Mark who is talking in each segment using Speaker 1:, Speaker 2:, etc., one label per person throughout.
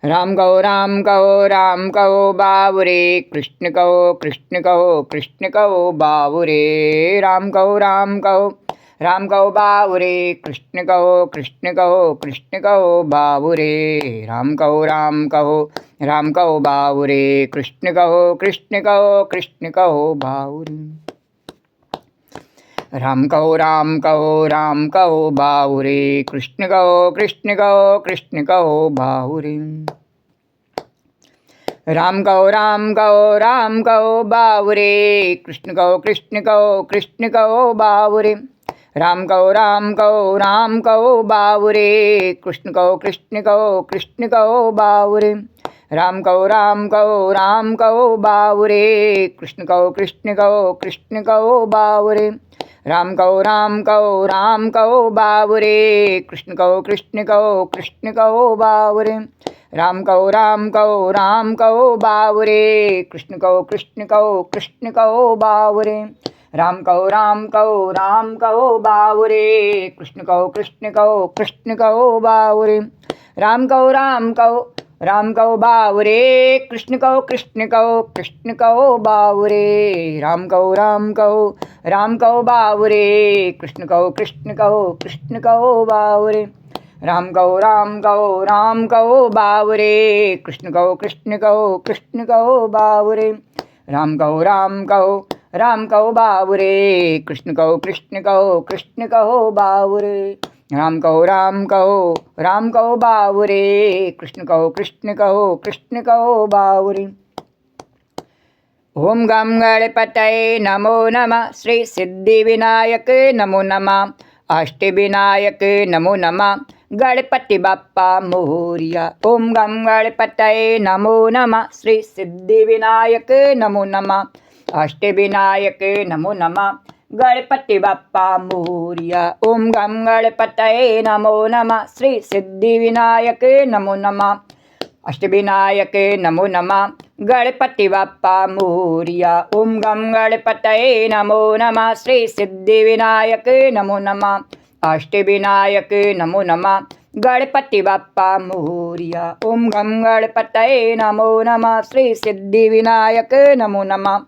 Speaker 1: राम कहो बाबुरे, कृष्ण कहो बाबुरे। राम कहो बाबुरे, कृष्ण कहो बाबुरे। राम कहो बाबुरे, कृष्ण कहो बाबुरे। राम कहो बाबुरे, कृष्ण कहो बाबुरे। राम कहो बाबुरे, कृष्ण कहो बाबुरे। राम कहो बाबुरे, कृष्ण कहो बाबुरे। राम कहो बाबुरे, कृष्ण कहो बाबुरे। राम कहो बाबुरे, कृष्ण कहो बाबुरे। राम कहो बाबुरे, कृष्ण कहो बाबुरे। राम कहो बाबुरे, कृष्ण कहो बाबुरे। राम कहो बाबुरे, कृष्ण कहो बाबुरे। राम कहो बाबुरे, कृष्ण कहो बाबुरे। राम कहो बाबुरे, कृष्ण कहो बाबुरे। राम कहो बाबुरे, कृष्ण कहो बाबुरे। राम कहो बाबुरे, कृष्ण कहो बाबुरे। ओम गम गणपतये नमो नमः, श्री सिद्धिविनायक नमो नमः, अष्टविनायक नमो नमः, गणपति बाप्पा मोरिया। ओम गम गणपतये नमो नमः, श्री सिद्धिविनायक नमो नमः, अष्टविनायक नमो नमः, गणपति बाप्पा मोरिया। ओम गम गणपतये नमो नमः, श्री सिद्धिविनायक नमो नमः, अष्टविनायक नमो नमः, गणपति बाप्पा मोरिया। ओम गम गणपतये नमो नमः, श्री सिद्धिविनायक नमो नमः, अष्टविनायक नमो नमः, गणपति बाप्पा मोरिया। ओम गम गणपतये नमो नमः, श्री सिद्धिविनायक नमो नमः,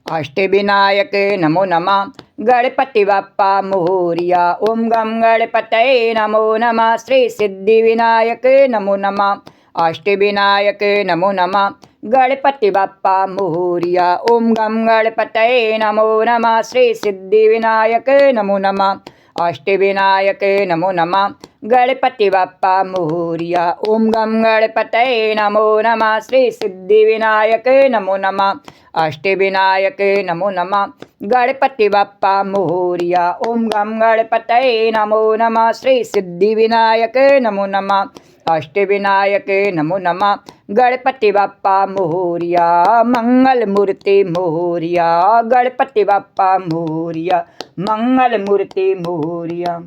Speaker 1: अष्टविनायक नमो नमः, गणपति बाप्पा मोरिया। ओम गम गणपतये नमो नमः, श्री सिद्धिविनायक नमो नमः, अष्टविनायक नमो नमः, गणपति बाप्पा मोरिया। ओम गम गणपतये नमो नमः, श्री सिद्धिविनायक नमो नमः, अष्टविनायक नमो नमः, गणपति बाप्पा मोरिया। ओम गम गणपतये नमो नमः, श्री सिद्धिविनायक नमो नमः, अष्टविनायक नमो नमः, गणपति बाप्पा मोरिया। ओम गम गणपतये नमो नमः, श्री सिद्धिविनायक नमो नमः, अष्टविनायक नमो नमः, गणपति बाप्पा मोरिया। मंगल मूर्ति मोरिया, गणपति बाप्पा मोरिया, मंगल मूर्ति मोरिया।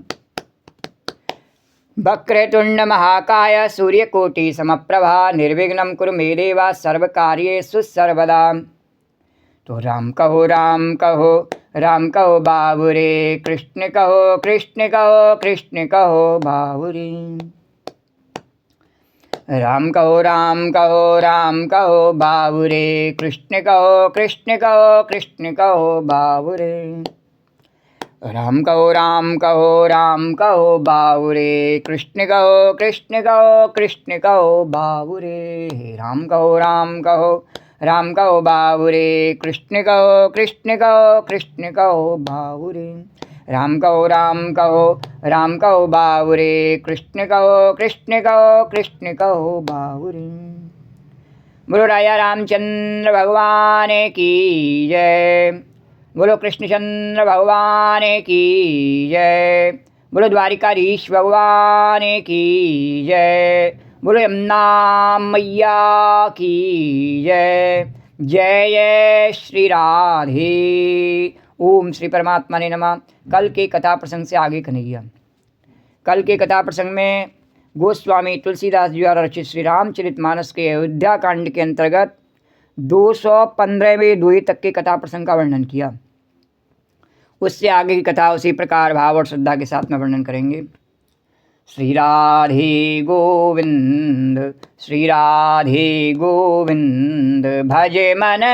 Speaker 1: वक्रतुंड महाकाय सूर्यकोटि समप्रभा, निर्विघ्नं कुरु मे देव सर्वकार्येषु सर्वदा। तो राम कहो बाबुरे, कृष्ण कहो बाबुरे। राम कहो बाबुरे, कृष्ण कहो बाबुरे। राम कहो बाबुरे, कृष्ण कहो बाबुरे। राम कहो बाबुरे, कृष्ण कहो बाबुरे। राम कहो बाबुरे, कृष्ण कहो बाबुरे। बोलो राजा रामचंद्र भगवान की जय, बोलो कृष्णचंद्र भगवान की जय, बोलो द्वारिकाधीश भगवान की जय, बोलो यमुना मैया की जय। जय जय श्री राधे। ओम श्री परमात्मा ने नमः। कल के कथा प्रसंग से आगे कन्हैया। कल के कथा प्रसंग में गोस्वामी तुलसीदास जी द्वारा रचित श्री रामचरितमानस के अयोध्या कांड के अंतर्गत 215वें दोहे तक के कथा प्रसंग का वर्णन किया। उससे आगे की कथा उसी प्रकार भाव और श्रद्धा के साथ में वर्णन करेंगे। श्री राधे गोविंद, श्री राधे गोविंद, भजे मन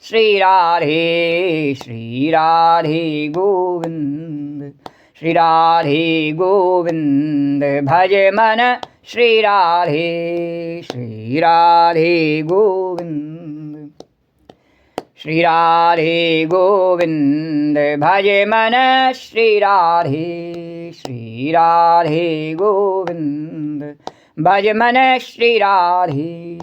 Speaker 1: श्री राधे, श्री राधे गोविंद, श्री राधे गोविंद, भजे मन श्री राधे, श्री राधे गोविंद, श्री राधे गोविंद, भजे मन श्री राधे, श्री राधे गोविंद, भज मन श्री राधे।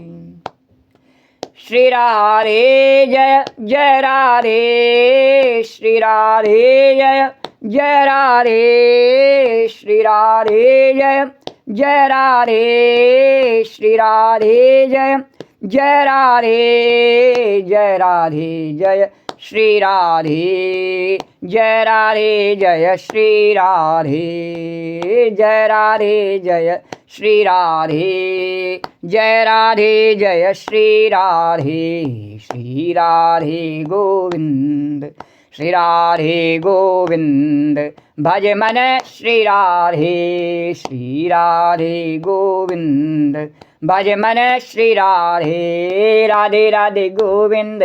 Speaker 1: श्री राधे जय जय राधे, श्री राधे जय जय राधे, श्री राधे जय जय राधे, श्री राधे जय जय राधे, जय राधे जय श्री राधे, जय राधे जय श्री राधे, जय राधे जय श्री राधे, जय राधे जय श्री राधे, श्री राधे गोविंद, श्री राधे गोविंद, भज मन श्री राधे, श्री राधे गोविंद, भज मन श्री राधे। राधे राधे गोविंद,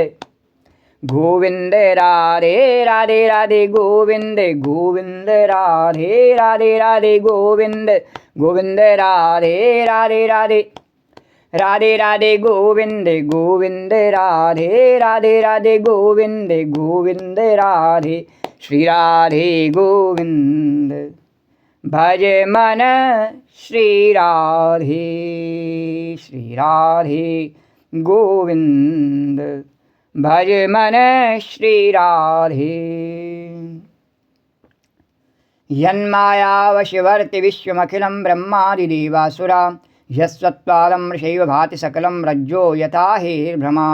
Speaker 1: गोविंद राधे राधे राधे गोविंद, गोविंद राधे राधे राधे गोविंद, गोविंद राधे राधे राधे, राधे राधे गोविंद, गोविंद राधे राधे राधे गोविंद, गोविंद राधे, श्री राधे गोविंद, भज मन श्री राधे, श्री राधे गोविंद, भज मन श्री राधे। यन्मायावशिवर्ति विश्वमखिलं ब्रह्मादिदेवासुरा, यस्त्वादं ऋषैव भाति सकलं रज्जो यथा हेर्भ्रमा,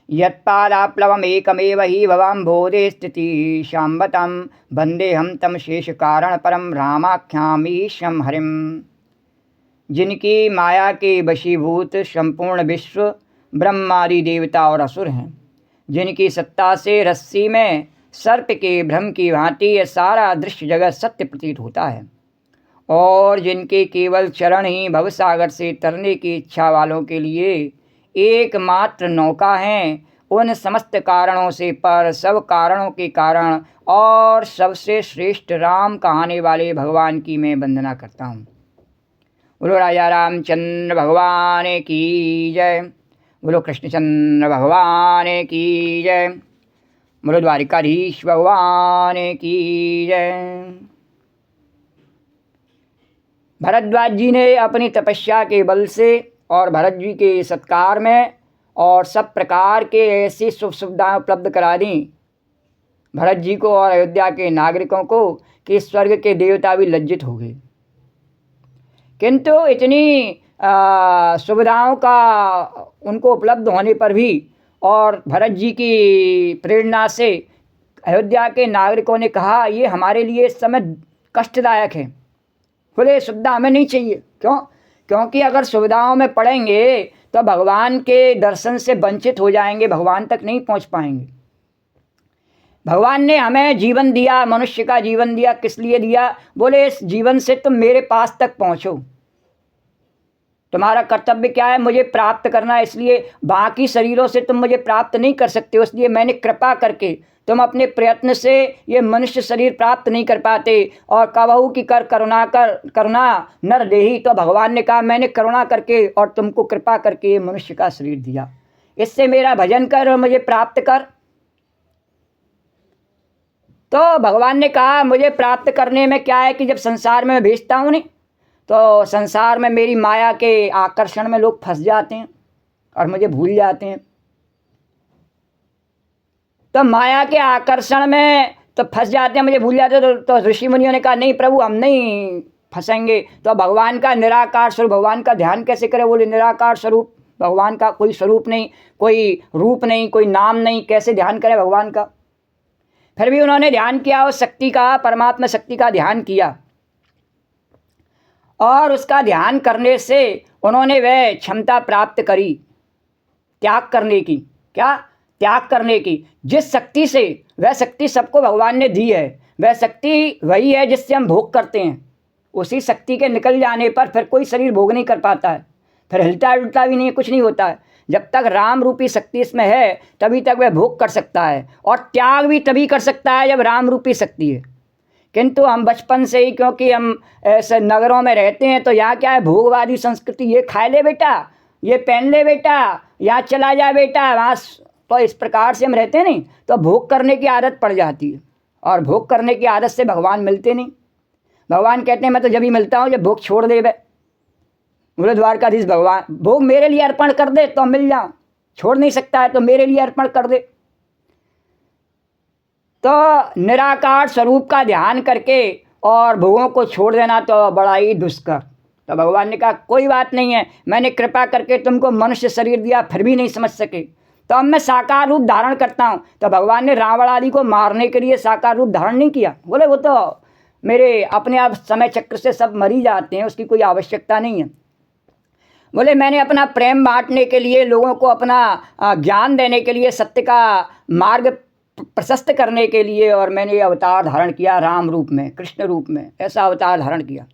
Speaker 1: यत्पादाप्लवमेकमेव हि भवाम्भोधे स्थितिः शाम्बतं, वन्देऽहं तं शेषकारणपरं रामाख्यामीशं हरिं। जिनकी माया के वशीभूत संपूर्ण विश्व ब्रह्मादि देवता और असुर हैं, जिनकी सत्ता से रस्सी में सर्प के भ्रम की भांति यह सारा दृश्य जगत सत्य प्रतीत होता है, और जिनके केवल चरण ही भवसागर से तरने की इच्छा वालों के लिए एकमात्र नौका हैं, उन समस्त कारणों से पर, सब कारणों के कारण और सबसे श्रेष्ठ राम कहाने वाले भगवान की मैं वंदना करता हूँ। बोलो राजा रामचंद्र भगवान की जय, बोलो कृष्णचंद्र भगवान की जय, बोलो द्वारिकाधीश भगवान की जय। भरद्वाज जी ने अपनी तपस्या के बल से और भरत जी के सत्कार में और सब प्रकार के ऐसी सुख सुविधाएं उपलब्ध करा दी भरत जी को और अयोध्या के नागरिकों को कि स्वर्ग के देवता भी लज्जित हो गए। किंतु इतनी सुविधाओं का उनको उपलब्ध होने पर भी और भरत जी की प्रेरणा से अयोध्या के नागरिकों ने कहा ये हमारे लिए इस समय कष्टदायक है, बोले सुविधा हमें नहीं चाहिए। क्यों? क्योंकि अगर सुविधाओं में पड़ेंगे तो भगवान के दर्शन से वंचित हो जाएंगे, भगवान तक नहीं पहुंच पाएंगे। भगवान ने हमें जीवन दिया, मनुष्य का जीवन दिया, किस लिए दिया? बोले इस जीवन से तुम मेरे पास तक पहुंचो, तुम्हारा कर्तव्य क्या है? मुझे प्राप्त करना, इसलिए बाकी शरीरों से तुम मुझे प्राप्त नहीं कर सकते हो, इसलिए मैंने कृपा करके, तुम अपने प्रयत्न से ये मनुष्य शरीर प्राप्त नहीं कर पाते, और कबहू की करुणा नर देही, तो भगवान ने कहा मैंने करुणा करके और तुमको कृपा करके ये मनुष्य का शरीर दिया, इससे मेरा भजन कर और मुझे प्राप्त कर। तो भगवान ने कहा मुझे प्राप्त करने में क्या है कि जब संसार में मैं भेजता हूँ नहीं, तो संसार में मेरी माया के आकर्षण में लोग फंस जाते हैं और मुझे भूल जाते हैं। तो माया के आकर्षण में तो फंस जाते हैं, मुझे भूल जाते हैं। तो ऋषि मुनियों ने कहा नहीं प्रभु हम नहीं फंसेंगे। तो भगवान का निराकार स्वरूप, भगवान का ध्यान कैसे करें? बोले निराकार स्वरूप, भगवान का कोई स्वरूप नहीं, कोई रूप नहीं, कोई नाम नहीं, कैसे ध्यान करें भगवान का? फिर भी उन्होंने ध्यान किया और शक्ति का, परमात्मा शक्ति का ध्यान किया, और उसका ध्यान करने से उन्होंने वह क्षमता प्राप्त करी त्याग करने की। क्या? त्याग करने की। जिस शक्ति से, वह शक्ति सबको भगवान ने दी है, वह शक्ति वही है जिससे हम भोग करते हैं, उसी शक्ति के निकल जाने पर फिर कोई शरीर भोग नहीं कर पाता है, फिर हिलता डुलता भी नहीं, कुछ नहीं होता है। जब तक राम रूपी शक्ति इसमें है तभी तक वह भोग कर सकता है, और त्याग भी तभी कर सकता है जब राम रूपी शक्ति है। किंतु हम बचपन से ही, क्योंकि हम ऐसे नगरों में रहते हैं, तो यहाँ क्या है, भोगवादी संस्कृति, ये खाए ले बेटा, ये पहन ले बेटा, यहाँ चला जा बेटा, वहाँ, तो इस प्रकार से हम रहते नहीं, तो भोग करने की आदत पड़ जाती है, और भोग करने की आदत से भगवान मिलते नहीं। भगवान कहते हैं मैं तो जब ही मिलता हूँ जब भोग छोड़ दे। बोले द्वारकाधीश भगवान, भोग मेरे लिए अर्पण कर दे तो मिल जाऊँ, छोड़ नहीं सकता है तो मेरे लिए अर्पण कर दे। तो निराकार स्वरूप का ध्यान करके और भोगों को छोड़ देना तो बड़ा ही दुष्कर। तो भगवान ने कहा कोई बात नहीं है, मैंने कृपा करके तुमको मनुष्य शरीर दिया फिर भी नहीं समझ सके, तो अब मैं साकार रूप धारण करता हूँ। तो भगवान ने रावण आदि को मारने के लिए साकार रूप धारण नहीं किया। बोले वो तो मेरे अपने आप समय चक्र से सब मर ही जाते हैं, उसकी कोई आवश्यकता नहीं है। बोले मैंने अपना प्रेम बांटने के लिए, लोगों को अपना ज्ञान देने के लिए, सत्य का मार्ग प्रशस्त करने के लिए, और मैंने ये अवतार धारण किया राम रूप में, कृष्ण रूप में, ऐसा अवतार धारण किया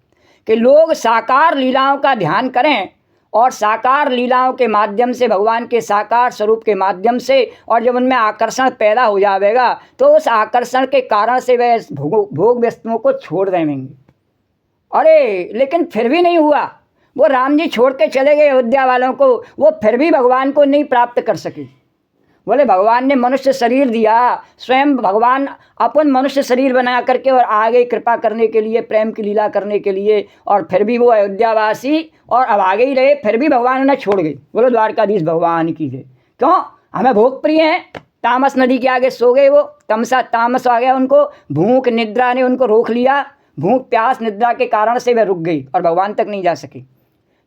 Speaker 1: कि लोग साकार लीलाओं का ध्यान करें, और साकार लीलाओं के माध्यम से, भगवान के साकार स्वरूप के माध्यम से, और जब उनमें आकर्षण पैदा हो जाएगा तो उस आकर्षण के कारण से वे भोग वस्तुओं को छोड़ देंगे। अरे लेकिन फिर भी नहीं हुआ, वो राम जी छोड़ के चले गए अयोध्या वालों को, वो फिर भी भगवान को नहीं प्राप्त कर सके। बोले भगवान ने मनुष्य शरीर दिया, स्वयं भगवान अपन मनुष्य शरीर बना करके और आगे कृपा करने के लिए, प्रेम की लीला करने के लिए, और फिर भी वो अयोध्यावासी और अब आगे ही रहे, फिर भी भगवान उन्हें छोड़ गए। बोलो द्वारकाधीश भगवान की जय। क्यों? हमें भोग प्रिय हैं, तामस नदी के आगे सो गए, वो तामस आ गया उनको, भूख निद्रा ने उनको रोक लिया, भूख प्यास निद्रा के कारण से वे रुक गई और भगवान तक नहीं जा सके।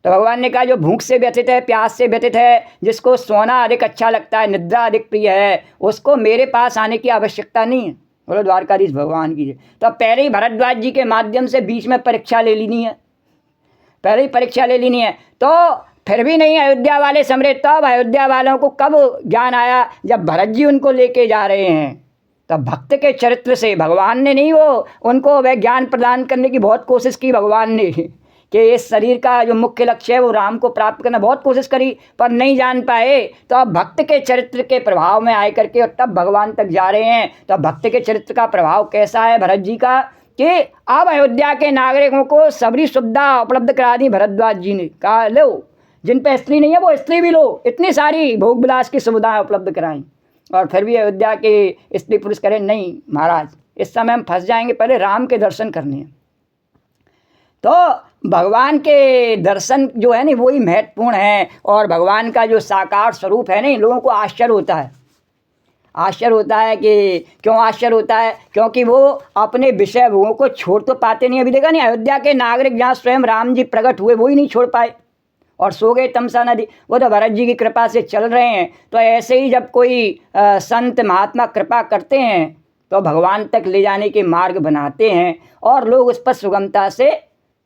Speaker 1: तो भगवान ने कहा जो भूख से व्यथित है, प्यास से व्यथित है, जिसको सोना अधिक अच्छा लगता है, निद्रा अधिक प्रिय है, उसको मेरे पास आने की आवश्यकता नहीं है। बोलो द्वारकाधीश भगवान की। तो पहले ही भरद्वाज जी के माध्यम से बीच में परीक्षा ले लेनी है, पहले ही परीक्षा ले लेनी है। तो फिर भी नहीं अयोध्या वाले समझे, तब अयोध्या वालों को कब ज्ञान आया, जब भरत जी उनको लेके जा रहे हैं। तब भक्त के चरित्र से भगवान ने नहीं, वो उनको वह ज्ञान प्रदान करने की बहुत कोशिश की भगवान ने, कि इस शरीर का जो मुख्य लक्ष्य है वो राम को प्राप्त करना, बहुत कोशिश करी पर नहीं जान पाए। तो अब भक्त के चरित्र के प्रभाव में आए करके और तब भगवान तक जा रहे हैं। तो भक्त के चरित्र का प्रभाव कैसा है भरत जी का, कि अब अयोध्या के नागरिकों को सबरी सुविधा उपलब्ध करा दी भरद्वाज जी ने। कहा लो, जिन पे स्त्री नहीं है वो स्त्री भी लो, इतनी सारी भोग विलास की सुविधाएं उपलब्ध कराई। और फिर भी अयोध्या के स्त्री पुरुष करें नहीं महाराज, इस समय हम फंस जाएंगे, पहले राम के दर्शन करने हैं। तो भगवान के दर्शन जो है ना वही महत्वपूर्ण है, और भगवान का जो साकार स्वरूप है ना, लोगों को आश्चर्य होता है। आश्चर्य होता है कि क्यों आश्चर्य होता है? क्योंकि वो अपने विषय भोगों को छोड़ तो पाते नहीं। अभी देखा नहीं, अयोध्या के नागरिक जहाँ स्वयं राम जी प्रकट हुए वही नहीं छोड़ पाए और सो गए तमसा नदी। वो तो भरत जी की कृपा से चल रहे हैं। तो ऐसे ही जब कोई संत महात्मा कृपा करते हैं तो भगवान तक ले जाने के मार्ग बनाते हैं और लोग उस पर सुगमता से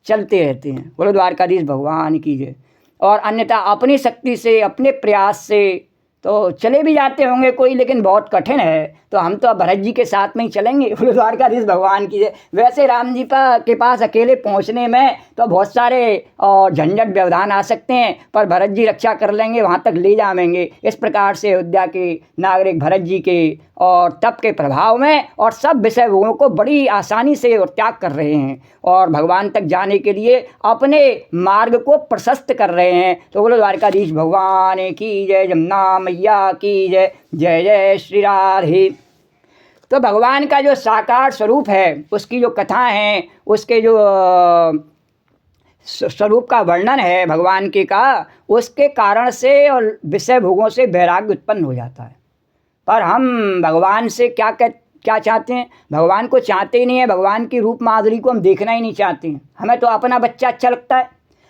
Speaker 1: चलते रहते हैं। बोलो द्वारकाधीश भगवान की जय। और अन्यथा अपनी शक्ति से, अपने प्रयास से तो चले भी जाते होंगे कोई, लेकिन बहुत कठिन है। तो हम तो भरत जी के साथ में ही चलेंगे। बोलो द्वारकाधीश भगवान की जय। वैसे राम जी के पास अकेले पहुंचने में तो बहुत सारे झंझट व्यवधान आ सकते हैं, पर भरत जी रक्षा कर लेंगे, वहां तक ले जाएंगे। इस प्रकार से अयोध्या के नागरिक भरत जी के और तप के प्रभाव में और सब विषय भोगों को बड़ी आसानी से और त्याग कर रहे हैं और भगवान तक जाने के लिए अपने मार्ग को प्रशस्त कर रहे हैं। तो बोलो द्वारकाधीश भगवान की जय, जमुना मैया की जय, जय जय श्री राधे। तो भगवान का जो साकार स्वरूप है, उसकी जो कथा है, उसके जो स्वरूप का वर्णन है भगवान के का, उसके कारण से और विषय भोगों से वैराग्य उत्पन्न हो जाता है। पर हम भगवान से क्या चाहते हैं? भगवान को चाहते ही नहीं है। भगवान की रूप माधुरी को हम देखना ही नहीं चाहते हैं। हमें तो अपना बच्चा अच्छा लगता है,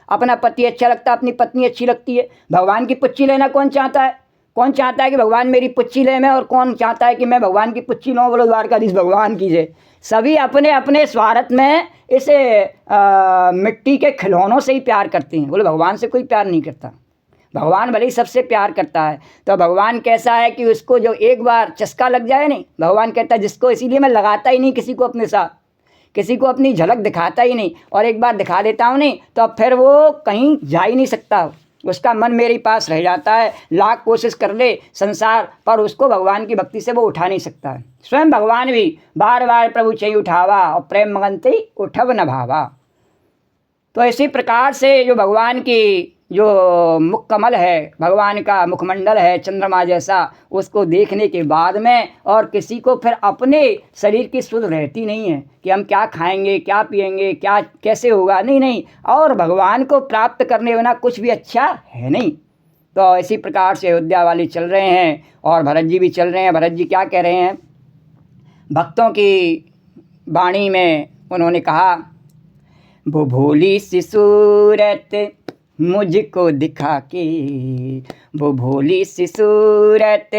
Speaker 1: अपना पति अच्छा लगता है, अपनी पत्नी अच्छी लगती है। भगवान की पुच्ची लेना कौन चाहता है? कौन चाहता है कि भगवान मेरी पुच्ची ले में, और कौन चाहता है कि मैं भगवान की पुच्ची लूँ? बोलो द्वारकाधीश भगवान की जय। सभी अपने अपने स्वार्थ में इसे मिट्टी के खिलौनों से ही प्यार करते हैं। बोलो भगवान से कोई प्यार नहीं करता। भगवान भले ही सबसे प्यार करता है। तो भगवान कैसा है कि उसको जो एक बार चस्का लग जाए नहीं, भगवान कहता है जिसको, इसीलिए मैं लगाता ही नहीं किसी को अपने साथ, किसी को अपनी झलक दिखाता ही नहीं, और एक बार दिखा देता हूँ नहीं तो अब फिर वो कहीं जा ही नहीं सकता, उसका मन मेरे पास रह जाता है। लाख कोशिश कर ले संसार पर उसको भगवान की भक्ति से वो उठा नहीं सकता है। स्वयं भगवान भी बार बार प्रभु चई उठावा और प्रेम मगनते उठव न भावा। तो इसी प्रकार से जो भगवान की जो मुख कमल है, भगवान का मुखमंडल है चंद्रमा जैसा, उसको देखने के बाद में और किसी को फिर अपने शरीर की सुध रहती नहीं है कि हम क्या खाएंगे, क्या पिएंगे, क्या कैसे होगा, नहीं नहीं, और भगवान को प्राप्त करने बिना कुछ भी अच्छा है नहीं। तो इसी प्रकार से अयोध्या वाले चल रहे हैं और भरत जी भी चल रहे हैं। भरत जी क्या कह रहे हैं, भक्तों की वाणी में उन्होंने कहा, वो भोली सी सूरत मुझको दिखा के, वो भोली सी सूरत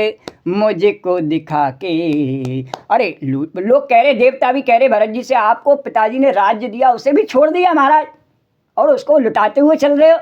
Speaker 1: मुझको दिखा के। अरे लोग कह रहे, देवता भी कह रहे भरत जी से, आपको पिताजी ने राज्य दिया उसे भी छोड़ दिया महाराज और उसको लुटाते हुए चल रहे हो।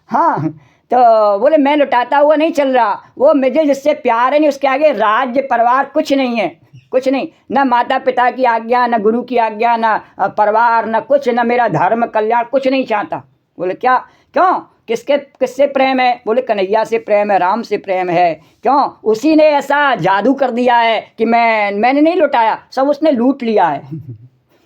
Speaker 1: हाँ, तो बोले मैं लुटाता हुआ नहीं चल रहा, वो मुझे जिससे प्यार है नहीं उसके आगे राज्य परिवार कुछ नहीं है, कुछ नहीं, न माता पिता की आज्ञा, न गुरु की आज्ञा, न परिवार, न कुछ, न मेरा धर्म कल्याण, कुछ नहीं चाहता। बोले क्या, क्यों, किससे प्रेम है? बोले कन्हैया से प्रेम है, राम से प्रेम है। क्यों? उसी ने ऐसा जादू कर दिया है कि मैंने नहीं लुटाया, सब उसने लूट लिया है।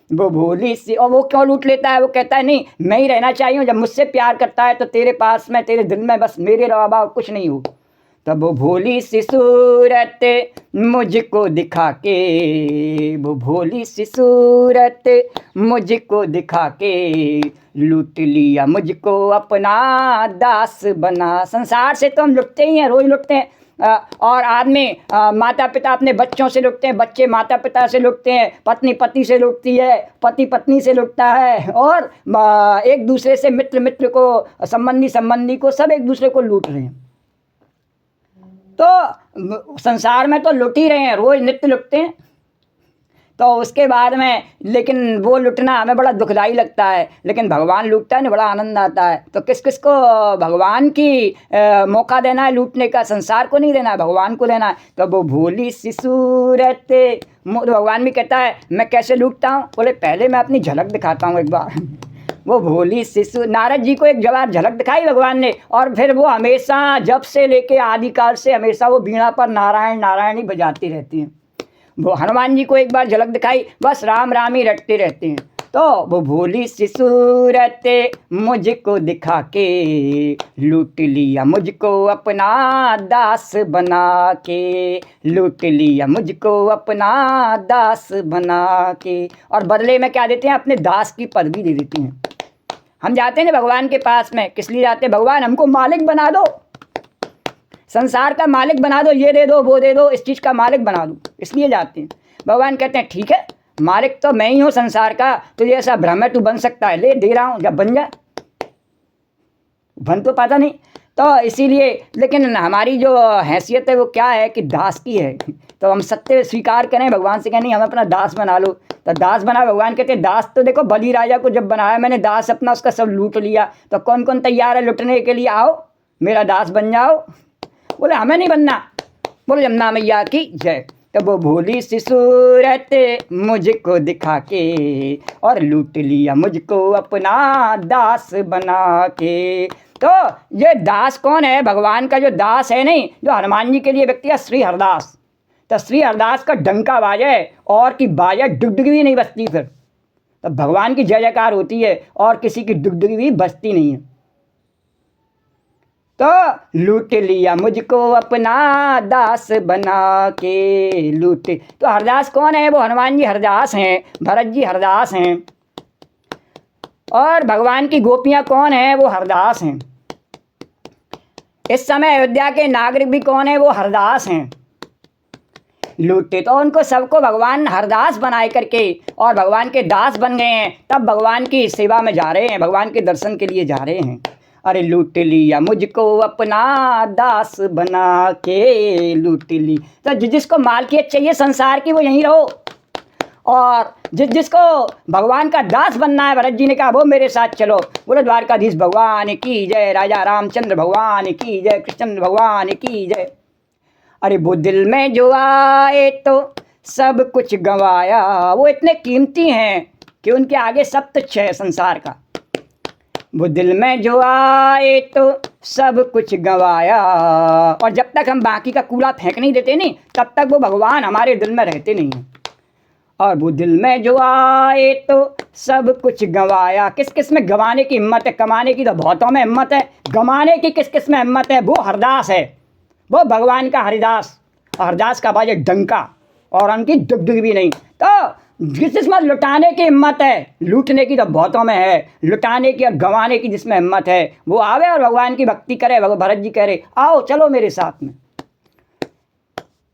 Speaker 1: वो भोली सी, और वो क्यों लूट लेता है? वो कहता है नहीं मैं ही रहना चाहिए, जब मुझसे प्यार करता है तो तेरे पास में, तेरे दिल में बस मेरे अलावा और कुछ नहीं हो। तब वो भोली सी सूरत मुझको दिखा के, वो भोली सी सूरत मुझको दिखा के, लूट लिया मुझको अपना दास बना। संसार से तो हम लुटते ही हैं, रोज लुटते हैं। और आदमी माता पिता अपने बच्चों से लुटते हैं, बच्चे माता पिता से लुटते हैं, पत्नी पति से लुटती है, पति पत्नी से लुटता है, और एक दूसरे से मित्र को, संबंधी को, सब एक दूसरे को लूट रहे हैं। तो संसार में तो लुट ही रहे हैं, रोज नित्य लुटते हैं। तो उसके बाद में लेकिन वो लुटना हमें बड़ा दुखदाई लगता है, लेकिन भगवान लूटता है ना, बड़ा आनंद आता है। तो किस किस को भगवान की मौका देना है लूटने का? संसार को नहीं देना है, भगवान को देना है। तो वो भोली सी सूरत, भगवान भी कहता है मैं कैसे लूटता हूँ? बोले पहले मैं अपनी झलक दिखाता हूँ एक बार। वो भोली शिशु, नारद जी को एक बार झलक दिखाई भगवान ने, और फिर वो हमेशा जब से लेके आदिकाल से हमेशा वो वीणा पर नारायण नारायण ही बजाती रहती हैं। वो हनुमान जी को एक बार झलक दिखाई, बस राम राम ही रटते रहते हैं। तो वो भोली सी सूरत मुझको दिखा के, लूट लिया मुझको अपना दास बना के, लूट लिया मुझको अपना दास बना के। और बदले में क्या देते हैं? अपने दास की पदवी दे देती हैं। हम जाते हैं ना भगवान के पास में, किस लिए जाते हैं? भगवान हमको मालिक बना दो, संसार का मालिक बना दो, ये दे दो, वो दे दो, इस चीज़ का मालिक बना दो, इसलिए जाते हैं। भगवान कहते हैं ठीक है, मालिक तो मैं ही हूँ संसार का, तुझे ऐसा भ्रम है तू बन सकता है, ले दे रहा हूँ, जब बन जा, बन तो पाता नहीं। तो इसीलिए, लेकिन हमारी जो हैसियत है वो क्या है कि दास की है। तो हम सत्य स्वीकार करें, भगवान से कहें नहीं हमें अपना दास बना लो, तो दास बना। भगवान कहते हैं दास तो देखो, बलि राजा को जब बनाया मैंने दास अपना, उसका सब लूट लिया, तो कौन कौन तैयार है लुटने के लिए? आओ मेरा दास बन जाओ। बोले हमें नहीं बनना। बोले यमुना मैया की जय। तब वो भोली सी सूरत मुझको दिखा के, और लूट लिया मुझको अपना दास बना के। तो ये दास कौन है? भगवान का जो दास है नहीं, जो हनुमान जी के लिए व्यक्ति है श्री हरदास। तो श्री हरदास का डंका बाजे और की बाजे डुगडुगी भी नहीं बजती, फिर तो भगवान की जय जयकार होती है और किसी की डुगडुगी भी बजती नहीं है। तो लूट लिया मुझको अपना दास बना के, लूट। तो हरदास कौन है? वो हनुमान जी हरदास हैं, भरत जी हरदास हैं, और भगवान की गोपियां कौन है? वो हरदास हैं। इस समय अयोध्या के नागरिक भी कौन है? वो हरदास हैं। लूटे तो उनको सबको भगवान हरदास बनाए करके और भगवान के दास बन गए हैं, तब भगवान की सेवा में जा रहे हैं, भगवान के दर्शन के लिए जा रहे हैं। अरे लूट लिया मुझको अपना दास बना के, लूट ली। तो जिसको मालकियत चाहिए संसार की वो यहीं रहो, और जिसको भगवान का दास बनना है, भरत जी ने कहा वो मेरे साथ चलो। बोले द्वारकाधीश भगवान की जय, राजा रामचंद्र भगवान की जय, कृष्ण भगवान की जय। अरे वो दिल में जो आए तो सब कुछ गंवाया। वो इतने कीमती हैं कि उनके आगे सब तुच्छ है संसार का। वो दिल में जो आए तो सब कुछ गंवाया। और जब तक हम बाकी का कूड़ा फेंक नहीं देते नहीं, तब तक वो भगवान हमारे दिल में रहते नहीं हैं। और वो दिल में जो आए तो सब कुछ गंवाया। किस किस में गंवाने की हिम्मत है? कमाने की तो बहुतों में हिम्मत है, गंवाने की किस किस में हिम्मत है? वो हरदास है, वो भगवान का हरिदास। हरदास का बाजे डंका और उनकी दुग भी नहीं। तो जिस जिसमें लुटाने की हिम्मत है, लूटने की तो बहुतों में है, लुटाने की और गंवाने की जिसमें हिम्मत है वो आवे और भगवान की भक्ति करे। भरत जी कह रहे आओ चलो मेरे साथ में।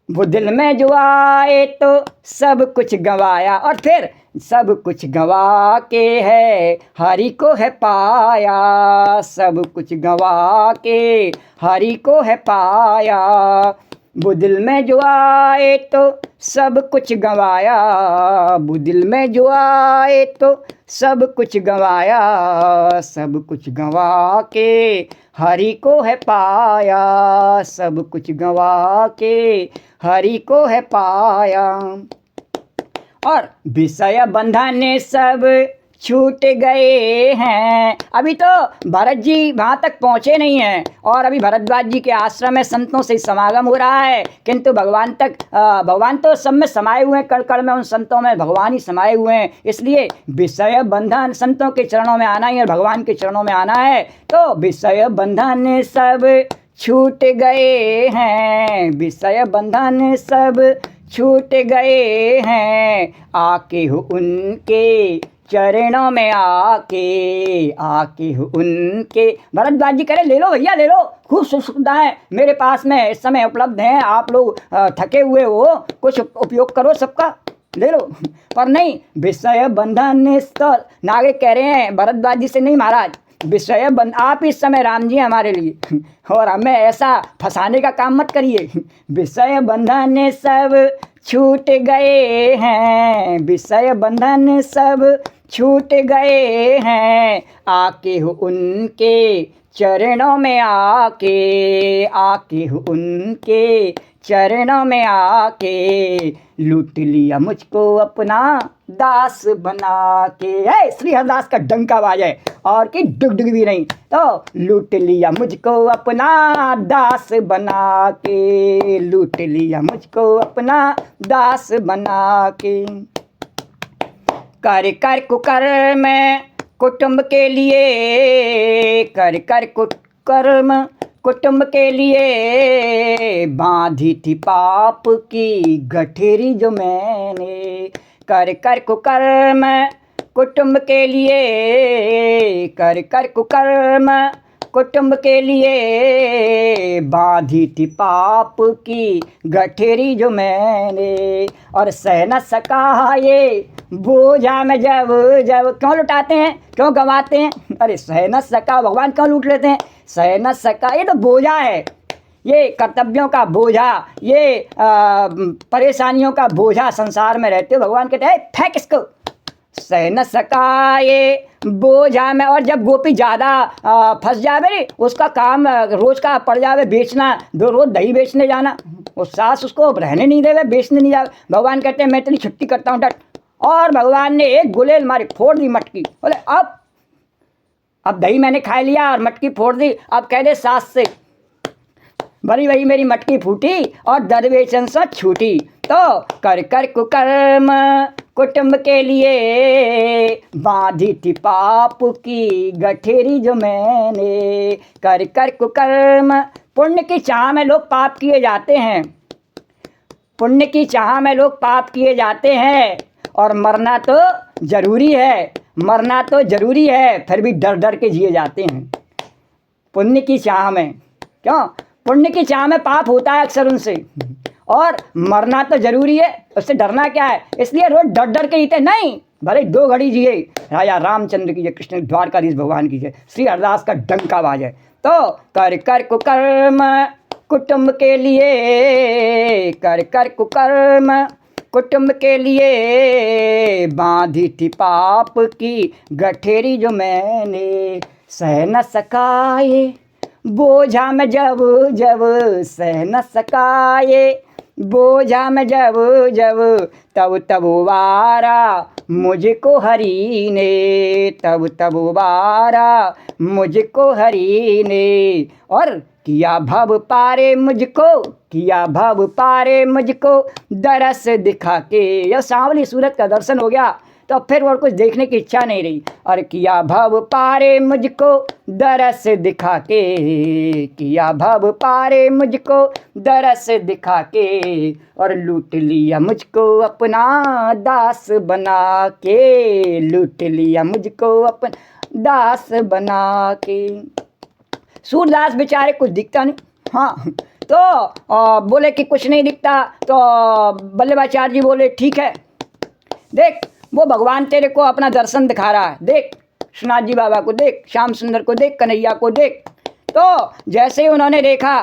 Speaker 1: वो दिल में जो आए तो सब कुछ गंवाया। और फिर सब कुछ गंवा के है हरि को है पाया। सब कुछ गंवा के हरि को है पाया। वो दिल में जो आए तो सब कुछ गंवाया। वो दिल में जो आए तो सब कुछ गंवाया। सब कुछ गंवा के हरि को है पाया। सब कुछ गंवा के हरि को है पाया। और विषय बंधन सब छूट गए हैं। अभी तो भरत जी वहाँ तक पहुँचे नहीं हैं और अभी भरद्वाज जी के आश्रम में संतों से समागम हो रहा है, किंतु भगवान तो सब में समाये हुए हैं। कण कण में उन संतों में भगवान ही समाये हुए हैं। इसलिए विषय बंधन, संतों के चरणों में आना ही और भगवान के चरणों में आना है। तो विषय बंधन सब छूट गए हैं। विषय बंधन सब छूट गए हैं। आके हो उनके चरणों में आके हो उनके। भरद्वाज जी करे ले लो भैया ले लो, खूब सुविधाएं मेरे पास में इस समय उपलब्ध हैं। आप लोग थके हुए हो, कुछ उपयोग करो सबका, ले लो। पर नहीं, विषय बंधन तो नागे कह रहे हैं भरद्वाज जी से, नहीं महाराज विषय बंध आप इस समय राम जी हैं हमारे लिए और हमें ऐसा फंसाने का काम मत करिए। विषय बंधन सब छूट गए हैं। विषय बंधन सब छूट गए हैं। आके हो उनके चरणों में आके हो उनके चरणों में आके। लूट लिया मुझको अपना दास बना के। है श्री हरदास का डंका बाजे और कि डुग भी नहीं। तो लूट लिया मुझको अपना दास बना के। लूट लिया मुझको अपना दास बना के। कर कर कुकर्म कुटुंब के लिए। कर कर कुकर्म कुटुंब के लिए। बांधी थी पाप की गठरी जो मैंने। कर कर कुकर्म कुटुंब के लिए। कर कर कुकर्म कुटुंब के लिए। बांधी थी पाप की गठरी जो मैंने। और सह न सका ये बोझा में जब जब। क्यों लुटाते हैं, क्यों गंवाते हैं? अरे सह न सका, भगवान क्यों लूट लेते हैं? सह न सका ये तो बोझा है, ये कर्तव्यों का बोझा, ये परेशानियों का बोझा संसार में रहते हो। भगवान कहते हैं फेंक इसको। सह न सका ये बोझा में। और जब गोपी ज़्यादा फंस जावे, उसका काम रोज़ का पड़ जावे बेचना, दो रोज़ दही बेचने जाना, वो सास उसको रहने नहीं देवे, बेचने नहीं जावे। भगवान कहते हैं मैं तेरी छुट्टी करता हूँ डट। और भगवान ने एक गुलेल मारी, फोड़ दी मटकी। बोले अब दही मैंने खा लिया और मटकी फोड़ दी। अब कह दे सास से भरी वही मेरी मटकी फूटी और दरवेचन से छूटी। तो कर कर कुकर्म कुटुंब के लिए। बांधी थी पाप की गठरी जो मैंने। कर कर कुकर्म। पुण्य की चाह में लोग पाप किए जाते हैं, पुण्य की चाह में लोग पाप किए जाते हैं। और मरना तो जरूरी है, मरना तो जरूरी है, फिर भी डर डर के जिए जाते हैं पुण्य की चाह में। क्यों? पुण्य की चाह में पाप होता है अक्सर उनसे, और मरना तो जरूरी है, उससे डरना क्या है? इसलिए रोज डर डर के जीते नहीं, भले 2 घड़ी जिए। राजा रामचंद्र की जय, कृष्ण द्वारकाधीश भगवान की जय, श्री हरदास का डंका बाजे। तो कर कर कुकर्म कुटुंब के लिए। कर कर कुकर्म कुटुंब के लिए। बांधी थी पाप की गठरी जो मैंने। सह न सका ये बोझा में जब जब। सह न सका ये बोझा में जब जब तब तब उबारा मुझको हरि ने, तब तब उबारा मुझको हरि ने। और किया भव पारे मुझको, किया भव पारे मुझको दरस दिखा के। यह सांवली सूरत का दर्शन हो गया तो फिर और कुछ देखने की इच्छा नहीं रही। और किया भव पारे मुझको दरस दिखा के, किया भव पारे मुझको दरस दिखा के। और लूट लिया मुझको अपना दास बना के, लूट लिया मुझको अपना दास बना के। सूरदास बेचारे कुछ दिखता नहीं। हाँ तो बोले कि कुछ नहीं दिखता, तो वल्लभाचार्य जी बोले ठीक है, देख वो भगवान तेरे को अपना दर्शन दिखा रहा है, देख विश्वनाथ जी बाबा को देख, श्याम सुंदर को देख, कन्हैया को देख। तो जैसे ही उन्होंने देखा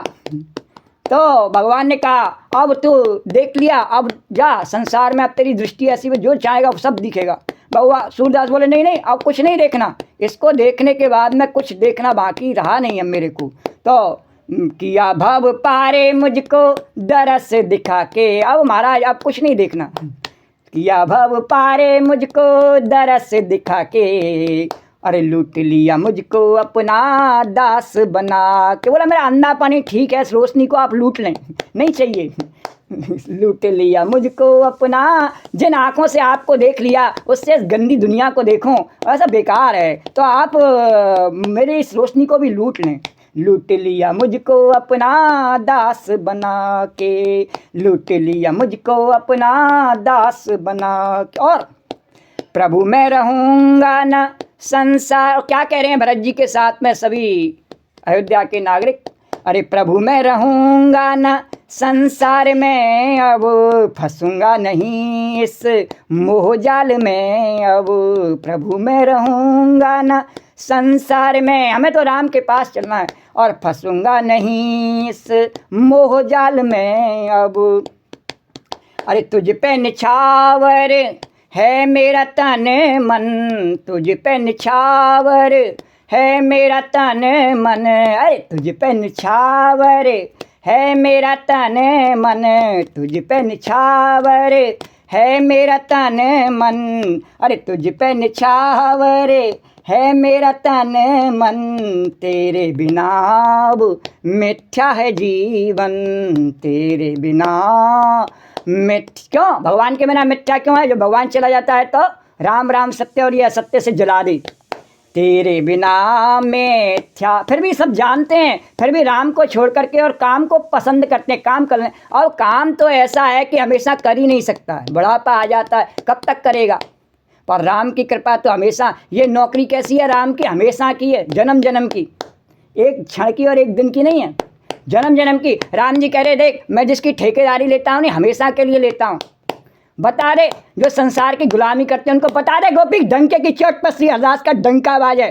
Speaker 1: तो भगवान ने कहा अब तू देख लिया, अब जा संसार में, अब तेरी दृष्टि ऐसी है जो चाहेगा वो सब दिखेगा। भगवान सूरदास बोले नहीं नहीं अब कुछ नहीं देखना, इसको देखने के बाद में कुछ देखना बाकी रहा नहीं है मेरे को। तो किया भव पारे मुझको दरस दिखा के, अब महाराज अब कुछ नहीं देखना। किया भव पारे मुझको दरस दिखा के, अरे लूट लिया मुझको अपना दास बना के। बोला मेरा अंधा पानी ठीक है, इस रोशनी को आप लूट लें, नहीं चाहिए। लूट लिया मुझको अपना, जिन आँखों से आपको देख लिया उससे गंदी दुनिया को देखूं ऐसा बेकार है, तो आप मेरी इस रोशनी को भी लूट लें। लूट लिया मुझको अपना दास बना के, लूट लिया मुझको अपना दास बना के। और प्रभु मैं रहूँगा न संसार, क्या कह रहे हैं भरत जी के साथ में सभी अयोध्या के नागरिक, अरे प्रभु मैं रहूँगा न संसार में, अब फंसूंगा नहीं इस मोह जाल में, अब प्रभु मैं रहूँगा न संसार में। हमें तो राम के पास चलना है और फंसूंगा नहीं इस मोह जाल में अब। अरे तुझ पे निछावर है मेरा तन मन, तुझ पे निछावर है मेरा तन मन, अरे तुझ पे निछावर है मेरा तन मन, तुझ पे निछावर है मेरा तन मन, अरे तुझ पे निछावर है मेरा तन मन। तेरे बिना अब मिथ्या है जीवन, तेरे बिना क्यों भगवान के बिना मिथ्या क्यों है? जो भगवान चला जाता है तो राम राम सत्य और ये असत्य से जला दे। तेरे बिना मिथ्या, फिर भी सब जानते हैं, फिर भी राम को छोड़ करके और काम को पसंद करते हैं, काम करने। और काम तो ऐसा है कि हमेशा कर ही नहीं सकता है, बुढ़ापा आ जाता है, कब तक करेगा? पर राम की कृपा तो हमेशा, ये नौकरी कैसी है राम की, हमेशा की है, जन्म जन्म की, एक क्षण की और एक दिन की नहीं है, जन्म जन्म की। राम जी कह रहे देख मैं जिसकी ठेकेदारी लेता हूँ नहीं हमेशा के लिए लेता हूँ। बता दे जो संसार की गुलामी करते हैं उनको बता दे गोपी डंके की चोट पर श्री हरदास का डंका आवाज है।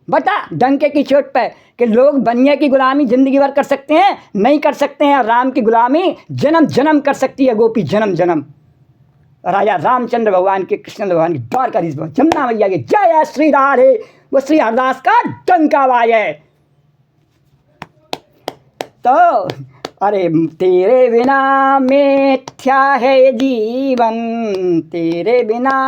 Speaker 1: बता डंके की चोट पर कि लोग बनिए की गुलामी जिंदगी भर कर सकते हैं, नहीं कर सकते हैं। राम की गुलामी जन्म जन्म कर सकती है गोपी, जन्म जन्म। राजा रामचंद्र भगवान के, कृष्ण भगवान की द्वारकाधीश जमुना मैया की जय श्री राधे, वो श्री हरदास का डंका आवाज है। तो अरे तेरे बिना मिथ्या है ये जीवन, तेरे बिना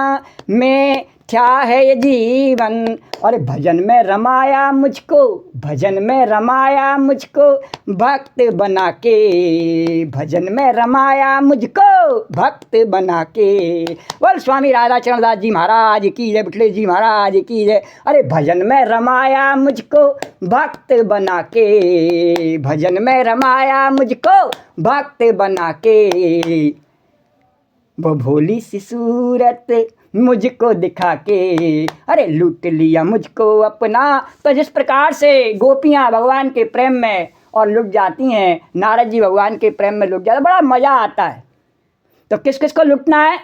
Speaker 1: मिथ्या है ये जीवन। और भजन में रमाया मुझको, भजन में रमाया मुझको भक्त बना के, भजन में रमाया मुझको भक्त बना के। बोल स्वामी राधा चरण दास जी महाराज की जय, बिटले जी महाराज की जय। अरे भजन में रमाया मुझको भक्त बना के, भजन में रमाया मुझको भक्त बना के। वो भोली सी सूरत मुझको दिखा के, अरे लूट लिया मुझको अपना। तो जिस प्रकार से गोपियाँ भगवान के प्रेम में और लुट जाती हैं, नारद जी भगवान के प्रेम में लुट जाते, बड़ा मज़ा आता है। तो किस किस को लुटना है?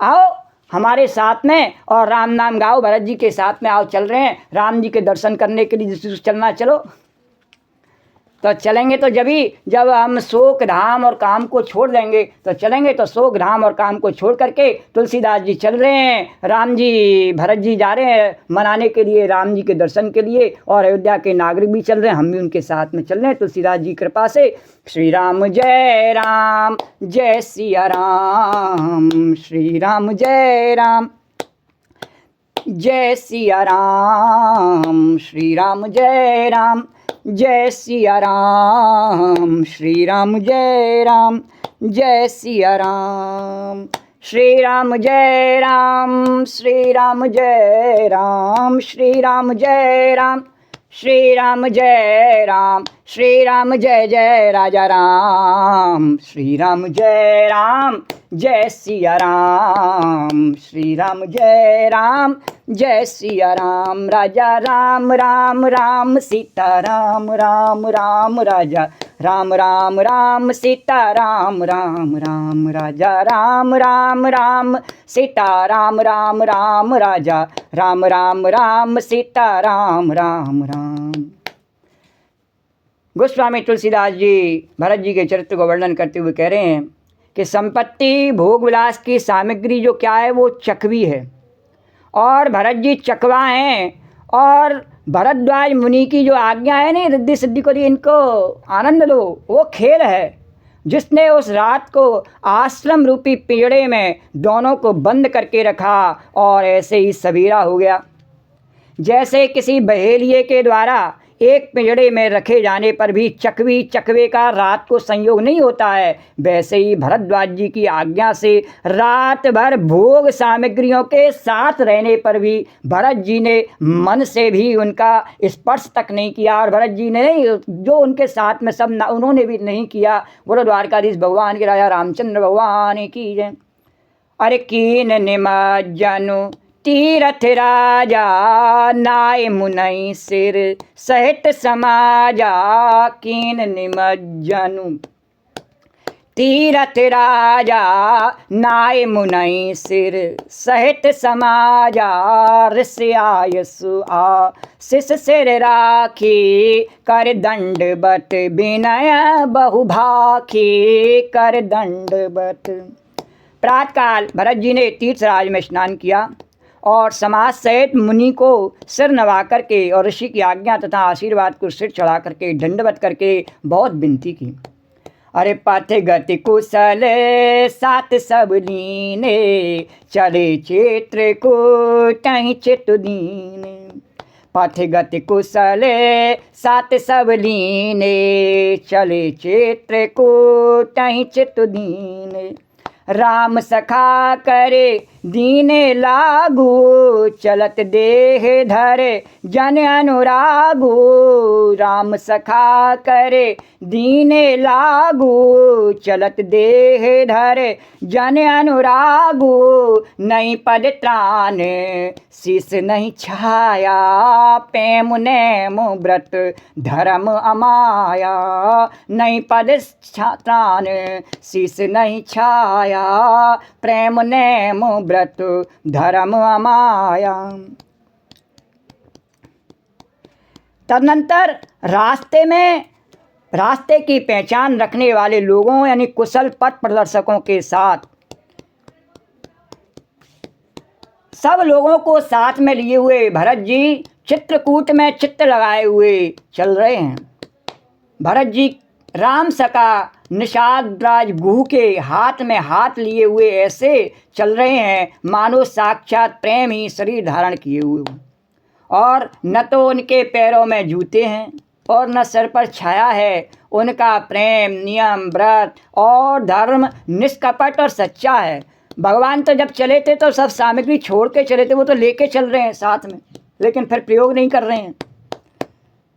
Speaker 1: आओ हमारे साथ में और राम नाम गाओ, भरत जी के साथ में आओ, चल रहे हैं राम जी के दर्शन करने के लिए, जिस चलना चलो। तो चलेंगे तो जब हम शोक धाम और काम को छोड़ देंगे, तो चलेंगे तो शोक धाम और काम को छोड़ करके तुलसीदास जी चल रहे हैं, राम जी भरत जी जा रहे हैं मनाने के लिए, राम जी के दर्शन के लिए, और अयोध्या के नागरिक भी चल रहे हैं, हम भी उनके साथ में चल रहे हैं तुलसीदास जी कृपा से। श्री राम जय सिया राम, श्री राम जय राम जय सिया राम, श्री राम जय राम जय सिया राम, श्री राम जय राम जय सिया राम, श्री राम जय राम, श्री राम जय राम, श्री राम जय राम, श्री राम जय राम, श्री राम जय जय राजा राम, श्री राम जय राम जय सिया राम, श्री राम जय राम जय सिया राम, राजा राम राम राम सीता राम राम राम, राजा राम राम राम सीता राम राम राम, राजा राम राम राम सीता राम राम राम, राजा राम राम राम सीता राम राम राम। गोस्वामी तुलसीदास जी भरत जी के चरित्र को वर्णन करते हुए कह रहे हैं कि संपत्ति भोग विलास की सामग्री जो क्या है वो चकवी है, और भरत जी चकवा हैं, और भरद्वाज मुनि की जो आज्ञा है नहीं रिद्धि सिद्धि को लिए इनको आनंद लो, वो खेल है। जिसने उस रात को आश्रम रूपी पिंजड़े में दोनों को बंद करके रखा और ऐसे ही सवेरा हो गया। जैसे किसी बहेलिए के द्वारा एक पिंजड़े में रखे जाने पर भी चकवी चकवे का रात को संयोग नहीं होता है, वैसे ही भरद्वाज जी की आज्ञा से रात भर भोग सामग्रियों के साथ रहने पर भी भरत जी ने मन से भी उनका स्पर्श तक नहीं किया, और भरत जी ने जो उनके साथ में सब उन्होंने भी नहीं किया। बोलो द्वारकाधीश भगवान के राजा रामचंद्र भगवान की जय। अरे कीन निमज्जनु तीरथ राजा नाय मुनई सिर सहित समाजा, कीन निमज्जनु तीरथ राजा नाय मुनई सिर सहित समाजा, ऋषियायसु आशीष सिर राखी कर दंडवत विनय बहुभाखी, कर दंडवत। प्रातःकाल भरत जी ने तीर्थराज में स्नान किया और समाज सहित मुनि को सिर नवा करके और ऋषि की आज्ञा तथा आशीर्वाद को सिर चढ़ा करके दंडवत करके बहुत विनती की। अरे पथ गति कुशल सात सब लीने, चले चित्रकूटहि चित्तदीने। पथ गति कुशल सात सब लीने, चले चित्रकूटहि चित्तदीने। राम सखा करे दीने लागू, चलत देह धरे जन अनुरागू। राम सखा करे दीने लागू, चलत देह धरे जन अनुरागू। नहीं पद त्राण शीस नहीं छाया, प्रेम नेम व्रत धर्म अमाया। नहीं पद त्राण शीस नहीं छाया, प्रेम नेम व्रत धर्म अमाया। तदनंतर रास्ते की पहचान रखने वाले लोगों यानी कुशल पथ प्रदर्शकों के साथ सब लोगों को साथ में लिए हुए भरत जी चित्रकूट में चित्र लगाए हुए चल रहे हैं। भरत जी राम सका निषाद राज गुह के हाथ में हाथ लिए हुए ऐसे चल रहे हैं मानो साक्षात प्रेम ही शरीर धारण किए हुए हो, और न तो उनके पैरों में जूते हैं और न सिर पर छाया है। उनका प्रेम नियम व्रत और धर्म निष्कपट और सच्चा है। भगवान तो जब चले थे तो सब सामग्री छोड़ के चले थे, वो तो लेके चल रहे हैं साथ में, लेकिन फिर प्रयोग नहीं कर रहे हैं।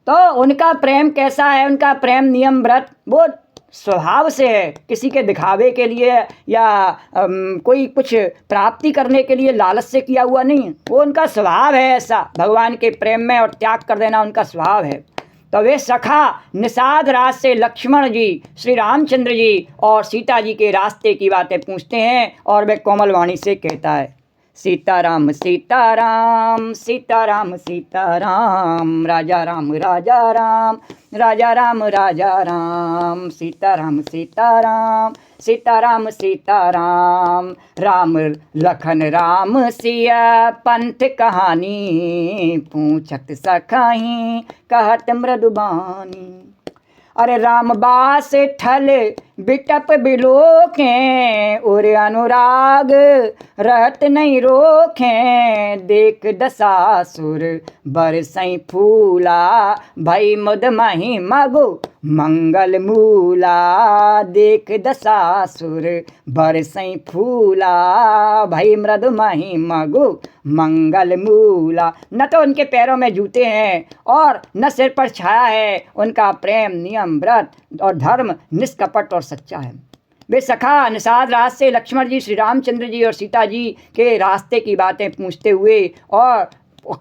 Speaker 1: तो उनका प्रेम कैसा है? उनका प्रेम नियम व्रत वो स्वभाव से है, किसी के दिखावे के लिए या कोई कुछ प्राप्ति करने के लिए लालच से किया हुआ नहीं। वो उनका स्वभाव है ऐसा, भगवान के प्रेम में और त्याग कर देना उनका स्वभाव है। तो वे सखा निषाद राज से लक्ष्मण जी, श्री रामचंद्र जी और सीता जी के रास्ते की बातें पूछते हैं और वे कोमल वाणी से कहता है, सीताराम सीताराम सीताराम सीताराम, राजा राम राजा राम, राजा राम राजा राम, सीताराम सीताराम सीताराम सीताराम, राम लखन राम सिया पंथ कहानी, पूछत सखाही कहत मृदुबानी। अरे राम बास ठल बिटप बिलोखें, और अनुराग रहत नहीं रोखें, देख दसासुर बरसई फूला, भई मुद मही मगो मंगल मूला, देख दसासुर बरसई फूला, भई मृदु मही मगो मंगल मूला। न तो उनके पैरों में जूते हैं और न सिर पर छाया है, उनका प्रेम नियम व्रत और धर्म निष्कपट और सच्चा है। वे सखा निषाद रात से लक्ष्मण जी, श्री रामचंद्र जी और सीता जी के रास्ते की बातें पूछते हुए, और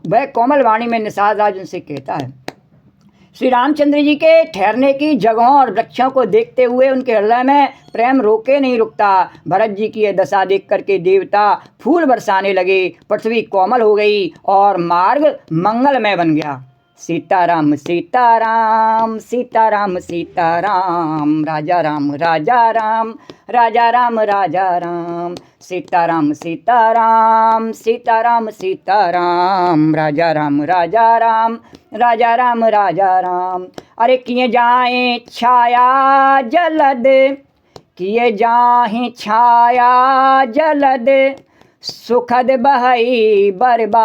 Speaker 1: वह कोमल वाणी में निषाद राज उनसे कहता है। श्री रामचंद्र जी के ठहरने की जगहों और वृक्षों को देखते हुए उनके हृदय में प्रेम रोके नहीं रुकता। भरत जी की यह दशा देख करके देवता फूल बरसाने लगे, पृथ्वी कोमल हो गई और मार्ग मंगलमय बन गया। सीताराम सीताराम सीताराम सीताराम, राजा राम राजा राम, राजा राम राजा राम, सीताराम सीताराम सीताराम सीताराम, राजा राम राजा राम, राजा राम राजा राम। अरे किए जाए छाया जलद, किए जाहि छाया जलद, सुखद बहई बर्बाद,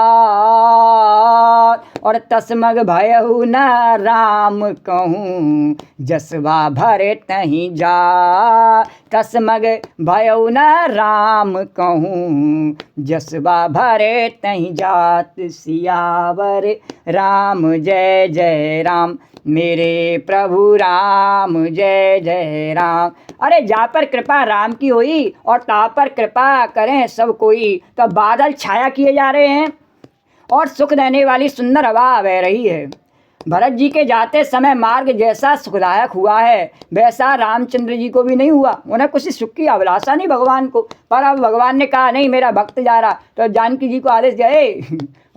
Speaker 1: और तस्मग भयहु न राम कहूँ, जसवा भरे तहीं जा, तस्मग भयहु न राम कहूँ, जसवा भरे तहीं जात, सियावर राम जय जय राम, मेरे प्रभु राम जय जय राम। अरे जा पर कृपा राम की हुई और ता पर कृपा करें सब कोई। तो बादल छाया किए जा रहे हैं और सुख देने वाली सुंदर हवा बह रही है। भरत जी के जाते समय मार्ग जैसा सुखदायक हुआ है वैसा रामचंद्र जी को भी नहीं हुआ। उन्हें कुछ सुख की अभिलाषा नहीं भगवान को, पर अब भगवान ने कहा नहीं मेरा भक्त जा रहा, तो जानकी जी को आदेश दिया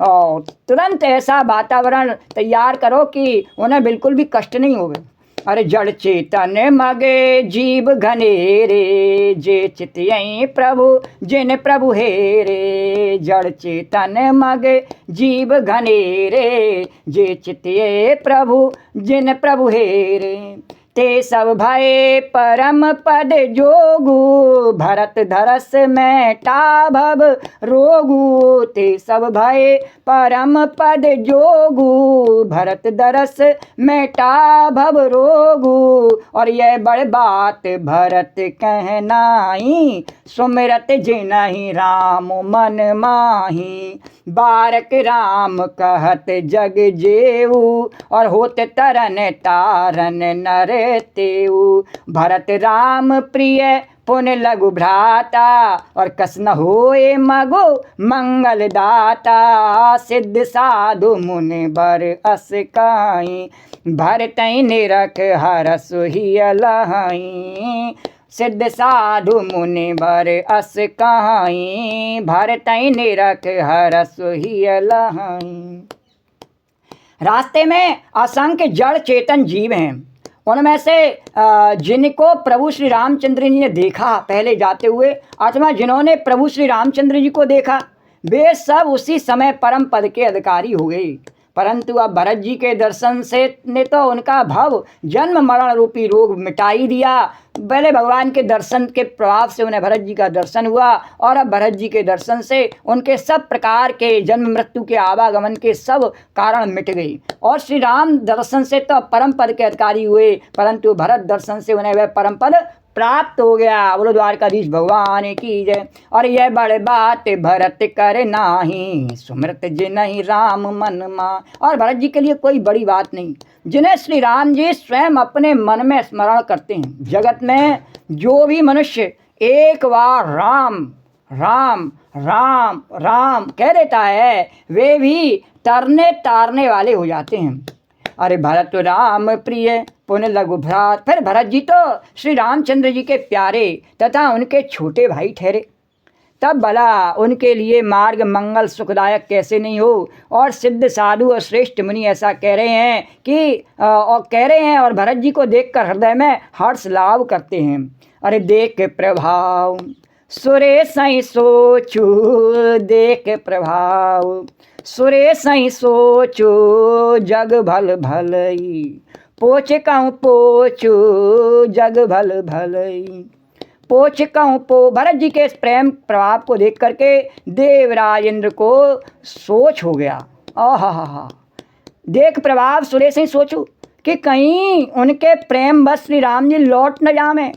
Speaker 1: और तुरंत ऐसा वातावरण तैयार करो कि उन्हें बिल्कुल भी कष्ट नहीं होवे। अरे जड़ चेतन मगे जीव घनेरे, जे चितयई प्रभु जिन प्रभु हेरे, जड़ चेतन मगे जीव घनेरे, जे चितये प्रभु जिन प्रभु हेरे, ते सब भय परम पद जोगु, भरत धरस में टाभव रोगु, ते सब भय परम पद जोगु, भरत धरस में टाभव रोगु, और यह बड़ बात भरत कहनाई, सुमिरत जिनहि राम मन माही, बारक राम कहत जग जेऊ, और होत तरन तारन नर तेऊ, भरत राम प्रिय पुन लघु भ्राता, और कस न होए मगो मंगल दाता, सिद्ध साधु मुनि बर अस काई, भरतई निरख हरस ही अलहाई, सिद्ध साधु मुनि बर अस कहाई, भरतई निरख हरस ही अलहाई। रास्ते में असंख्य जड़ चेतन जीव हैं। उनमें से जिनको प्रभु श्री रामचंद्र जी ने देखा पहले जाते हुए, अथवा जिन्होंने प्रभु श्री रामचंद्र जी को देखा, वे सब उसी समय परम पद के अधिकारी हो गए। परंतु अब भरत जी के दर्शन से ने तो उनका भव जन्म मरण रूपी रोग मिटा ही दिया। पहले भगवान के दर्शन के प्रभाव से उन्हें भरत जी का दर्शन हुआ, और अब भरत जी के दर्शन से उनके सब प्रकार के जन्म मृत्यु के आवागमन के सब कारण मिट गई। और श्री राम दर्शन से तो परम पद के अधिकारी हुए, परंतु भरत दर्शन से उन्हें वह परम पद प्राप्त हो गया। बोलो द्वारकाधीश भगवान की जय। और यह बड़ बात भरत कर नाही, सुमृत जिनहि राम मन मा। और भरत जी के लिए कोई बड़ी बात नहीं, जिन्हें श्री राम जी स्वयं अपने मन में स्मरण करते हैं। जगत में जो भी मनुष्य एक बार राम राम राम राम कह देता है, वे भी तरने तारने वाले हो जाते हैं। अरे भरत राम प्रिय पुन लघु भ्रात। फिर भरत जी तो श्री रामचंद्र जी के प्यारे तथा उनके छोटे भाई ठहरे। तब भला उनके लिए मार्ग मंगल सुखदायक कैसे नहीं हो। और सिद्ध साधु और श्रेष्ठ मुनि ऐसा कह रहे हैं कि और भरत जी को देखकर हृदय में हर्ष लाभ करते हैं। अरे देख प्रभाव सुरेश सही सोचू, देख प्रभाव सुरेश सही सोचू, जग भल भलई पोछ कहूँ पोचू, जग भल भलई पोछ कहूँ पो। भरत जी के इस प्रेम प्रभाव को देख करके देवराज इंद्र को सोच हो गया। आहा, देख प्रभाव सुरेश ही सोचू कि कहीं उनके प्रेम बस श्री राम जी लौट न जावे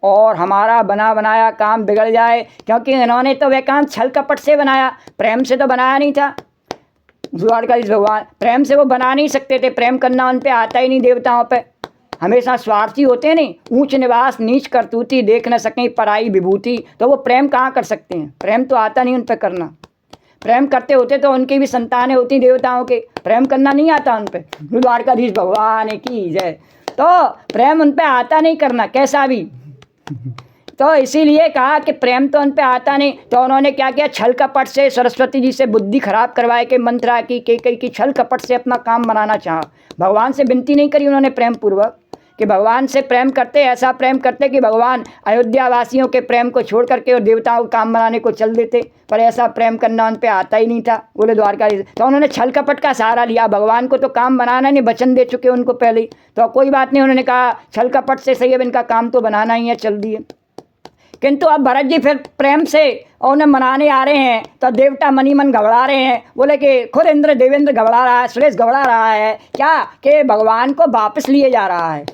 Speaker 1: और हमारा बना बनाया काम बिगड़ जाए, क्योंकि इन्होंने तो वह काम छल कपट से बनाया, प्रेम से तो बनाया नहीं था। द्वारकाधीश भगवान प्रेम से वो बना नहीं सकते थे, प्रेम करना उन पे आता ही नहीं। देवताओं पे हमेशा स्वार्थी होते हैं, नहीं ऊंच निवास नीच करतूती, देख न सकें पराई विभूति, तो वो प्रेम कहाँ कर सकते हैं। प्रेम तो आता नहीं उन पे करना। प्रेम करते होते तो उनकी भी संतानें होती देवताओं के, प्रेम करना नहीं आता उन पे। द्वारकाधीश भगवान की जय। तो प्रेम उन पे आता नहीं करना कैसा भी। तो इसीलिए कहा कि प्रेम तो उन पे आता नहीं, तो उन्होंने क्या किया, छल कपट से सरस्वती जी से बुद्धि खराब करवाए के मंत्रा की छल कपट से अपना काम बनाना चाहा। भगवान से विनती नहीं करी उन्होंने प्रेम पूर्वक कि भगवान से प्रेम करते, ऐसा प्रेम करते कि भगवान अयोध्या वासियों के प्रेम को छोड़ करके और देवताओं को काम बनाने को चल देते, पर ऐसा प्रेम करना उन पे आता ही नहीं था। बोले द्वारकाधीश, तो उन्होंने छल कपट का सहारा लिया। भगवान को तो काम बनाना नहीं, वचन दे चुके उनको पहले ही, तो कोई बात नहीं, उन्होंने कहा छल कपट से सही, अब इनका काम तो बनाना ही है, चल दिए। किंतु अब भरत जी फिर प्रेम से उन्हें मनाने आ रहे हैं, तो देवता मनी मन घबरा रहे हैं। बोले कि खुद इंद्र देवेंद्र घबरा रहा है, सुरेश घबरा रहा है क्या कि भगवान को वापस लिए जा रहा है।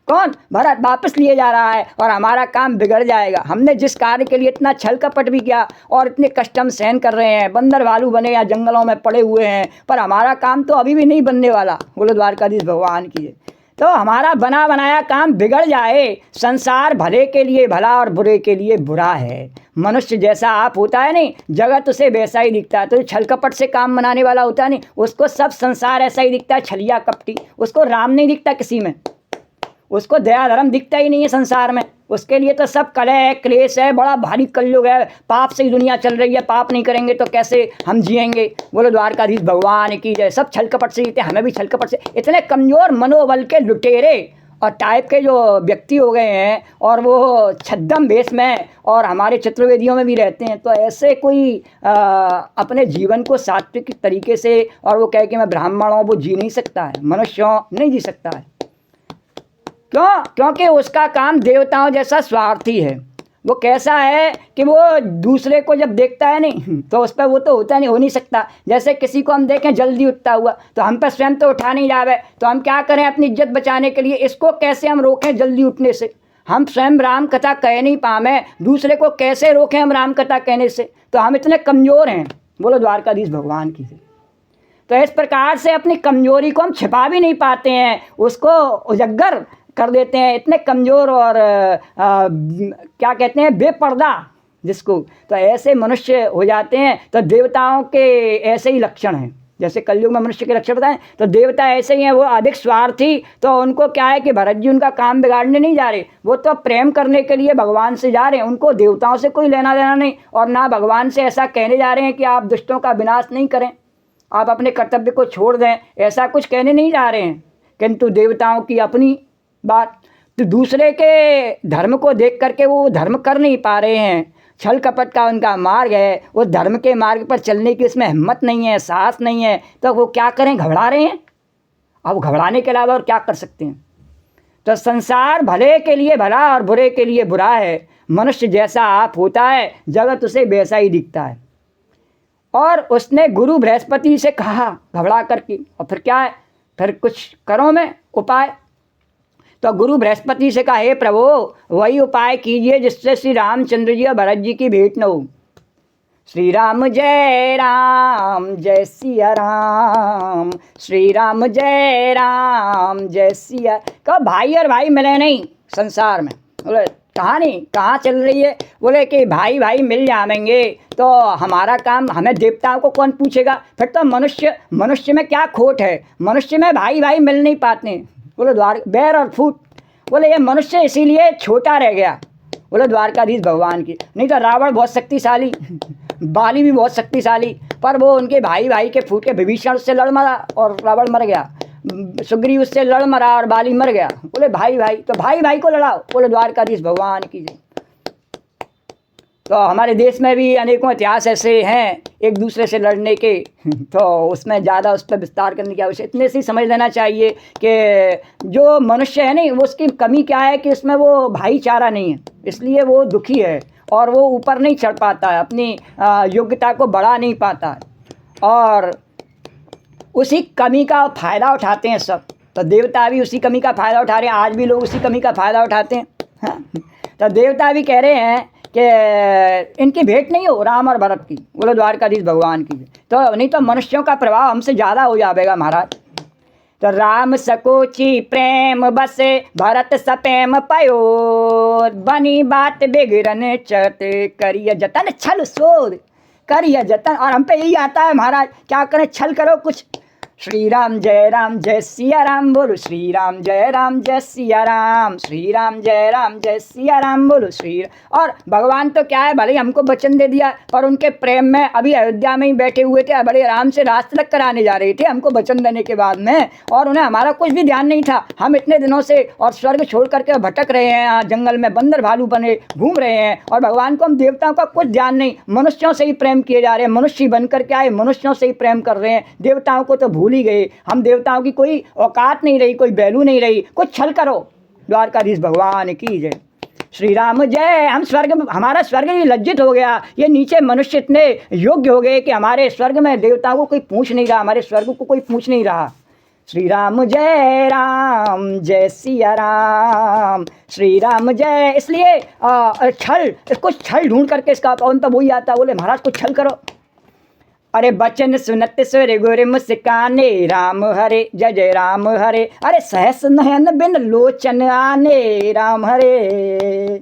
Speaker 1: कौन? भरत वापस लिए जा रहा है और हमारा काम बिगड़ जाएगा। हमने जिस कार्य के लिए इतना छल कपट भी किया और इतने कष्ट हम सहन कर रहे हैं, बंदर भालू बने या जंगलों में पड़े हुए हैं, पर हमारा काम तो अभी भी नहीं बनने वाला। बोलो द्वारकाधीश भगवान की। तो हमारा बना बनाया काम बिगड़ जाए। संसार भले के लिए भला और बुरे के लिए बुरा है। मनुष्य जैसा आप होता है नहीं, जगत उसे वैसा ही दिखता है। तो छल कपट से काम बनाने वाला होता है नहीं, उसको सब संसार ऐसा ही दिखता है, छलिया कपटी। उसको राम नहीं दिखता किसी में, उसको दया धर्म दिखता ही नहीं है संसार में। उसके लिए तो सब कलह है, क्लेश है, बड़ा भारी कलयुग है, पाप से ही दुनिया चल रही है। पाप नहीं करेंगे तो कैसे हम जिएंगे। बोलो द्वारकाधीश भगवान की जय। सब छल कपट से जीते, हमें भी छल कपट से। इतने कमज़ोर मनोबल के लुटेरे और टाइप के जो व्यक्ति हो गए हैं, और वो छद्म भेष में और हमारे चतुर्वेदियों में भी रहते हैं। तो ऐसे कोई अपने जीवन को सात्विक तरीके से और वो कहे कि मैं ब्राह्मण हूँ, वो जी नहीं सकता है, मनुष्य नहीं जी सकता है। क्यों? क्योंकि उसका काम देवताओं जैसा स्वार्थी है। वो कैसा है कि वो दूसरे को जब देखता है नहीं तो उस पर वो तो होता नहीं, हो नहीं सकता। जैसे किसी को हम देखें जल्दी उठता हुआ, तो हम पर स्वयं तो उठा नहीं जावे, तो हम क्या करें अपनी इज्जत बचाने के लिए, इसको कैसे हम रोकें जल्दी उठने से। हम स्वयं राम कथा कह नहीं पावे, दूसरे को कैसे रोकें हम राम कथा कहने से। तो हम इतने कमज़ोर हैं। बोलो द्वारकाधीश भगवान की। तो इस प्रकार से अपनी कमजोरी को हम छिपा भी नहीं पाते हैं, उसको उजागर कर देते हैं। इतने कमज़ोर और क्या कहते हैं, बेपर्दा जिसको, तो ऐसे मनुष्य हो जाते हैं। तो देवताओं के ऐसे ही लक्षण हैं। जैसे कलयुग में मनुष्य के लक्षण बताएं, तो देवता ऐसे ही हैं, वो अधिक स्वार्थी। तो उनको क्या है कि भरत जी उनका काम बिगाड़ने नहीं जा रहे, वो तो प्रेम करने के लिए भगवान से जा रहे हैं। उनको देवताओं से कोई लेना देना नहीं, और ना भगवान से ऐसा कहने जा रहे हैं कि आप दुष्टों का विनाश नहीं करें, आप अपने कर्तव्य को छोड़ दें, ऐसा कुछ कहने नहीं जा रहे हैं। किंतु देवताओं की अपनी बात, तो दूसरे के धर्म को देख करके वो धर्म कर नहीं पा रहे हैं। छल कपट का उनका मार्ग है, वो धर्म के मार्ग पर चलने की उसमें हिम्मत नहीं है, साहस नहीं है। तो वो क्या करें, घबरा रहे हैं। अब घबराने के अलावा और क्या कर सकते हैं। तो संसार भले के लिए भला और बुरे के लिए बुरा है। मनुष्य जैसा आप होता है, जगत उसे वैसा ही दिखता है। और उसने गुरु बृहस्पति से कहा घबरा करके, और फिर क्या है, फिर कुछ करो मैं उपाय। तो गुरु बृहस्पति से कहा, हे प्रभु वही उपाय कीजिए जिससे श्री रामचंद्र जी और भरत जी की भेंट न हो। श्री राम जय सिया राम, श्री राम जय सिया। कहो भाई और भाई मिले नहीं संसार में। बोले कहाँ नहीं, कहाँ चल रही है। बोले कि भाई भाई मिल जाएंगे तो हमारा काम, हमें देवताओं को कौन पूछेगा। फिर तो मनुष्य में क्या खोट है, मनुष्य में भाई भाई मिल नहीं पाते। बोले बैर और फूट। बोले ये मनुष्य इसीलिए छोटा रह गया। बोले द्वारकाधीश भगवान की। नहीं तो रावण बहुत शक्तिशाली, बाली भी बहुत शक्तिशाली, पर वो उनके भाई भाई के फूटे, विभीषण उससे लड़ मरा और रावण मर गया, सुग्रीव उससे लड़ मरा और बाली मर गया। बोले भाई भाई, तो भाई भाई को लड़ाओ, बोले द्वारकाधीश भगवान की जय। तो हमारे देश में भी अनेकों इतिहास ऐसे हैं एक दूसरे से लड़ने के, तो उसमें ज़्यादा उस पर विस्तार करने की आवश्यकता, इतने से ही समझ लेना चाहिए कि जो मनुष्य है नहीं, वो उसकी कमी क्या है कि उसमें वो भाईचारा नहीं है, इसलिए वो दुखी है और वो ऊपर नहीं चढ़ पाता है, अपनी योग्यता को बढ़ा नहीं पाता है, और उसी कमी का फ़ायदा उठाते हैं सब। तो देवता भी उसी कमी का फ़ायदा उठा रहे हैं, आज भी लोग उसी कमी का फ़ायदा उठाते हैं। हाँ। तो देवता भी कह रहे हैं कि इनकी भेंट नहीं हो राम और भरत की, बोलो द्वारकाधीश भगवान की। तो नहीं तो मनुष्यों का प्रभाव हमसे ज़्यादा हो जाएगा महाराज। तो राम सकोची प्रेम बसे भरत सपेम पयो, बनी बात बिगड़न चत करिय जतन छल शोध करिय जतन। और हम पे यही आता है महाराज, क्या करें, छल करो कुछ। श्री राम जय सिया राम, बोलो श्री राम जय सिया राम, श्री राम जय सिया राम, बोलो श्री। और भगवान तो क्या है, भले ही हमको वचन दे दिया, पर उनके प्रेम में अभी अयोध्या में ही बैठे हुए थे, बड़े आराम से रास तिलक कराने जा रहे थे हमको वचन देने के बाद में, और उन्हें हमारा कुछ भी ध्यान नहीं था। हम इतने दिनों से और स्वर्ग छोड़ करके भटक रहे हैं, जंगल में बंदर भालू बने घूम रहे हैं, और भगवान को हम देवताओं का कुछ ध्यान नहीं, मनुष्यों से ही प्रेम किए जा रहे हैं, मनुष्य बन करके आए, मनुष्यों से ही प्रेम कर रहे हैं, देवताओं को तो भूल ही गए। हम देवताओं की कोई औकात नहीं रही, कोई वैल्यू नहीं रही, कुछ छल करो। द्वारकाधीश भगवान की जय। श्री राम जय। हम स्वर्ग, हमारा स्वर्ग ही लज्जित हो गया, ये नीचे मनुष्य इतने योग्य हो गए कि हमारे स्वर्ग में देवताओं को कोई पूछ नहीं रहा, हमारे स्वर्ग को कोई पूछ नहीं रहा। श्री राम जय सिया राम, श्री राम जय। इसलिए छल, कुछ छल ढूंढ करके इसका उन पर वही आता, बोले महाराज कुछ छल करो। अरे बचन सुनत सुर गुर मुस्काने, राम हरे जय राम हरे, अरे सहस नयन बिन लोचन आने, राम हरे।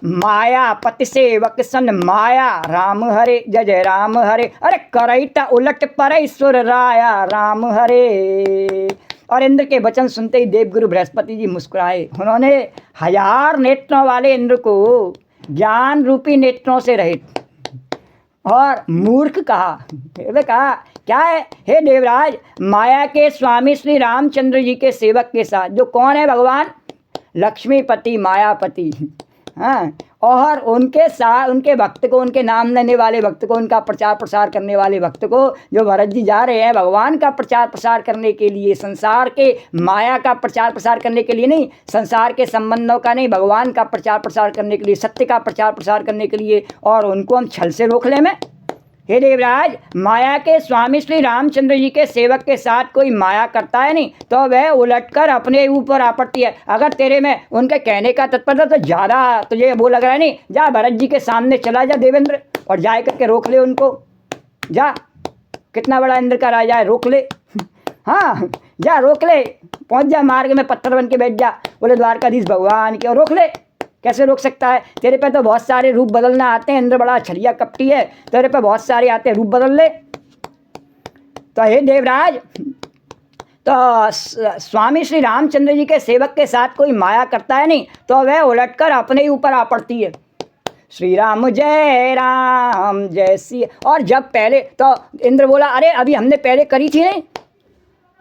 Speaker 1: माया पति सेवक सन माया, राम हरे जय राम हरे, अरे करैता उलट परैसुर राया, राम हरे। और इंद्र के वचन सुनते ही देवगुरु बृहस्पति जी मुस्कुराए। उन्होंने 1000 नेत्रों वाले इंद्र को ज्ञान रूपी नेत्रों से रहित और मूर्ख कहा। कहा क्या है, हे देवराज, माया के स्वामी श्री रामचंद्र जी के सेवक के साथ, जो कौन है भगवान, लक्ष्मीपति मायापति, हाँ, और उनके साथ उनके भक्त को, उनके नाम लेने वाले भक्त को, उनका प्रचार प्रसार करने वाले भक्त को, जो भरत जी जा रहे हैं भगवान का प्रचार प्रसार करने के लिए, संसार के माया का प्रचार प्रसार करने के लिए नहीं, संसार के संबंधों का नहीं, भगवान का प्रचार प्रसार करने के लिए, सत्य का प्रचार प्रसार करने के लिए, और उनको हम छल से रोक ले में। हे देवराज, माया के स्वामी श्री रामचंद्र जी के सेवक के साथ कोई माया करता है नहीं, तो वह उलटकर अपने ऊपर आ पड़ती है। अगर तेरे में उनके कहने का तत्परता तो ज़्यादा तुझे वो लग रहा है नहीं, जा भरत जी के सामने चला जा देवेंद्र, और जाए करके रोक ले उनको, जा, कितना बड़ा इंद्र का राजा है, रोक ले। हाँ, जा रोक ले, पहुँच जा, मार्ग में पत्थर बन के बैठ जा, बोले द्वारकाधीश भगवान की, और रोक ले। कैसे रोक सकता है, तेरे पे तो बहुत सारे रूप बदलना आते हैं, इंद्र बड़ा छलिया कपटी है, तेरे पे बहुत सारे आते हैं, रूप बदल ले। तो हे देवराज, तो स्वामी श्री रामचंद्र जी के सेवक के साथ कोई माया करता है नहीं, तो वह उलटकर अपने ही ऊपर आ पड़ती है। श्री राम जय सी। और जब पहले तो इंद्र बोला, अरे अभी हमने पहले करी थी नहीं,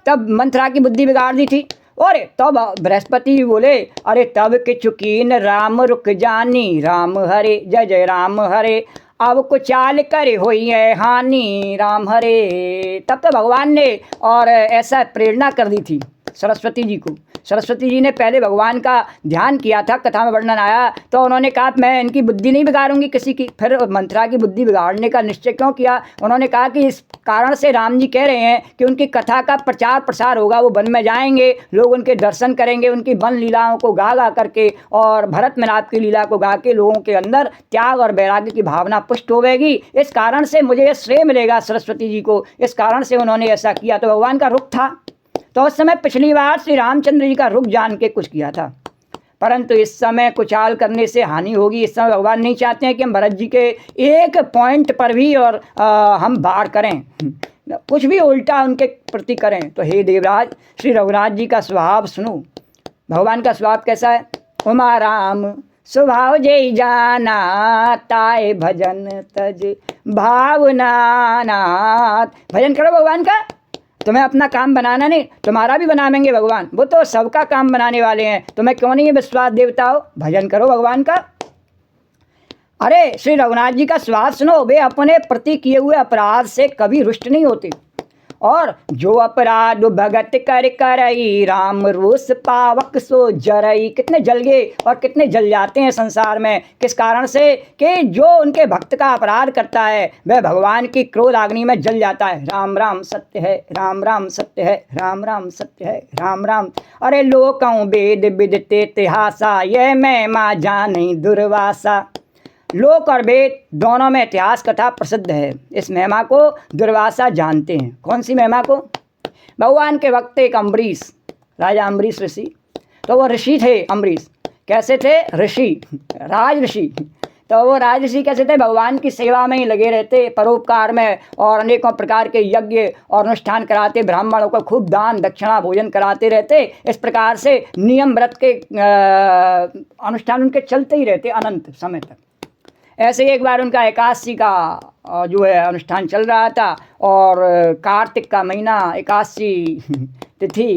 Speaker 1: तब मंथरा की बुद्धि बिगाड़ दी थी। और तब बृहस्पति बोले, अरे तब के चुकीन राम रुक जानी, राम हरे जय राम हरे, अब को चाल करे होई है हानि, राम हरे। तब तो भगवान ने और ऐसा प्रेरणा कर दी थी सरस्वती जी को। सरस्वती जी ने पहले भगवान का ध्यान किया था, कथा में वर्णन आया, तो उन्होंने कहा मैं इनकी बुद्धि नहीं बिगाड़ूंगी किसी की। फिर मंथरा की बुद्धि बिगाड़ने का निश्चय क्यों किया, उन्होंने कहा कि इस कारण से राम जी कह रहे हैं कि उनकी कथा का प्रचार प्रसार होगा, वो वन में जाएंगे, लोग उनके दर्शन करेंगे, उनकी वन लीलाओं को गा गा करके और भरत मिलाप की लीला को गा के लोगों के अंदर त्याग और वैराग्य की भावना पुष्ट होगी। इस कारण से मुझे ये श्रेय मिलेगा सरस्वती जी को, इस कारण से उन्होंने ऐसा किया। तो भगवान का रुख था, तो उस समय पिछली बार श्री रामचंद्र जी का रुख जान के कुछ किया था, परंतु इस समय कुचाल करने से हानि होगी। इस समय भगवान नहीं चाहते हैं कि हम भरत जी के एक पॉइंट पर भी और हम बाढ़ करें, कुछ भी उल्टा उनके प्रति करें। तो हे देवराज, श्री रघुनाथ जी का स्वभाव सुनो, भगवान का स्वभाव कैसा है। उमा राम स्वभाव जय जाना ताए भजन तज भावना नाथ। भजन करो भगवान का, तुम्हें अपना काम बनाना नहीं, तुम्हारा भी बनाएंगे भगवान, वो तो सबका काम बनाने वाले हैं, तुम्हें क्यों नहीं है विश्वास देवताओं, भजन करो भगवान का। अरे श्री रघुनाथ जी का स्वाद सुनो, वे अपने प्रति किए हुए अपराध से कभी रुष्ट नहीं होते, और जो अपराध भगत कर करई राम रोष पावक सो जरई। कितने जल गए और कितने जल जाते हैं संसार में, किस कारण से कि जो उनके भक्त का अपराध करता है वह भगवान की क्रोध अग्नि में जल जाता है। राम राम सत्य है, राम राम सत्य है, राम राम सत्य है, राम राम। अरे लोकं वेद विदिते इतिहासा, यह मैं माँ जाने दुर्वासा। लोक और वेद दोनों में इतिहास कथा प्रसिद्ध है, इस महिमा को दुर्वासा जानते हैं। कौन सी महिमा को? भगवान के वक्त एक अम्बरीश, राजा अम्बरीश ऋषि, तो वो ऋषि थे अम्बरीश। कैसे थे? ऋषि, राज ऋषि। तो वो राज ऋषि कैसे थे? भगवान की सेवा में ही लगे रहते, परोपकार में, और अनेकों प्रकार के यज्ञ और अनुष्ठान कराते, ब्राह्मणों को खूब दान दक्षिणा भोजन कराते रहते। इस प्रकार से नियम व्रत के अनुष्ठान उनके चलते ही रहते अनंत समय तक। ऐसे एक बार उनका एकादशी का जो है अनुष्ठान चल रहा था, और कार्तिक का महीना एकादशी तिथि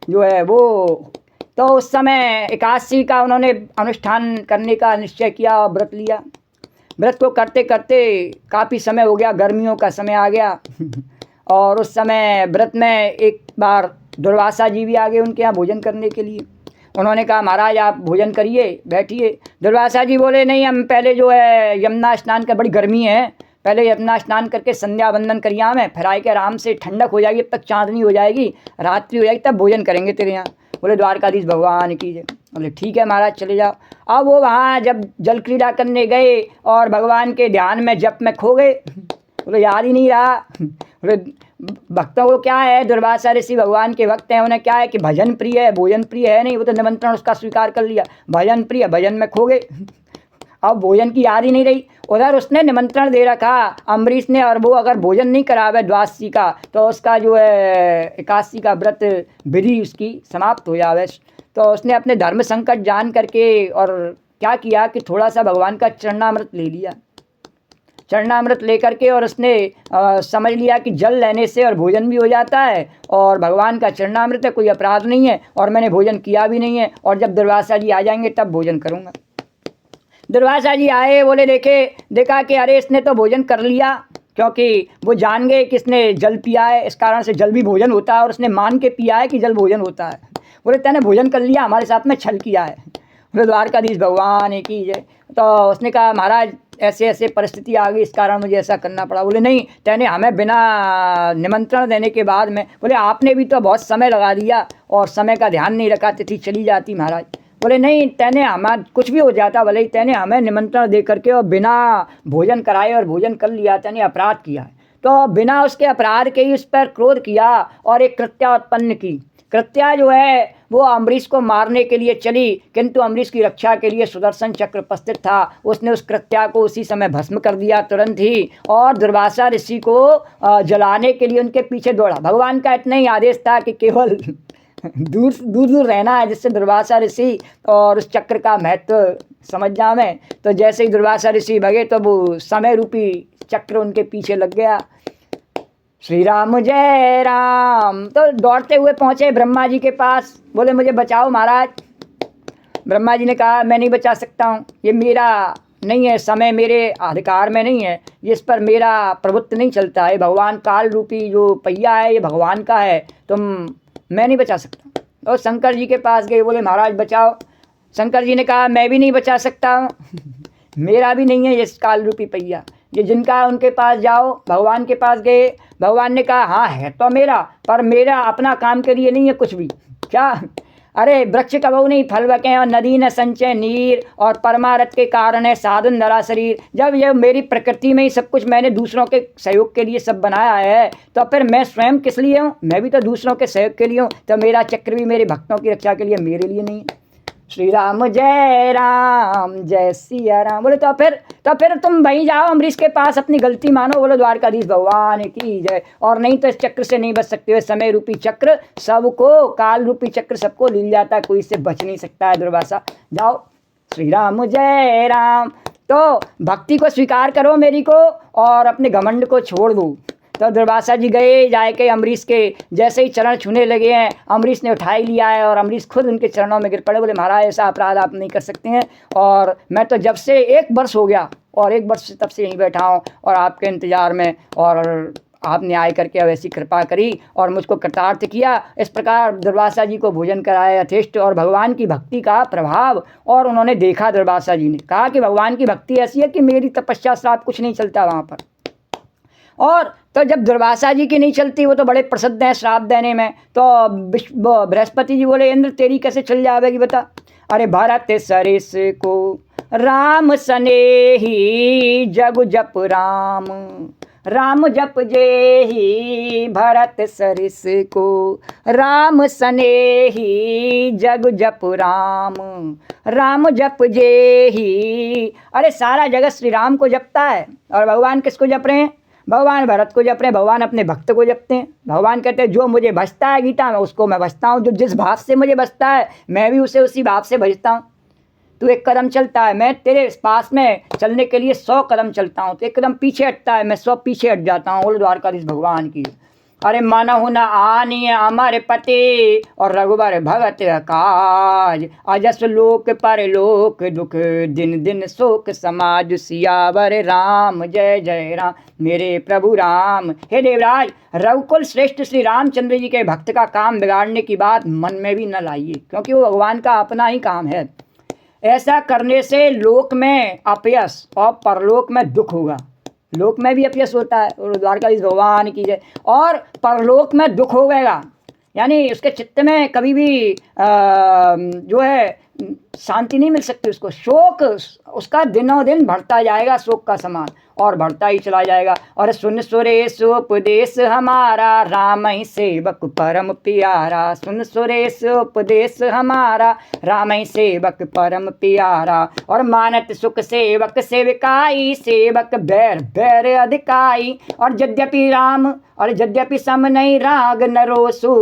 Speaker 1: जो है वो, तो उस समय एकादशी का उन्होंने अनुष्ठान करने का निश्चय किया और व्रत लिया। व्रत को करते करते काफ़ी समय हो गया, गर्मियों का समय आ गया, और उस समय व्रत में एक बार दुर्वासा जी भी आ गए उनके यहाँ भोजन करने के लिए। उन्होंने कहा महाराज आप भोजन करिए, बैठिए। दुर्वासा जी बोले नहीं, हम पहले जो है यमुना स्नान का, बड़ी गर्मी है, पहले यमुना स्नान करके संध्या वंदन करिए हमें, फिर आए के आराम से ठंडक हो जाएगी, तब तक चांदनी हो जाएगी, रात्रि हो जाएगी, तब भोजन करेंगे तेरे यहाँ। बोले द्वारकाधीश भगवान की जय। बोले ठीक है महाराज चले जाओ। अब वो वहाँ जब जल क्रीड़ा करने गए और भगवान के ध्यान में जप में खो गए, बोले याद ही नहीं रहा। बोले भक्तों को क्या है, दुर्वासा ऋषि भगवान के भक्त हैं, उन्हें क्या है कि भजन प्रिय है, भोजन प्रिय है नहीं, वो तो निमंत्रण उसका स्वीकार कर लिया, भजन प्रिय, भजन में खो गए। अब भोजन की याद ही नहीं रही। उधर उसने निमंत्रण दे रखा अम्बरीश ने, और वो अगर भोजन नहीं करावे द्वादशी का तो उसका जो है एकादशी का व्रत विधि उसकी समाप्त हो जावे। तो उसने अपने धर्म संकट जान करके और क्या किया कि थोड़ा सा भगवान का चरणामृत ले लिया। चरणामृत लेकर के और उसने समझ लिया कि जल लेने से और भोजन भी हो जाता है, और भगवान का चरणामृत है, कोई अपराध नहीं है, और मैंने भोजन किया भी नहीं है, और जब दुर्वासा जी आ जाएंगे तब भोजन करूँगा। दुर्वासा जी आए, बोले देखा कि अरे इसने तो भोजन कर लिया, क्योंकि वो जान गए कि इसने जल पिया है, इस कारण से जल भी भोजन होता है, और उसने मान के पिया है कि जल भोजन होता है। बोले तैने भोजन कर लिया, हमारे साथ में छल किया है। बोले द्वारकाधीश भगवान की जय। तो उसने कहा महाराज ऐसे ऐसे परिस्थिति आ गई, इस कारण मुझे ऐसा करना पड़ा। बोले नहीं, तैने हमें बिना निमंत्रण देने के बाद में, बोले आपने भी तो बहुत समय लगा दिया और समय का ध्यान नहीं रखा, तिथि चली जाती महाराज। बोले नहीं, तैने हमारा कुछ भी हो जाता, भले ही तैने हमें निमंत्रण दे करके और बिना भोजन कराए और भोजन कर लिया, तैने अपराध किया है। तो बिना उसके अपराध के ही उस पर क्रोध किया और एक कृत्या उत्पन्न की। कृत्या जो है वो अम्बरीश को मारने के लिए चली, किंतु अम्बरीश की रक्षा के लिए सुदर्शन चक्र उपस्थित था। उसने उस कृत्या को उसी समय भस्म कर दिया तुरंत ही, और दुर्वासा ऋषि को जलाने के लिए उनके पीछे दौड़ा। भगवान का इतना ही आदेश था कि केवल दूर दूर रहना है, जिससे दुर्वासा ऋषि और उस चक्र का महत्व समझ जावे। तो जैसे ही दुर्वासा ऋषि भगे तो वो समय रूपी चक्र उनके पीछे लग गया। श्री राम जय राम। तो दौड़ते हुए पहुँचे ब्रह्मा जी के पास, बोले मुझे बचाओ महाराज। ब्रह्मा जी ने कहा मैं नहीं बचा सकता हूँ, ये मेरा नहीं है, समय मेरे अधिकार में नहीं है, जिस पर मेरा प्रभुत्व नहीं चलता है। भगवान काल रूपी जो पहिया है ये भगवान का है, मैं नहीं बचा सकता। और शंकर जी के पास गए, बोले महाराज बचाओ। शंकर जी ने कहा मैं भी नहीं बचा सकता हूँ, मेरा भी नहीं है ये काल रूपी पहिया, ये जिनका उनके पास जाओ। भगवान के पास गए, भगवान ने कहा हाँ है तो मेरा, पर मेरा अपना काम के लिए नहीं है कुछ भी। क्या? अरे वृक्ष कबहू नहीं फल बके, और नदी न संचय नीर, और परमारथ के कारण है साधन धरा शरीर। जब ये मेरी प्रकृति में ही सब कुछ मैंने दूसरों के सहयोग के लिए सब बनाया है, तो फिर मैं स्वयं किस लिए हूँ? मैं भी तो दूसरों के सहयोग के लिए हूँ। तो मेरा चक्र भी मेरे भक्तों की रक्षा के लिए, मेरे लिए नहीं है। श्री राम जय सिया राम। बोले तो फिर तुम वहीं जाओ अम्बरीश के पास, अपनी गलती मानो। बोलो द्वारकाधीश भगवान की जय। और नहीं तो इस चक्र से नहीं बच सकते हो। समय रूपी चक्र सबको, काल रूपी चक्र सबको ले जाता है, कोई इससे बच नहीं सकता है। दुर्वासा जाओ, श्री राम जय राम। तो भक्ति को स्वीकार करो मेरी को और अपने घमंड को छोड़ दो। तो दुर्वासा जी गए जाके अम्बरीश के जैसे ही चरण छूने लगे हैं, अम्बरीश ने उठा ही लिया है और अम्बरीश खुद उनके चरणों में गिर पड़े। बोले महाराज ऐसा अपराध आप नहीं कर सकते हैं, और मैं तो जब से 1 वर्ष हो गया और 1 वर्ष से तब से यहीं बैठा हूँ और आपके इंतज़ार में, और आपने आए करके अब ऐसी कृपा करी और मुझको कृतार्थ किया। इस प्रकार दुर्वासा जी को भोजन कराया यथेष्ट, और भगवान की भक्ति का प्रभाव और उन्होंने देखा। दुर्वासा जी ने कहा कि भगवान की भक्ति ऐसी है कि मेरी तपस्या श्राप कुछ नहीं चलता वहाँ पर। और तो जब दुर्वासा जी की नहीं चलती, वो तो बड़े प्रसिद्ध हैं श्राप देने में, तो बृहस्पति जी बोले इंद्र तेरी कैसे चल जाएगी बता। अरे भरत सरिस को राम सनेही जग जप राम, राम जप जे ही भरत सरिस को राम सनेही जग जप राम, राम जप जे ही। अरे सारा जगत श्री राम को जपता है, और भगवान किसको जप रहे हैं? भगवान भरत को जप रहे हैं, भगवान अपने भक्त को जपते हैं। भगवान कहते हैं जो मुझे भजता है गीता में उसको मैं भजता हूँ, जो जिस भाव से मुझे भजता है मैं भी उसे उसी भाव से भजता हूँ। तू 1 कदम चलता है, मैं तेरे पास में चलने के लिए 100 कदम चलता हूँ। तो 1 कदम पीछे हटता है, मैं 100 पीछे हट जाता हूँ। बोल द्वारकाधीश भगवान की। अरे मनहु न आनी अमर पते और रघुबर भगत काज, अजस लोक पर लोक दुख दिन दिन शोक समाज, सियावर राम जय जय राम मेरे प्रभु राम। हे देवराज, रघुकुल श्रेष्ठ श्री रामचंद्र जी के भक्त का काम बिगाड़ने की बात मन में भी न लाइए, क्योंकि वो भगवान का अपना ही काम है। ऐसा करने से लोक में अपयश और परलोक में दुख होगा। लोक में भी अपयश होता है, और द्वारकाधीश भगवान की जय। और परलोक में दुख होगा, यानी उसके चित्त में कभी भी जो है शांति नहीं मिल सकती उसको। शोक उसका दिनों दिन बढ़ता जाएगा, शोक का समान, और बढ़ता ही चला जाएगा। और सुन सुरेश उपदेश हमारा, राम ही सेवक परम प्यारा। सुन सुरेश उपदेश हमारा, राम ही सेवक परम प्यारा। और मानत सुख सेवक सेविकाई, सेवक बैर बैर अधिकाई। और यद्यपि राम और यद्यपि सम नहीं राग नरोसु,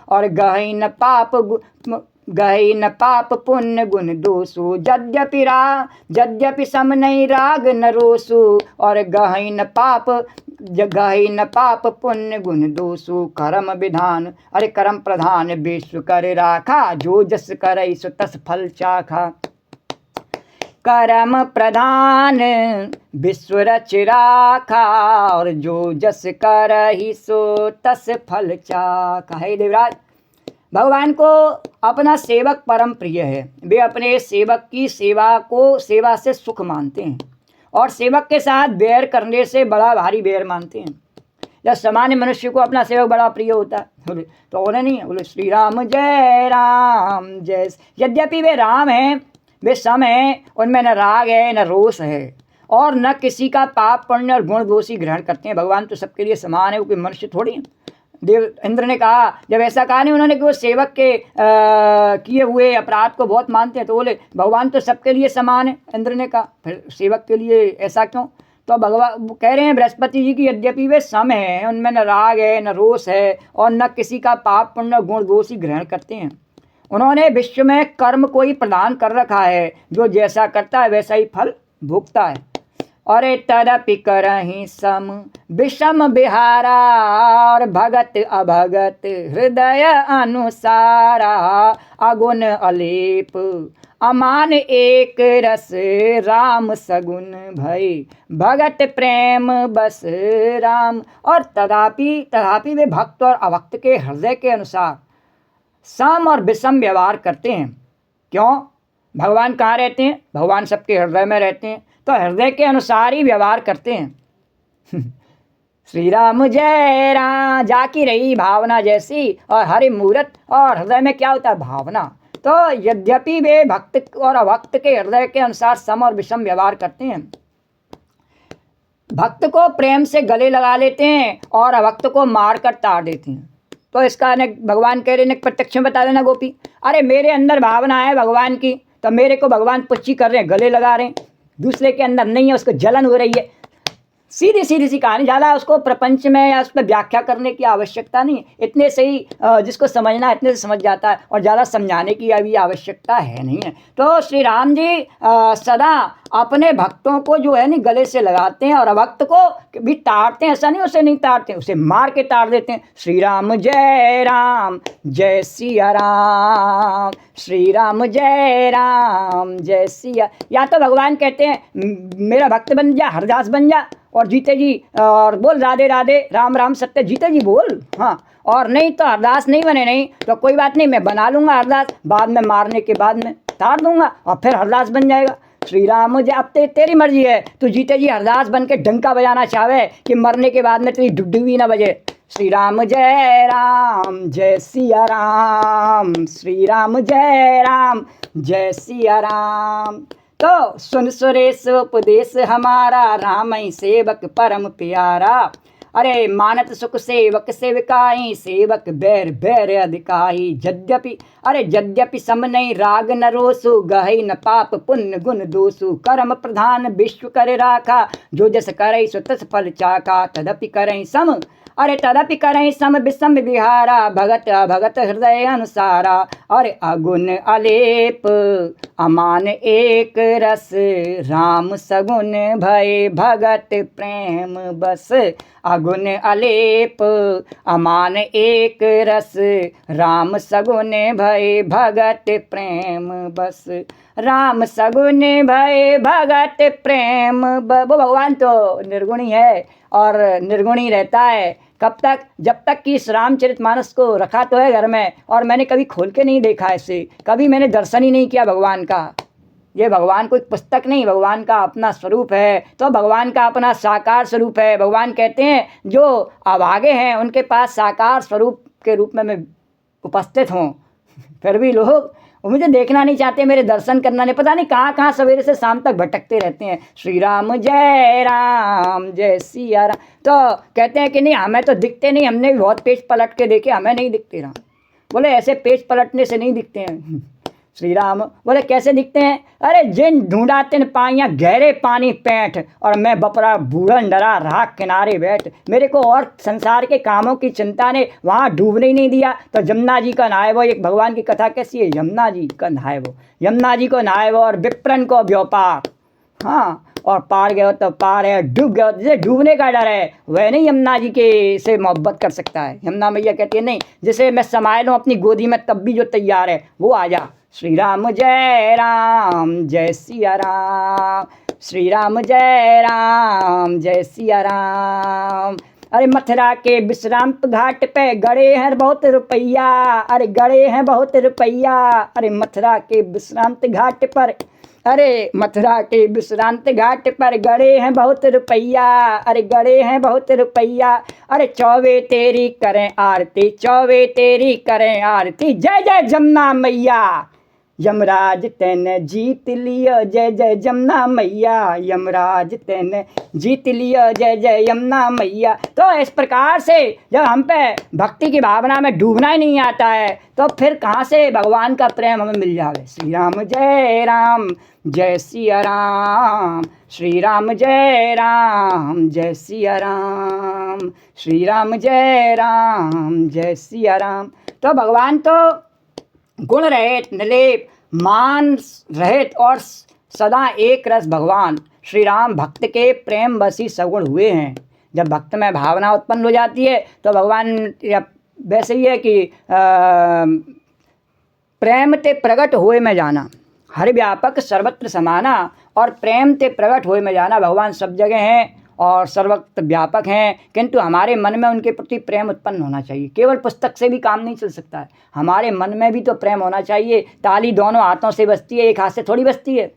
Speaker 1: और गहई न पाप पुण्य गुण दोषु। यद्यपि सम नहीं राग नरोसु, और गहई न पाप पुण्य गुण दोषु। कर्म विधान अरे कर्म प्रधान विश्व कर राखा, जो जस करई सो तस फल चाखा। कर्म प्रधान विश्व रच राखा, और जो जस करहि सो तस फल चाखा। हे देवराज, भगवान को अपना सेवक परम प्रिय है। वे अपने सेवक की सेवा से सुख मानते हैं, और सेवक के साथ बैर करने से बड़ा भारी बैर मानते हैं। जब सामान्य मनुष्य को अपना सेवक बड़ा प्रिय होता है, बोले तो उन्हें नहीं, बोले श्री राम जय राम जय। यद्यपि वे राम हैं, वे सम हैं, उनमें न राग है न रोष है, और न किसी का पाप पुण्य और गुण दोषी ग्रहण करते हैं। भगवान तो सबके लिए समान है, वो कोई मनुष्य थोड़ी है। देव इंद्र ने कहा, जब ऐसा कहा नहीं उन्होंने कि वो सेवक के किए हुए अपराध को बहुत मानते हैं, तो बोले भगवान तो सबके लिए समान है। इंद्र ने कहा फिर सेवक के लिए ऐसा क्यों? तो भगवान कह रहे हैं बृहस्पति जी की यद्यपि वे सम हैं, उनमें न राग है न रोष है, और न किसी का पाप पुण्य गुण दोषी ग्रहण करते हैं। उन्होंने विश्व में कर्म को ही प्रदान कर रखा है, जो जैसा करता है वैसा ही फल भोगता है। अरे तदपि करहि सम विषम बिहारा, और भगत अभगत हृदय अनुसारा। अगुण अलेप अमान एक रस, राम सगुन भय भगत प्रेम बस राम। और तथापि वे भक्त और अभक्त के हृदय के अनुसार सम और विषम व्यवहार करते हैं। क्यों? भगवान कहाँ रहते हैं? भगवान सबके हृदय में रहते हैं, तो हृदय के अनुसार ही व्यवहार करते हैं। श्री राम जय राम, जाकी रही भावना जैसी, और हरि मूरत। और हृदय में क्या होता है? भावना। तो यद्यपि वे भक्त और अभक्त के हृदय के अनुसार सम और विषम व्यवहार करते हैं। भक्त को प्रेम से गले लगा लेते हैं और अभक्त को मार कर ताड़ देते हैं। तो इसका भगवान कह रहे हैं प्रत्यक्ष में बता देना गोपी। अरे मेरे अंदर भावना है भगवान की, तो मेरे को भगवान पुच्छी कर रहे हैं, गले लगा रहे हैं। दूसरे के अंदर नहीं है, उसको जलन हो रही है। सीधी सीधी सी कहानी, ज़्यादा उसको प्रपंच में या उस पर व्याख्या करने की आवश्यकता नहीं, इतने से ही जिसको समझना है इतने से समझ जाता है, और ज़्यादा समझाने की अभी आवश्यकता है नहीं है। तो श्री राम जी सदा अपने भक्तों को जो है नहीं गले से लगाते हैं, और अभक्त को भी ताड़ते हैं, ऐसा नहीं उसे नहीं ताड़ते, उसे मार के ताड़ देते हैं। श्री राम जय सिया राम, श्री राम जय सिया। या तो भगवान कहते हैं मेरा भक्त बन जा, हरदास बन जा, और जीते जी और बोल राधे राधे राम राम सत्य, जीते जी बोल, हाँ। और नहीं तो हरदास नहीं बने नहीं तो कोई बात नहीं, मैं बना लूँगा हरदास, बाद में मारने के बाद में ताड़ दूंगा और फिर हरदास बन जाएगा। श्री राम जय, अब तेरी मर्जी है, तू जीते जी हरदास बन के डंका बजाना चाहे कि मरने के बाद में तेरी डुडुवी ना बजे। श्री राम जय सिया राम, श्री राम जय सिया राम। तो सुन सुरेश उपदेश हमारा, राम ही सेवक परम प्यारा। अरे मानत सुख सेवक सेविकाई, सेवक बैर बैर अधिकाई। यद्यपि सम नहीं राग न रोसु, गहई न पाप पुण्य गुण दोसु। कर्म प्रधान विश्व कर राखा, जो जस करई सो तस फल चाखा। तदपि करई सम विषम विहारा, भगत अभगत हृदय अनुसारा। अरे अगुण अलेप अमान एक रस, राम सगुण भय भगत प्रेम बस। अगुण अलेप अमान एक रस, राम सगुण भय भगत प्रेम बस। राम सगुण भय भगत प्रेम वो भगवान तो निर्गुणी है और निर्गुणी रहता है। कब तक? जब तक कि इस रामचरितमानस को रखा तो है घर में, और मैंने कभी खोल के नहीं देखा ऐसे, कभी मैंने दर्शन ही नहीं किया भगवान का। ये भगवान कोई पुस्तक नहीं, भगवान का अपना स्वरूप है, तो भगवान का अपना साकार स्वरूप है। भगवान कहते हैं जो अभागे हैं उनके पास साकार स्वरूप के रूप में मैं उपस्थित हूँ, फिर भी लोग मुझे देखना नहीं चाहते, मेरे दर्शन करना नहीं, पता नहीं कहाँ कहाँ सवेरे से शाम तक भटकते रहते हैं। श्री राम जय सिया राम। तो कहते हैं कि नहीं हमें तो दिखते नहीं, हमने भी बहुत पेज पलट के देखे, हमें नहीं दिखते राम। बोले ऐसे पेज पलटने से नहीं दिखते हैं श्री राम। बोले कैसे दिखते हैं? अरे जिन ढूंढा तिन पाइयाँ गहरे पानी पैंठ, और मैं बपरा बूढ़न डरा राख किनारे बैठ। मेरे को और संसार के कामों की चिंता ने वहाँ डूबने ही नहीं दिया। तो यमुना जी का नहाए वो, एक भगवान की कथा कैसी है, यमुना जी का नहाए वो, यमुना जी को नहाए वो और विप्रन को व्योपार, हाँ, और पार गए तो पार है, डूब गए जिसे डूबने का डर है वह नहीं यमुना जी के से मोहब्बत कर सकता है। यमुना मैया कहती है नहीं, जिसे मैं समाये लूँ अपनी गोदी में तब भी जो तैयार है वो आ जा। श्री राम जय सिया राम, श्री राम जय सिया राम। अरे मथुरा के विश्राम घाट पे गड़े हैं बहुत रुपैया, अरे गड़े हैं बहुत रुपैया। अरे मथुरा के विश्रांत घाट पर, अरे मथुरा के विश्रांत घाट पर गड़े हैं बहुत रुपैया, अरे गड़े हैं बहुत रुपैया। अरे चौवे तेरी करें आरती, चौवे तेरी करें आरती। जय जय जमुना मैया, यमराज तैने जीत लिया, जय जय जमुना मैया, यमराज तैने जीत लिया, जय जय यमुना मैया। तो इस प्रकार से जब हम पे भक्ति की भावना में डूबना ही नहीं आता है तो फिर कहाँ से भगवान का प्रेम हमें मिल जाए। श्री राम जय सिया राम, श्री राम जय सिया राम, श्री राम जय सिया राम। तो भगवान तो गुण रहित निर्लेप मान रहित और सदा एक रस भगवान श्री राम भक्त के प्रेम बसी सगुण हुए हैं। जब भक्त में भावना उत्पन्न हो जाती है तो भगवान वैसे ही है कि प्रेम ते प्रगट होए में जाना, हर व्यापक सर्वत्र समाना, और प्रेम ते प्रगट होए में जाना। भगवान सब जगह हैं और सर्वत्र व्यापक हैं, किंतु हमारे मन में उनके प्रति प्रेम उत्पन्न होना चाहिए। केवल पुस्तक से भी काम नहीं चल सकता है, हमारे मन में भी तो प्रेम होना चाहिए। ताली दोनों हाथों से बजती है, एक हाथ से थोड़ी बजती है।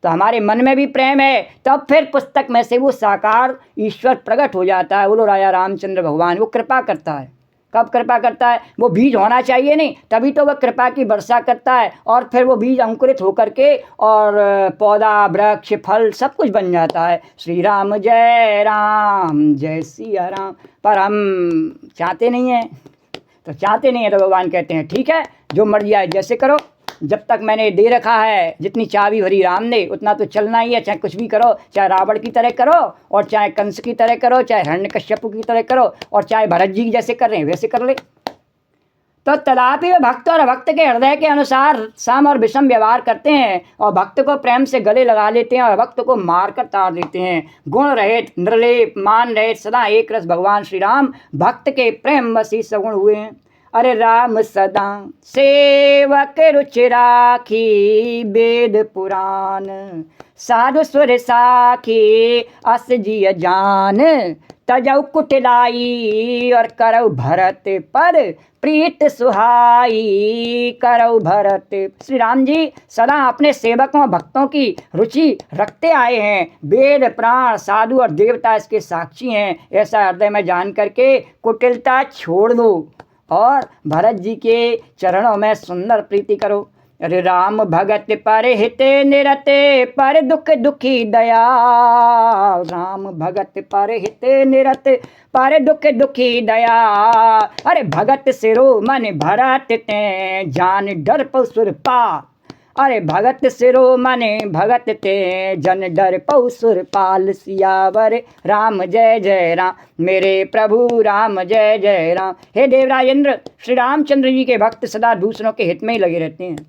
Speaker 1: तो हमारे मन में भी प्रेम है, तब फिर पुस्तक में से वो साकार ईश्वर प्रकट हो जाता है। बोलो राजा रामचंद्र भगवान, वो कृपा करता है। कब कृपा करता है? वो बीज होना चाहिए नहीं, तभी तो वह कृपा की वर्षा करता है, और फिर वो बीज अंकुरित होकर के और पौधा वृक्ष फल सब कुछ बन जाता है। श्री राम जय सिया राम। पर हम चाहते नहीं हैं, तो चाहते नहीं हैं तो भगवान कहते हैं ठीक है जो मर्जी आए जैसे करो। जब तक मैंने दे रखा है, जितनी चाबी भरी राम ने उतना तो चलना ही है। चाहे कुछ भी करो, चाहे रावण की तरह करो और चाहे कंस की तरह करो, चाहे हिरण्यकश्यप की तरह करो और चाहे भरत जी जैसे कर रहे हैं वैसे कर ले। तो तथापि वे भक्त और भक्त के हृदय के अनुसार सम और विषम व्यवहार करते हैं और भक्त को प्रेम से गले लगा लेते हैं और भक्त को मारकर तार देते हैं। गुण रहित, निर्लेप, मान रहित, सदा एक रस भगवान श्री राम भक्त के प्रेम वसी सगुण हुए हैं। अरे राम सदा सेवक रुचि राखी, वेद पुराण साधु सुर साखी, अस जी जान तजौ कुटिलाई, और करौ भरत पर प्रीत सुहाई, करौ भरत। श्री राम जी सदा अपने सेवकों भक्तों की रुचि रखते आए हैं। वेद प्राण साधु और देवता इसके साक्षी हैं। ऐसा हृदय में जान करके कुटिलता छोड़ दो और भरत जी के चरणों में सुंदर प्रीति करो। अरे राम भगत पर हिते निरते, पर दुख दुखी दया, राम भगत पर हिते निरते, पर दुख दुखी दया। अरे भगत सिरो मन भरत ते, जान डर पसुर पा। अरे भगत सिरो मने भगत ते, जन डर पौसुर पाल। सियावर राम जय जय राम, मेरे प्रभु राम जय जय राम। हे देवराजेंद्र, श्री रामचंद्र जी के भक्त सदा दूसरों के हित में ही लगे रहते हैं।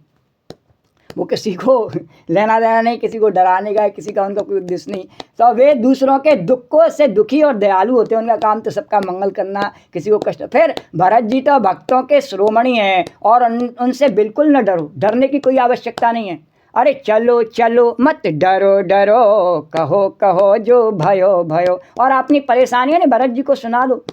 Speaker 1: वो किसी को लेना देना नहीं, किसी को डराने का, किसी का उनका कोई उद्देश्य नहीं। तो वे दूसरों के दुखों से दुखी और दयालु होते हैं। उनका काम तो सबका मंगल करना, किसी को कष्ट। फिर भरत जी तो भक्तों के शिरोमणि हैं और उनसे बिल्कुल न डरो, डरने की कोई आवश्यकता नहीं है। अरे चलो चलो मत डरो डरो, कहो कहो जो भयो भयो। और अपनी परेशानियाँ ने भरत जी को सुना दो।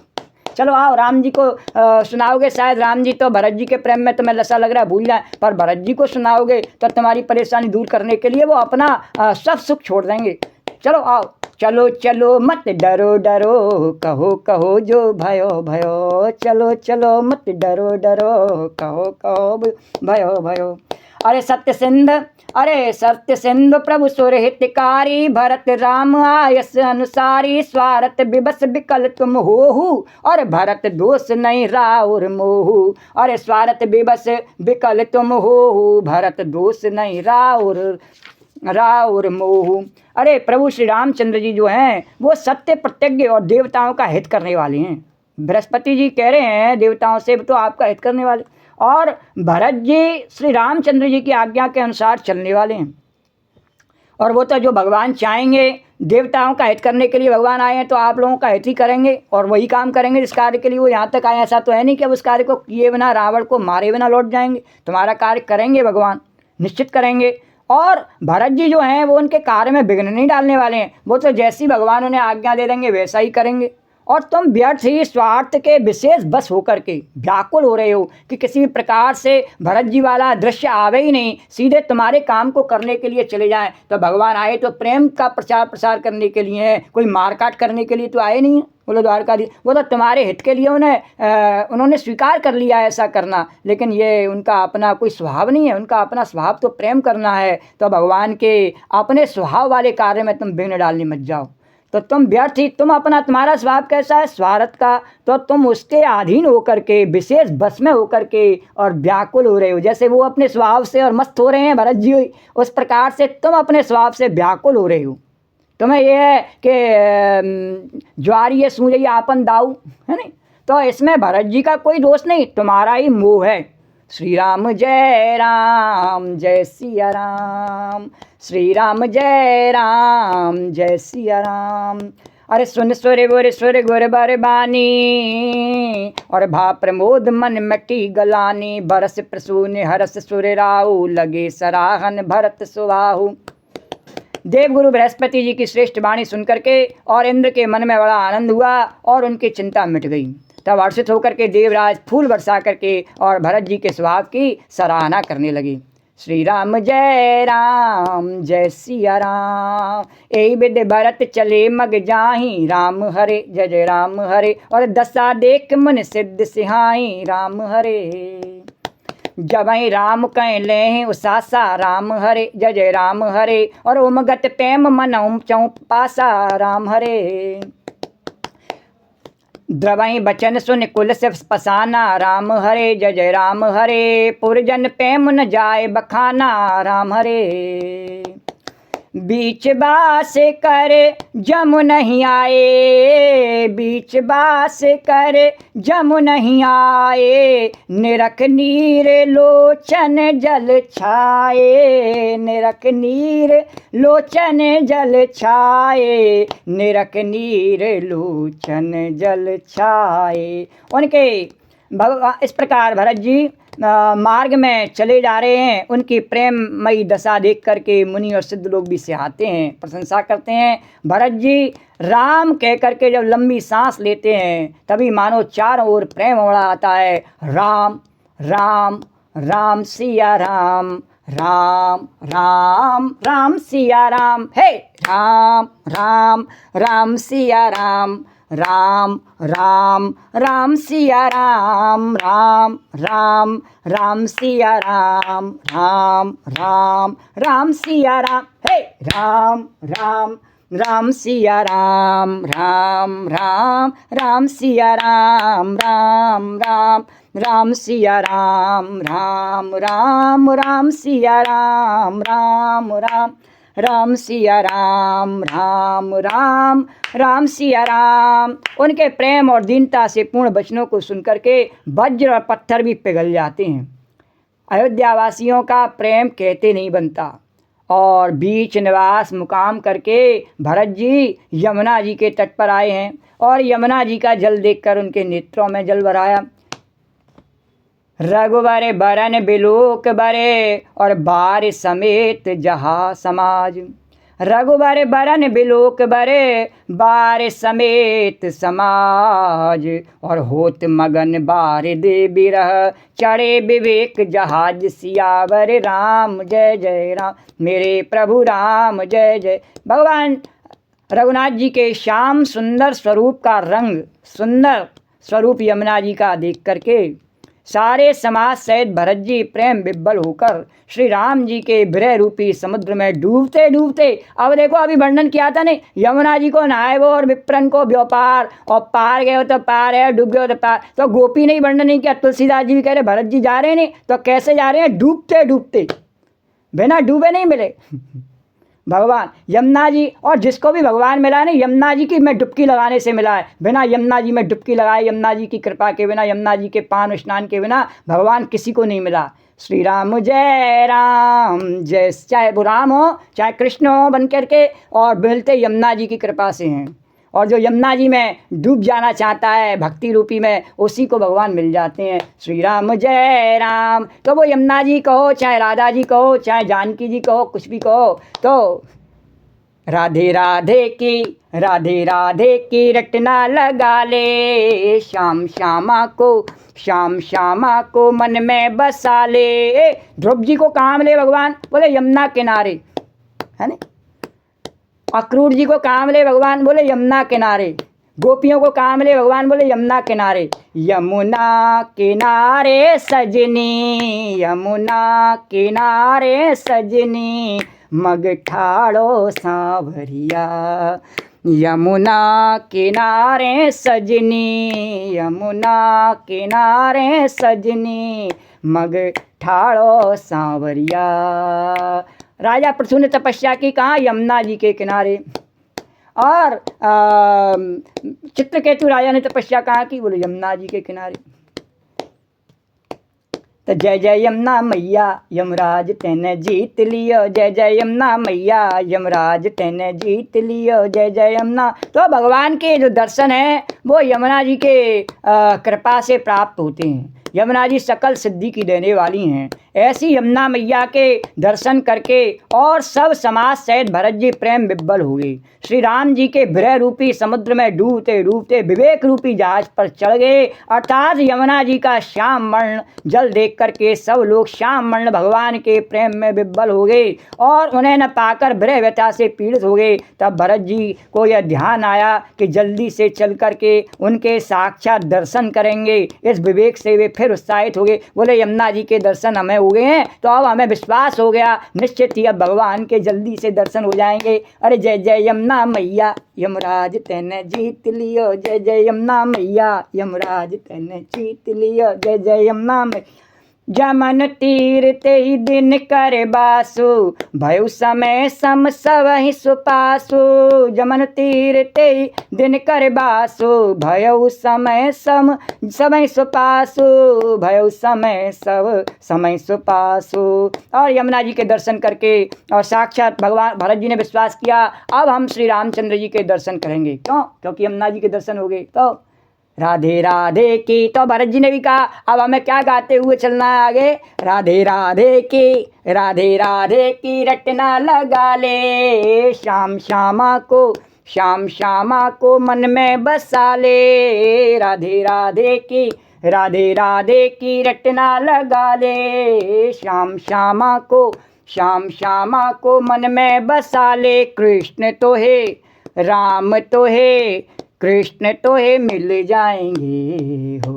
Speaker 1: चलो आओ, राम जी को सुनाओगे, शायद राम जी तो भरत जी के प्रेम में तुम्हें लसा लग रहा है, भूल जाए, पर भरत जी को सुनाओगे तो तुम्हारी परेशानी दूर करने के लिए वो अपना सब सुख छोड़ देंगे। चलो आओ, चलो चलो मत डरो डरो, कहो कहो जो भयो भयो। चलो चलो मत डरो डरो, कहो कहो भयो भयो। अरे सत्य सिंध, अरे सत्य सिंधु प्रभु सुर हितकारी, भरत राम आयस अनुसारी, स्वार्थ विबस विकल तुम होहु, और भरत दोष नहीं राउर मोहु। अरे स्वार्थ विबस विकल तुम होहु, भरत दोष नहीं राउर मोहु। अरे प्रभु श्री रामचंद्र जी जो हैं वो सत्य प्रतिज्ञ और देवताओं का हित करने वाले हैं। बृहस्पति जी कह रहे हैं देवताओं से तो आपका हित करने वाले, और भरत जी श्री रामचंद्र जी की आज्ञा के अनुसार चलने वाले हैं। और वो तो जो भगवान चाहेंगे, देवताओं का हित करने के लिए भगवान आए हैं तो आप लोगों का हित ही करेंगे और वही काम करेंगे जिस कार्य के लिए वो यहाँ तक आए। ऐसा तो है नहीं कि अब उस कार्य को किए बिना, रावण को मारे बिना लौट जाएंगे। तुम्हारा कार्य करेंगे भगवान, निश्चित करेंगे। और भरत जी जो हैं वो उनके कार्य में विघ्न नहीं डालने वाले हैं। वो तो जैसी भगवान उन्हें आज्ञा दे देंगे वैसा ही करेंगे। और तुम व्यर्थ ही स्वार्थ के विशेष बस होकर के व्याकुल हो रहे हो कि किसी भी प्रकार से भरत जी वाला दृश्य आवे ही नहीं, सीधे तुम्हारे काम को करने के लिए चले जाएं। तो भगवान आए तो प्रेम का प्रचार प्रसार करने के लिए है, कोई मारकाट करने के लिए तो आए नहीं। बोलो द्वारकाधीश, वो तो तुम्हारे हित के लिए उन्होंने स्वीकार कर लिया ऐसा करना, लेकिन ये उनका अपना कोई स्वभाव नहीं है। उनका अपना स्वभाव तो प्रेम करना है। तो भगवान के अपने स्वभाव वाले कार्य में तुम विघ्न डालने मत जाओ। तो तुम व्यर्थ ही, तुम्हारा स्वभाव कैसा है स्वार्थ का, तो तुम उसके अधीन होकर के, विशेष बस में होकर के और व्याकुल हो रहे हो। जैसे वो अपने स्वभाव से और मस्त हो रहे हैं भरत जी, उस प्रकार से तुम अपने स्वभाव से व्याकुल हो रहे हो। तुम्हें यह है कि ज्वारी ये सूझे आपन दाऊ, है नहीं। तो इसमें भरत जी का कोई दोष नहीं, तुम्हारा ही मोह है। श्री राम जय सिया राम, श्री राम जय सिया राम। अरे सुन सुर गुर बर बानी, और भा प्रमोद मन मटी गलानी, बरस प्रसून हरस सुर राहु, लगे सराहन भरत सुबाहु। देवगुरु बृहस्पति जी की श्रेष्ठ वाणी सुनकर के और इंद्र के मन में बड़ा आनंद हुआ और उनकी चिंता मिट गई। तब हर्षित होकर के देवराज फूल बरसा करके और भरत जी के स्वभाव की सराहना करने लगी। श्री राम जय सिया राम, यही विद भरत चले मग जाही, राम हरे जय राम हरे, और दशा देख मन सिद्ध सिहाई, राम हरे। जब राम कह ले उसासा, राम हरे जय राम हरे, और उमगत प्रेम मन चौ पासा, राम हरे। द्रवई बचन सुन कुल से पसाना, राम हरे जय जय राम हरे, पुरजन प्रेम न जाए बखाना, राम हरे। बीच बास कर जम नहीं आए, बीच बास कर जम नहीं आए, निरख नीर लोचन जल छाए, निरख नीर लोचन जल छाए, निरख नीर लोचन जल छाए। उनके भगवान इस प्रकार भरत जी मार्ग में चले जा रहे हैं। उनकी प्रेममयी दशा देख करके मुनि और सिद्ध लोग भी सिहाते हैं, प्रशंसा करते हैं। भरत जी राम कह करके जब लंबी सांस लेते हैं तभी मानो चारों ओर प्रेम उड़ा आता है। राम राम राम सिया राम, राम राम राम सिया राम, हे राम राम राम सिया राम, राम राम राम सिया राम, राम राम राम सिया राम, राम राम राम सिया राम, हे राम राम राम सिया राम, राम राम राम सिया राम, राम राम राम सिया राम, राम राम राम सिया राम, राम राम राम सिया राम, राम राम राम सिया राम। उनके प्रेम और दीनता से पूर्ण वचनों को सुनकर के वज्र और पत्थर भी पिघल जाते हैं। अयोध्या वासियों का प्रेम कहते नहीं बनता। और बीच निवास मुकाम करके भरत जी यमुना जी के तट पर आए हैं और यमुना जी का जल देखकर उनके नेत्रों में जल भराया। रघुवर बरन बिलोक बरे और बार समेत जहा समाज, रघुवर बरन बिलोक बरे बार समेत समाज, और होत मगन बार दे बिरह चढ़े विवेक जहाज, सियावर राम जय जय राम, मेरे प्रभु राम जय जय। भगवान रघुनाथ जी के श्याम सुंदर स्वरूप का रंग, सुंदर स्वरूप यमुना जी का देख करके सारे समाज सहित भरत जी प्रेम विब्बल होकर श्री राम जी के विरह रूपी समुद्र में डूबते डूबते, अब देखो अभी वर्णन किया था नहीं, यमुना जी को नहाए वो और विप्रन को व्यापार, और पार गए हो तो पार है, डूब गए हो तो पार। तो गोपी ने वर्णन नहीं किया, तुलसीदास जी भी कह रहे भरत जी जा रहे नहीं तो कैसे जा रहे हैं, डूबते डूबते, बिना डूबे नहीं मिले भगवान यमुना जी। और जिसको भी भगवान मिला है ना, यमुना जी की मैं डुबकी लगाने से मिला है, बिना यमुना जी में डुबकी लगाए, यमुना जी की कृपा के बिना, यमुना जी के पान स्नान के बिना भगवान किसी को नहीं मिला। श्री राम जय राम जय, चाहे वो राम हो चाहे कृष्ण हो बन करके, और मिलते यमुना जी की कृपा से हैं। और जो यमुना जी में डूब जाना चाहता है भक्ति रूपी में, उसी को भगवान मिल जाते हैं। श्री राम जय राम, तो वो यमुना जी कहो चाहे राधा जी कहो चाहे जानकी जी कहो, कुछ भी कहो, तो राधे राधे की, राधे राधे की रटना लगा ले, श्याम श्यामा को, श्याम श्यामा को मन में बसा ले। ध्रुव जी को कहाँ मिले भगवान, बोले यमुना किनारे, है ना। अक्रूर जी को कहाँ मिले भगवान, बोले यमुना किनारे। गोपियों को कहाँ मिले भगवान, बोले यमुना किनारे। यमुना किनारे सजनी, यमुना किनारे सजनी, मग ठाड़ो सांवरिया, यमुना किनारे सजनी, यमुना किनारे सजनी, मग ठाड़ो सांवरिया। राजा पृथु ने तपस्या की कहाँ, यमुना जी के किनारे। और चित्रकेतु राजा ने तपस्या कहाँ की, बोले यमुना जी के किनारे। तो जय जय यमुना मैया यमराज तेने जीत लियो, जय जय यमुना मैया यमराज तेने जीत लियो, जय जय यमुना। तो भगवान के जो दर्शन हैं वो यमुना जी के कृपा से प्राप्त होते हैं। यमुना जी सकल सिद्धि की देने वाली हैं। ऐसी यमुना मैया के दर्शन करके और सब समाज सहित भरत जी प्रेम विब्बल हुए। श्री राम जी के विरह रूपी समुद्र में डूबते डूबते विवेक रूपी जहाज पर चढ़ गए, अर्थात यमुना जी का श्याम वर्ण जल देख करके सब लोग श्याम वर्ण भगवान के प्रेम में विब्बल हो गए और उन्हें न पाकर विरह व्यथा से पीड़ित हो गए। तब भरत जी को यह ध्यान आया कि जल्दी से चल करके उनके साक्षात दर्शन करेंगे। इस विवेक से वे फिर उत्साहित हो गए, बोले यमुना जी के दर्शन हमें हो गए हैं, तो अब हमें विश्वास हो गया निश्चित ही अब भगवान के जल्दी से दर्शन हो जाएंगे। अरे जय जय यमुना मैया, यमराज तैने जीत लियो, जय जय यमुना मैया, यमराज तैने जीत लियो, जय जय यमुना मैया। जमन तीर ते ही दिन कर बासु, भयु समय सम सवहि सुपासु। जमन तीर ते ही दिन कर बासु, भयउ समय सम समय सुपासु, भयउ समय सब समय सुपासु। और यमुना जी के दर्शन करके और साक्षात भगवान भरत जी ने विश्वास किया अब हम श्री रामचंद्र जी के दर्शन करेंगे। क्यों? क्योंकि यमुना जी के दर्शन हो गए। तो राधे राधे की, तो भरत जी ने भी कहा अब हमें क्या गाते हुए चलना है आगे। राधे राधे की, राधे राधे की रटना लगा ले, श्याम श्यामा को, श्याम श्यामा को मन में बसा ले। राधे राधे की, राधे राधे की रटना लगा ले, श्याम श्यामा को, श्याम श्यामा को मन में बसा ले। कृष्ण तो है, राम तो है, कृष्ण तो है मिल जाएंगे हो,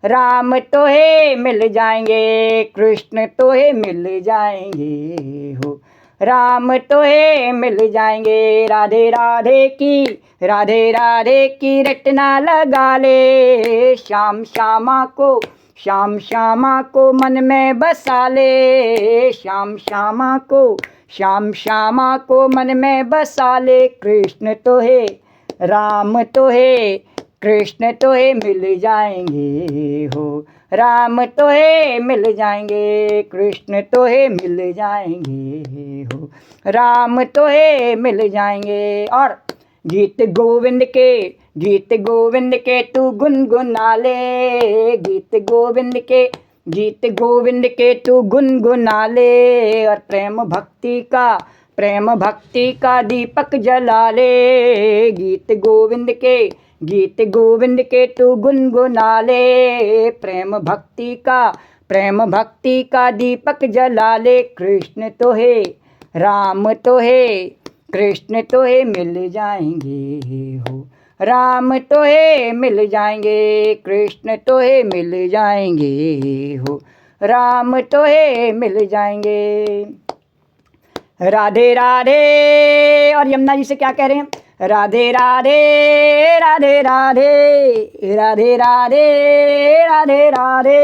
Speaker 1: राम तो है मिल जाएंगे, कृष्ण तो है मिल जाएंगे हो, राम तो है मिल जाएंगे। राधे राधे की, राधे राधे की रटना लगा ले, श्याम श्यामा को, श्याम श्यामा को मन में बसा ले। श्याम श्यामा को, श्याम श्यामा को मन में बसा ले। कृष्ण तो है, राम तो है, कृष्ण तो है मिल जाएंगे हो, राम तो है मिल जाएंगे, कृष्ण तो है मिल जाएंगे हो, राम तो है मिल जाएंगे। और गीत गोविंद के, गीत गोविंद के तू गुनगुना ले, गीत गोविंद के, गीत गोविंद के तू गुनगुना ले। और प्रेम भक्ति का, प्रेम भक्ति का दीपक जला ले। गीत गोविंद के, गीत गोविंद के तू गुनगुना ले। प्रेम भक्ति का, प्रेम भक्ति का दीपक जला ले। कृष्ण तो है, राम तो है, कृष्ण तो है मिल जाएंगे हो, राम तो है मिल जाएंगे, कृष्ण तो है मिल जाएंगे हो, राम तो है मिल जाएंगे। राधे राधे। और यमुना जी से क्या कह रहे हैं। राधे राधे, राधे राधे, राधे राधे, राधे राधे,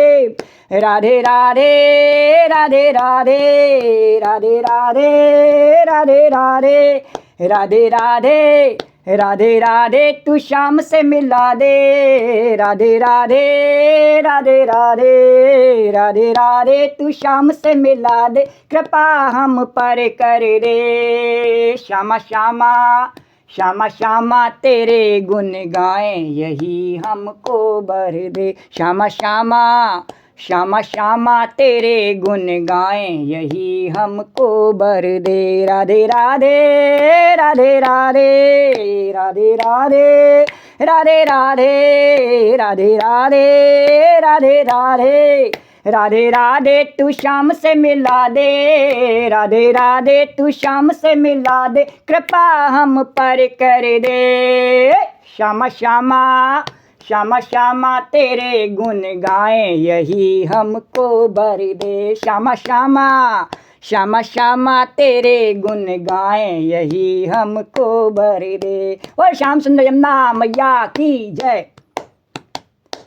Speaker 1: राधे राधे, राधे राधे, राधे राधे, राधे राधे, राधे राधे, राधे राधे तू श्याम से मिला दे। राधे राधे, राधे राधे, राधे राधे तू श्याम से मिला दे। कृपा हम पर कर दे। श्यामा श्यामा, श्यामा श्यामा तेरे गुण गाएं, यही हमको बर दे। श्यामा श्यामा, श्यामा श्यामा तेरे गुण गाएं, यही हमको बर दे। राधे राधे, राधे राधे, राधे राधे, राधे राधे, राधे राधे, राधे राधे, राधे राधे तू श्याम से मिला दे। राधे राधे तू श्याम से मिला दे। कृपा हम पर कर दे। श्यामा श्यामा, श्यामा श्यामा तेरे गुण गाएं, यही हमको बर दे। श्यामा श्यामा, श्यामा श्यामा तेरे गुण गाएं, यही हमको बर दे। और श्याम सुंदर यमुना मैया की जय।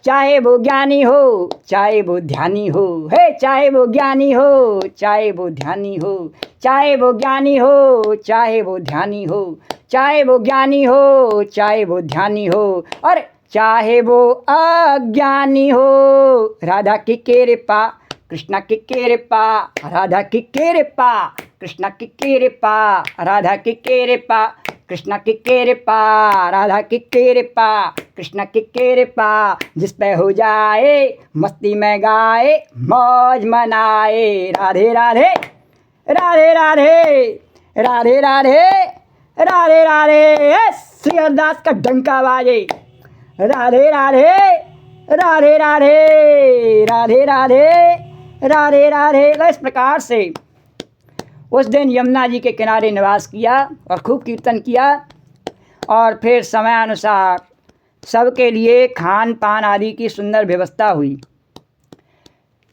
Speaker 1: चाहे वो ज्ञानी हो, चाहे वो ध्यानी हो, है चाहे वो ज्ञानी हो, चाहे वो ध्यानी हो, चाहे वो ज्ञानी हो, चाहे वो ध्यानी हो, चाहे वो ज्ञानी हो, चाहे वो ध्यानी हो, और चाहे वो अज्ञानी हो। राधा की कृपा, कृष्णा की कृपा, राधा की कृपा, कृष्णा की कृपा, राधा की कृपा, कृष्णा की कृपा, राधा की कृपा, कृष्णा की कृपा, जिस पे हो जाए मस्ती में गाए, मौज मनाए। राधे राधे, राधे राधे, राधे राधे, राधे राधे, श्री हरदास का डंका बाजे। राधे राधे, राधे राधे, राधे राधे, राधे राधे। इस प्रकार से उस दिन यमुना जी के किनारे निवास किया और खूब कीर्तन किया। और फिर समयानुसार सबके लिए खान पान आदि की सुंदर व्यवस्था हुई।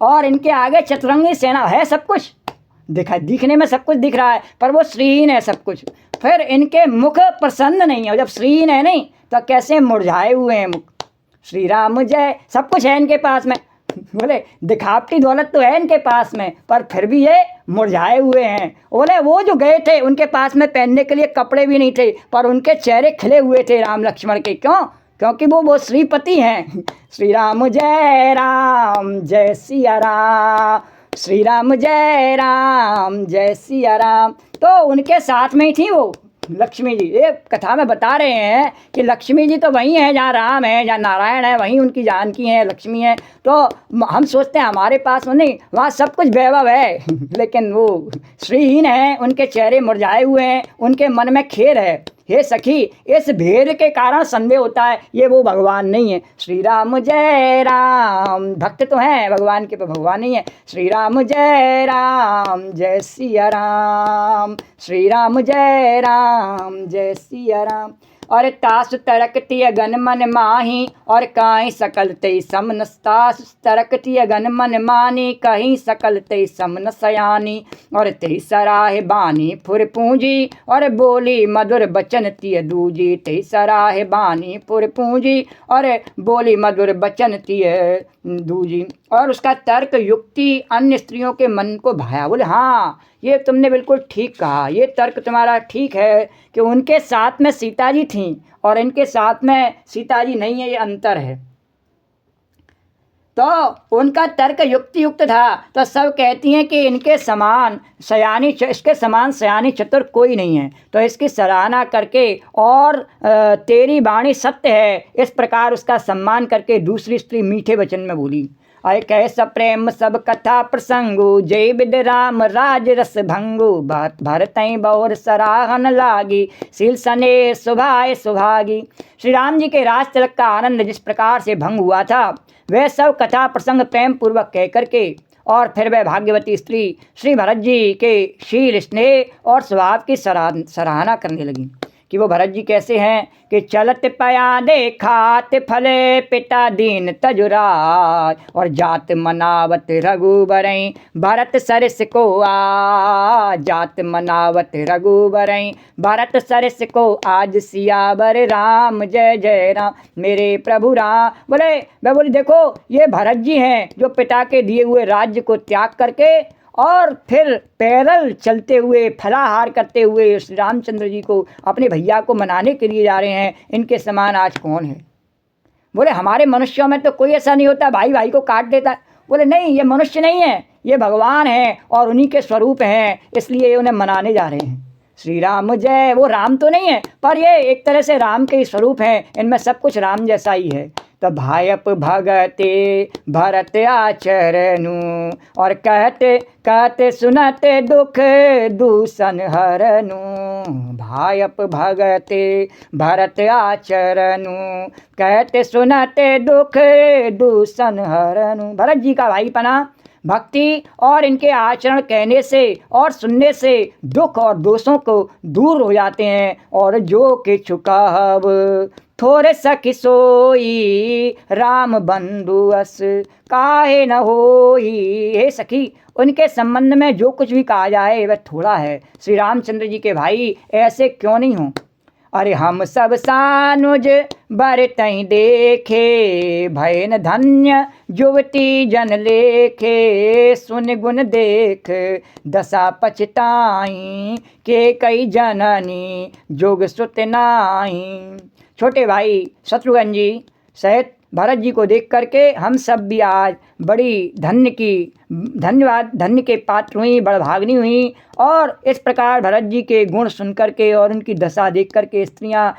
Speaker 1: और इनके आगे चतुरंगी सेना है, सब कुछ दिखने में सब कुछ दिख रहा है, पर वो श्रीहीन है सब कुछ। फिर इनके मुख प्रसन्न नहीं है, जब श्रीहीन है नहीं तो कैसे मुरझाए हुए हैं मुख। श्री राम जय, सब कुछ है इनके पास में, बोले दिखावटी दौलत तो है इनके पास में, पर फिर भी ये मुरझाए हुए हैं। बोले वो जो गए थे उनके पास में पहनने के लिए कपड़े भी नहीं थे, पर उनके चेहरे खिले हुए थे राम लक्ष्मण के। क्यों? क्योंकि वो श्रीपति हैं। श्री राम जय सिया राम, श्री राम जय सिया राम। तो उनके साथ में ही थी वो लक्ष्मी जी। ये कथा में बता रहे हैं कि लक्ष्मी जी तो वहीं है जहाँ राम है, जहाँ नारायण है, वहीं उनकी जानकी है, लक्ष्मी है। तो हम सोचते हैं हमारे पास में नहीं, वहाँ सब कुछ वैभव है, लेकिन वो श्रीहीन है, उनके चेहरे मुरझाए हुए हैं, उनके मन में खेद है। हे सखी, इस भेद के कारण संदेह होता है ये वो भगवान नहीं है। श्री राम जय राम, भक्त तो हैं भगवान के, पर भगवान नहीं है। श्री राम जय सिया राम, श्री राम जय सिया राम। और तासु तरकती गन मन माही, और काहीं सकल ते समन। तासु तरकती गन मन मानी, कहीं सकल ते समन सयानी। और ते सराहे बानी फुर पूंजी, और बोली मधुर बचन तिय दूजी। ते सराहे बानी फुर पूंजी, और बोली मधुर बचन तिय दूजी। और उसका तर्क युक्ति अन्य स्त्रियों के मन को भाया। बोले हाँ, ये तुमने बिल्कुल ठीक कहा, ये तर्क तुम्हारा ठीक है कि उनके साथ में सीता जी थीं और इनके साथ में सीता जी नहीं है, ये अंतर है। तो उनका तर्क युक्ति युक्त था। तो सब कहती हैं कि इनके समान सयानी, इसके समान सयानी चतुर कोई नहीं है। तो इसकी सराहना करके और तेरी वाणी सत्य है, इस प्रकार उसका सम्मान करके दूसरी स्त्री मीठे वचन में बोली। अय कैसा प्रेम सब कथा प्रसंगु, जय विद राम राज रस भंगु। भरतई बहुर सराहन लागी, शील सने सुभाए सुभागी। श्री राम जी के राज तिलक का आनंद जिस प्रकार से भंग हुआ था, वह सब कथा प्रसंग प्रेम पूर्वक कह करके और फिर वह भाग्यवती स्त्री श्री भरत जी के शील स्नेह और स्वभाव की सराहना करने लगी कि वो भरत जी कैसे हैं कि चलत पया देखात फले पिता दीन तजुराज। और जात मनावत रघुबरई भरत सरस को आज। जात मनावत रघुबरई भरत सरस को आज। सियावर राम जय राम, मेरे प्रभु राम। बोले देखो ये भरत जी हैं जो पिता के दिए हुए राज्य को त्याग करके और फिर पैदल चलते हुए फलाहार करते हुए श्री रामचंद्र जी को अपने भैया को मनाने के लिए जा रहे हैं। इनके समान आज कौन है? बोले हमारे मनुष्यों में तो कोई ऐसा नहीं होता, भाई भाई को काट देता। बोले नहीं, ये मनुष्य नहीं है, ये भगवान हैं और उन्हीं के स्वरूप हैं, इसलिए उन्हें मनाने जा रहे हैं। श्री राम जय, वो राम तो नहीं है पर ये एक तरह से राम के ही स्वरूप हैं, इनमें सब कुछ राम जैसा ही है। तो भायप भगते भरत आचरणु, और कहते सुनते दुख दूषण हरनु। भायप भगते भरत आचरणु, कहते सुनते दुख दूषण हरनु। भरत जी का भाईपना भक्ति और इनके आचरण कहने से और सुनने से दुख और दोषों को दूर हो जाते हैं। और जो कि चुकाव थोड़े सखी सोई, राम बंधु अस काहे न होई। हे सखी, उनके संबंध में जो कुछ भी कहा जाए वह थोड़ा है। श्री रामचंद्र जी के भाई ऐसे क्यों नहीं हों? अरे हम सब सानुज बरतई देखे, भयन धन्य जुवती जन लेखे। सुन गुण देख दशा पछताई, के कई जननी जोग सुत नाई। छोटे भाई शत्रुघ्न जी सहित भरत जी को देख करके हम सब भी आज बड़ी धन्य के पात्र हुई, बड़भाग्नि हुई। और इस प्रकार भरत जी के गुण सुन करके और उनकी दशा देख करके स्त्रियां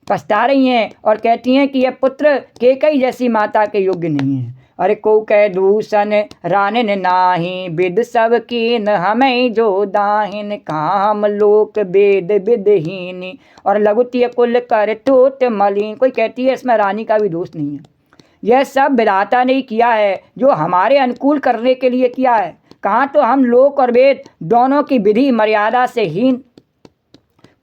Speaker 1: पछता रही हैं और कहती हैं कि यह पुत्र केकई जैसी माता के योग्य नहीं है। अरे को कह दूषण रानन नाही, विद सब कीन हमें जो दाहिन। काम लोक वेद विदहीनी, और लघुत्य कुल कर तोत मलिन। कोई कहती है इसमें रानी का भी दोष नहीं है, यह सब विधाता ने किया है, जो हमारे अनुकूल करने के लिए किया है। कहाँ तो हम लोक और वेद दोनों की विधि मर्यादा से हीन,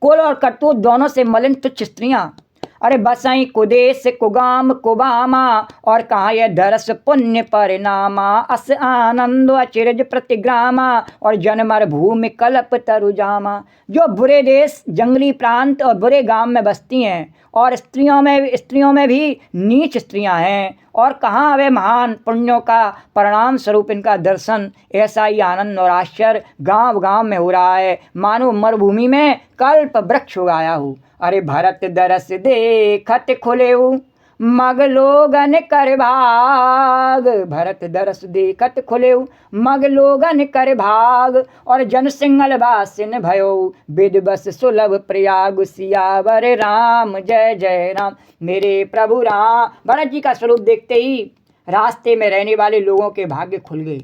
Speaker 1: कुल और करतूत दोनों से मलिन तुच्छ स्त्रियाँ अरे बसई कुदेश कुगाम कुबामा और कहाँ यह दरस पुण्य परिणामा अस आनंद अचिरज प्रतिग्रामा और जनमर भूमि कल्प तरुजामा। जो बुरे देश जंगली प्रांत और बुरे गांव में बसती हैं और स्त्रियों में भी नीच स्त्रियां हैं और कहाँ वे महान पुण्यों का परिणाम स्वरूप इनका दर्शन, ऐसा ही आनंद और आश्चर्य गांव गांव में हो रहा है मानो मरुभूमि में कल्प वृक्ष उगाया हो। अरे भरत दरस देखत खुलेऊ मग लोगन कर भाग, भरत दरस देखत खुलेऊ मग लोगन कर भाग और जन सिंगल बासिन भयो विदबस सुलभ प्रयाग सियावर राम जय जय राम। मेरे प्रभु राम, भरत जी का स्वरूप देखते ही रास्ते में रहने वाले लोगों के भाग्य खुल गए।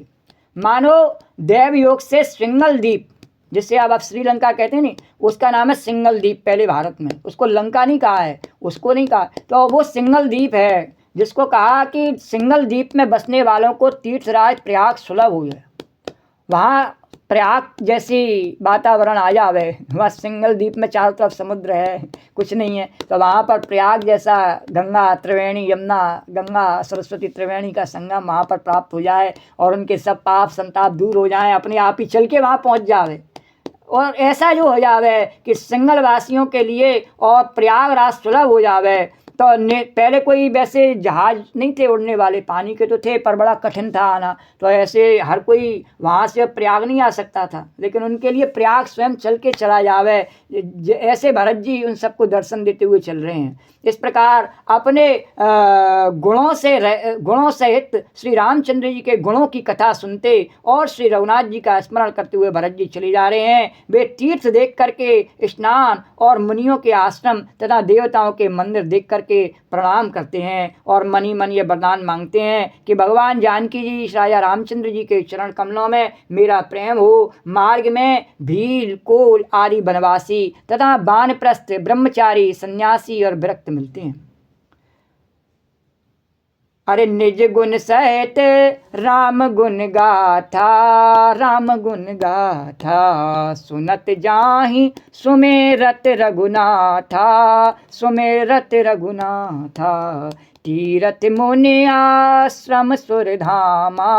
Speaker 1: मानो देव योग से सिंगल द्वीप, जिसे अब आप श्रीलंका कहते हैं नहीं, उसका नाम है सिंगल द्वीप पहले भारत में, उसको लंका नहीं कहा है, उसको नहीं कहा, तो वो सिंगल द्वीप है जिसको कहा कि सिंगल द्वीप में बसने वालों को तीर्थराज प्रयाग सुलभ हुई है। वहाँ प्रयाग जैसी वातावरण आ जावे, वहाँ सिंगल द्वीप में चारों तरफ समुद्र है, कुछ नहीं है, तो वहाँ पर प्रयाग जैसा गंगा त्रिवेणी यमुना, गंगा सरस्वती त्रिवेणी का संगम वहाँ पर प्राप्त हो जाए और उनके सब पाप संताप दूर हो जाएं, अपने आप ही चल के वहाँ पहुँच जावे। और ऐसा जो हो जावे कि सिंगल वासियों के लिए और प्रयागराज सुलभ हो जावे। तो पहले कोई वैसे जहाज नहीं थे उड़ने वाले, पानी के तो थे पर बड़ा कठिन था आना, तो ऐसे हर कोई वहाँ से प्रयाग नहीं आ सकता था, लेकिन उनके लिए प्रयाग स्वयं चल के चला जावे। ऐसे भरत जी उन सबको दर्शन देते हुए चल रहे हैं। इस प्रकार अपने गुणों सहित श्री रामचंद्र जी के गुणों की कथा सुनते और श्री रघुनाथ जी का स्मरण करते हुए भरत जी चले जा रहे हैं। वे तीर्थ देख करके स्नान और मुनियों के आश्रम तथा देवताओं के मंदिर देख करके प्रणाम करते हैं और मन ही मन ये वरदान मांगते हैं कि भगवान जानकी जी राजा रामचंद्र जी के चरण कमलों में मेरा प्रेम हो। मार्ग में भील कोल आदि वनवासी तथा वानप्रस्थ ब्रह्मचारी सन्यासी और विरक्त मिलते हैं। अरे निज गुण सहित राम गुण गाथा, राम गुण गाथा सुनत जाहि सुमेरत रघुनाथा, सुमेरत रघुनाथा। तीरथ मुनि आश्रम सुरधामा,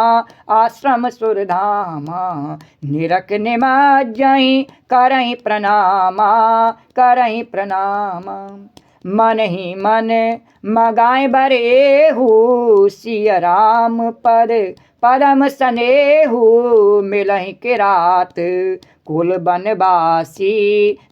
Speaker 1: आश्रम सुरधामा निरख निमज्जहि करहि प्रणामा, करहि प्रणामा। मन ही मन मगाए बरेहू सिय राम पद परम सनेहू मिलहि के रात कुल बनवासी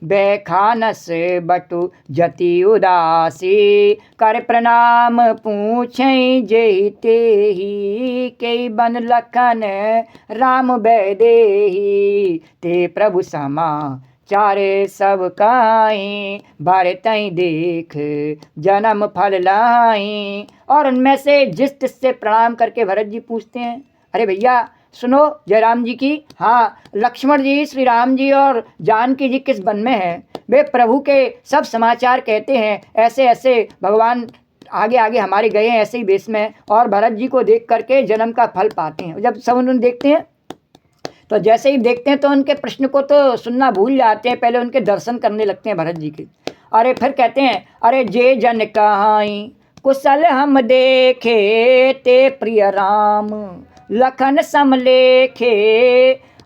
Speaker 1: बैखानस बटु जति उदासी कर प्रणाम पूछई जेहि तेहि कई बन लखन राम बैदेही ते प्रभु समा चारे सब काई भरतई देख जन्म फल लाई। और उनमें से जिस से प्रणाम करके भरत जी पूछते हैं, अरे भैया सुनो जयराम जी की, हाँ लक्ष्मण जी श्री राम जी और जानकी जी किस वन में हैं? वे प्रभु के सब समाचार कहते हैं, ऐसे ऐसे भगवान आगे आगे हमारे गए हैं ऐसे ही वेश में, और भरत जी को देख करके जन्म का फल पाते हैं। जब सब उन्होंने देखते हैं तो जैसे ही देखते हैं तो उनके प्रश्न को तो सुनना भूल जाते हैं, पहले उनके दर्शन करने लगते हैं भरत जी के। अरे फिर कहते हैं, अरे जे जन कहाई कुशल हम देखे ते प्रिय राम लखन समलेखे।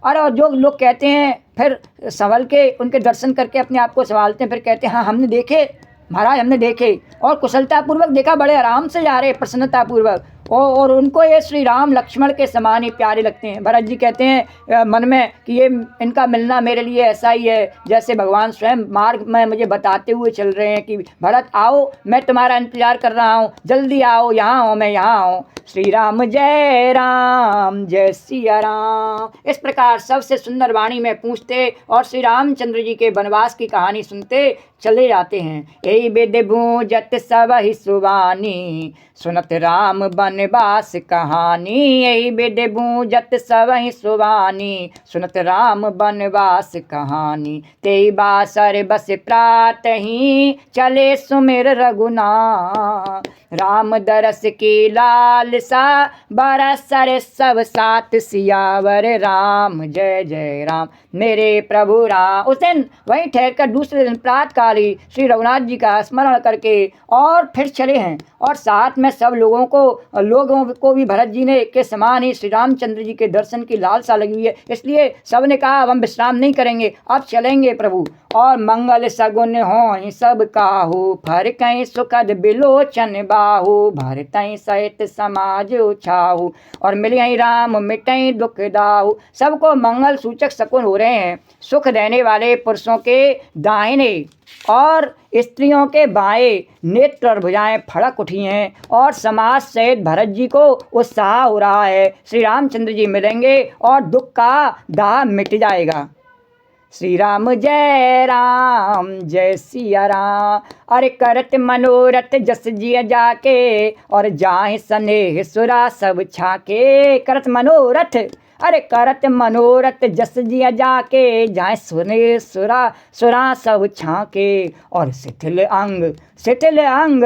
Speaker 1: और जो लोग कहते हैं फिर संभल के उनके दर्शन करके अपने आप को संभालते हैं, फिर कहते हैं हाँ हमने देखे महाराज, हमने देखे और कुशलतापूर्वक देखा, बड़े आराम से जा रहे प्रसन्नतापूर्वक, और उनको ये श्री राम लक्ष्मण के समान ही प्यारे लगते हैं। भरत जी कहते हैं मन में कि ये इनका मिलना मेरे लिए ऐसा ही है जैसे भगवान स्वयं मार्ग में मुझे बताते हुए चल रहे हैं कि भरत आओ, मैं तुम्हारा इंतजार कर रहा हूँ, जल्दी आओ, यहाँ आओ, मैं यहाँ हूँ। श्री राम जय सिया राम। इस प्रकार सबसे सुंदर वाणी में पूछते और श्री रामचंद्र जी के वनवास की कहानी सुनते चले जाते हैं। यही वेद भूजत सब ही सुवानी सुनत राम वनवास कहानी, यही वेद भूजत सब ही सुवानी सुनत राम वनवास कहानी। तेई बासर बस प्रात ही चले सुमिर रघुना, राम दरस की लाल सा बरसर सब साथ सियावर राम जय जय राम मेरे प्रभु राम। उस दिन वहीं ठहर कर दूसरे दिन प्रातःकाल ही श्री रघुनाथ जी का स्मरण करके और फिर चले हैं। और साथ में सब लोगों को भी भरत जी ने के समान ही श्री रामचंद्र जी के दर्शन की लालसा लगी हुई है, इसलिए सब ने कहा अब हम विश्राम नहीं करेंगे, अब चलेंगे प्रभु। और मंगल सगुन हो सब काहू फर कहीं सुखद बिलोचन बाहू भरतई सहित समाज उछाहू और मिलई राम मिटई दुख दाहू। सबको मंगल सूचक शकुन हो रहे हैं, सुख देने वाले पुरुषों के दाहिने और स्त्रियों के बाएं नेत्र और भुजाएं फड़क उठी हैं और समाज सहित भरत जी को उत्साह हो रहा है। श्री रामचंद्र जी मिलेंगे और दुख का दाह मिट जाएगा। श्री राम जय सिया राम। अरे करत मनोरथ जस जिय जाके और जाहि स्नेह सुरा सब छाके। करत मनोरथ, अरे करत मनोरथ जस जिय जाके जाए सुने सुरा सब छाके। और शिथिल अंग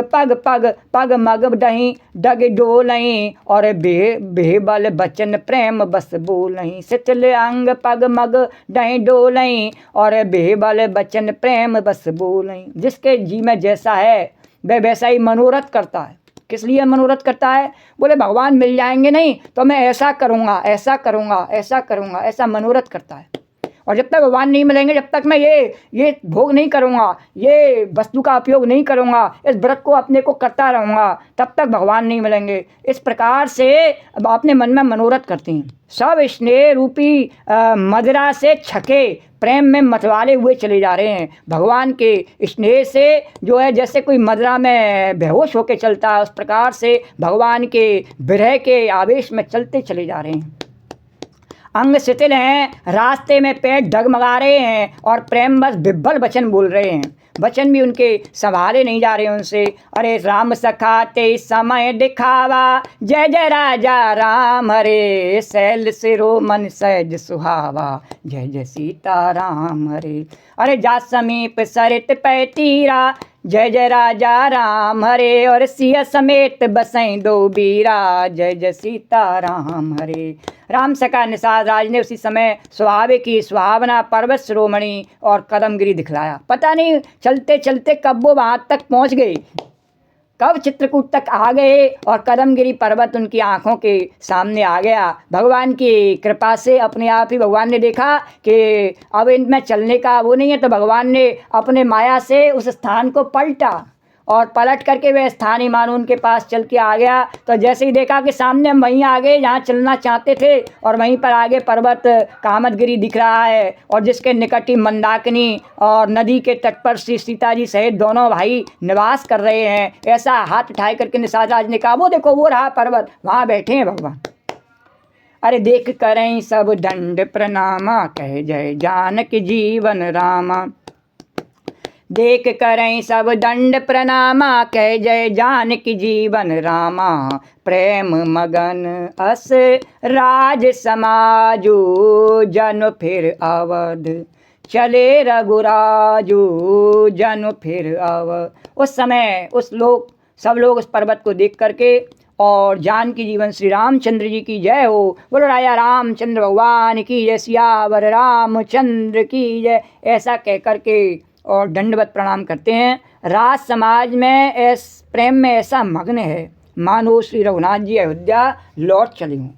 Speaker 1: पग पग पग मग दही डग डोलई और बेबल बचन प्रेम बस बोलई। शिथिल अंग पग मग दही डोलई और बेबल बचन प्रेम बस बोलई। जिसके जी में जैसा है वह वैसा ही मनोरथ करता है। किस लिए मनोरथ करता है? बोले भगवान मिल जाएंगे नहीं तो मैं ऐसा करूँगा ऐसा करूँगा ऐसा करूँगा, ऐसा मनोरथ करता है। और जब तक भगवान नहीं मिलेंगे, जब तक मैं ये भोग नहीं करूँगा, ये वस्तु का उपयोग नहीं करूँगा, इस व्रत को अपने को करता रहूँगा, तब तक भगवान नहीं मिलेंगे। इस प्रकार से अब अपने मन में मनोरथ करते हैं। सब स्नेह रूपी मदिरा से छके प्रेम में मतवाले हुए चले जा रहे हैं। भगवान के स्नेह से जो है जैसे कोई मदिरा में बेहोश होकर चलता है, उस प्रकार से भगवान के विरह के आवेश में चलते चले जा रहे हैं। अंग शिथिल हैं, रास्ते में पैर डगमगा रहे हैं और प्रेम बस बिब्बल वचन बोल रहे हैं। वचन भी उनके संभाले नहीं जा रहे उनसे। अरे राम सखाते समय दिखावा जय जय राजा राम। हरे शैल सिरो मन सहज सुहावा जय जय सीता राम हरे। अरे जा समीप सरित पै तीरा जय जय राजा राम हरे। और सिया समेत बसई दो बीरा जय जय सीता राम हरे। राम सका निषाद राज ने उसी समय स्वाभाविक की सुहावना पर्वत शिरोमणि और कदमगिरी दिखलाया। पता नहीं चलते चलते कब वो वहाँ तक पहुँच गए, कब चित्रकूट तक आ गए और कदमगिरी पर्वत उनकी आंखों के सामने आ गया। भगवान की कृपा से अपने आप ही भगवान ने देखा कि अब इनमें चलने का वो नहीं है, तो भगवान ने अपने माया से उस स्थान को पलटा और पलट करके वह स्थान ही मानो उनके पास चल के आ गया। तो जैसे ही देखा कि सामने हम वहीं आ गए जहाँ चलना चाहते थे और वहीं पर आगे पर्वत कामदगिरी दिख रहा है और जिसके निकट ही मंदाकिनी और नदी के तट पर श्री सीता जी सहित दोनों भाई निवास कर रहे हैं। ऐसा हाथ उठाए करके निषाद राज ने कहा, वो देखो वो रहा पर्वत, वहाँ बैठे हैं भगवान। अरे देख करें सब दंड प्रणामा कहे जय जानक जीवन रामा। देख करें सब दंड प्रणामा कह जय जानकी जीवन रामा। प्रेम मगन अस राज समाजू जन फिर अवध चले रघुराजू जन फिर अवध। उस समय सब लोग उस पर्वत को देख करके और जानकी जीवन श्री रामचंद्र जी की जय हो। बोलो राजा रामचंद्र भगवान की जय, सियावर रामचंद्र की जय, ऐसा कह करके और दंडवत प्रणाम करते हैं। राज समाज में प्रेम में ऐसा मग्न है मानो श्री रघुनाथ जी अयोध्या लौट चले हों।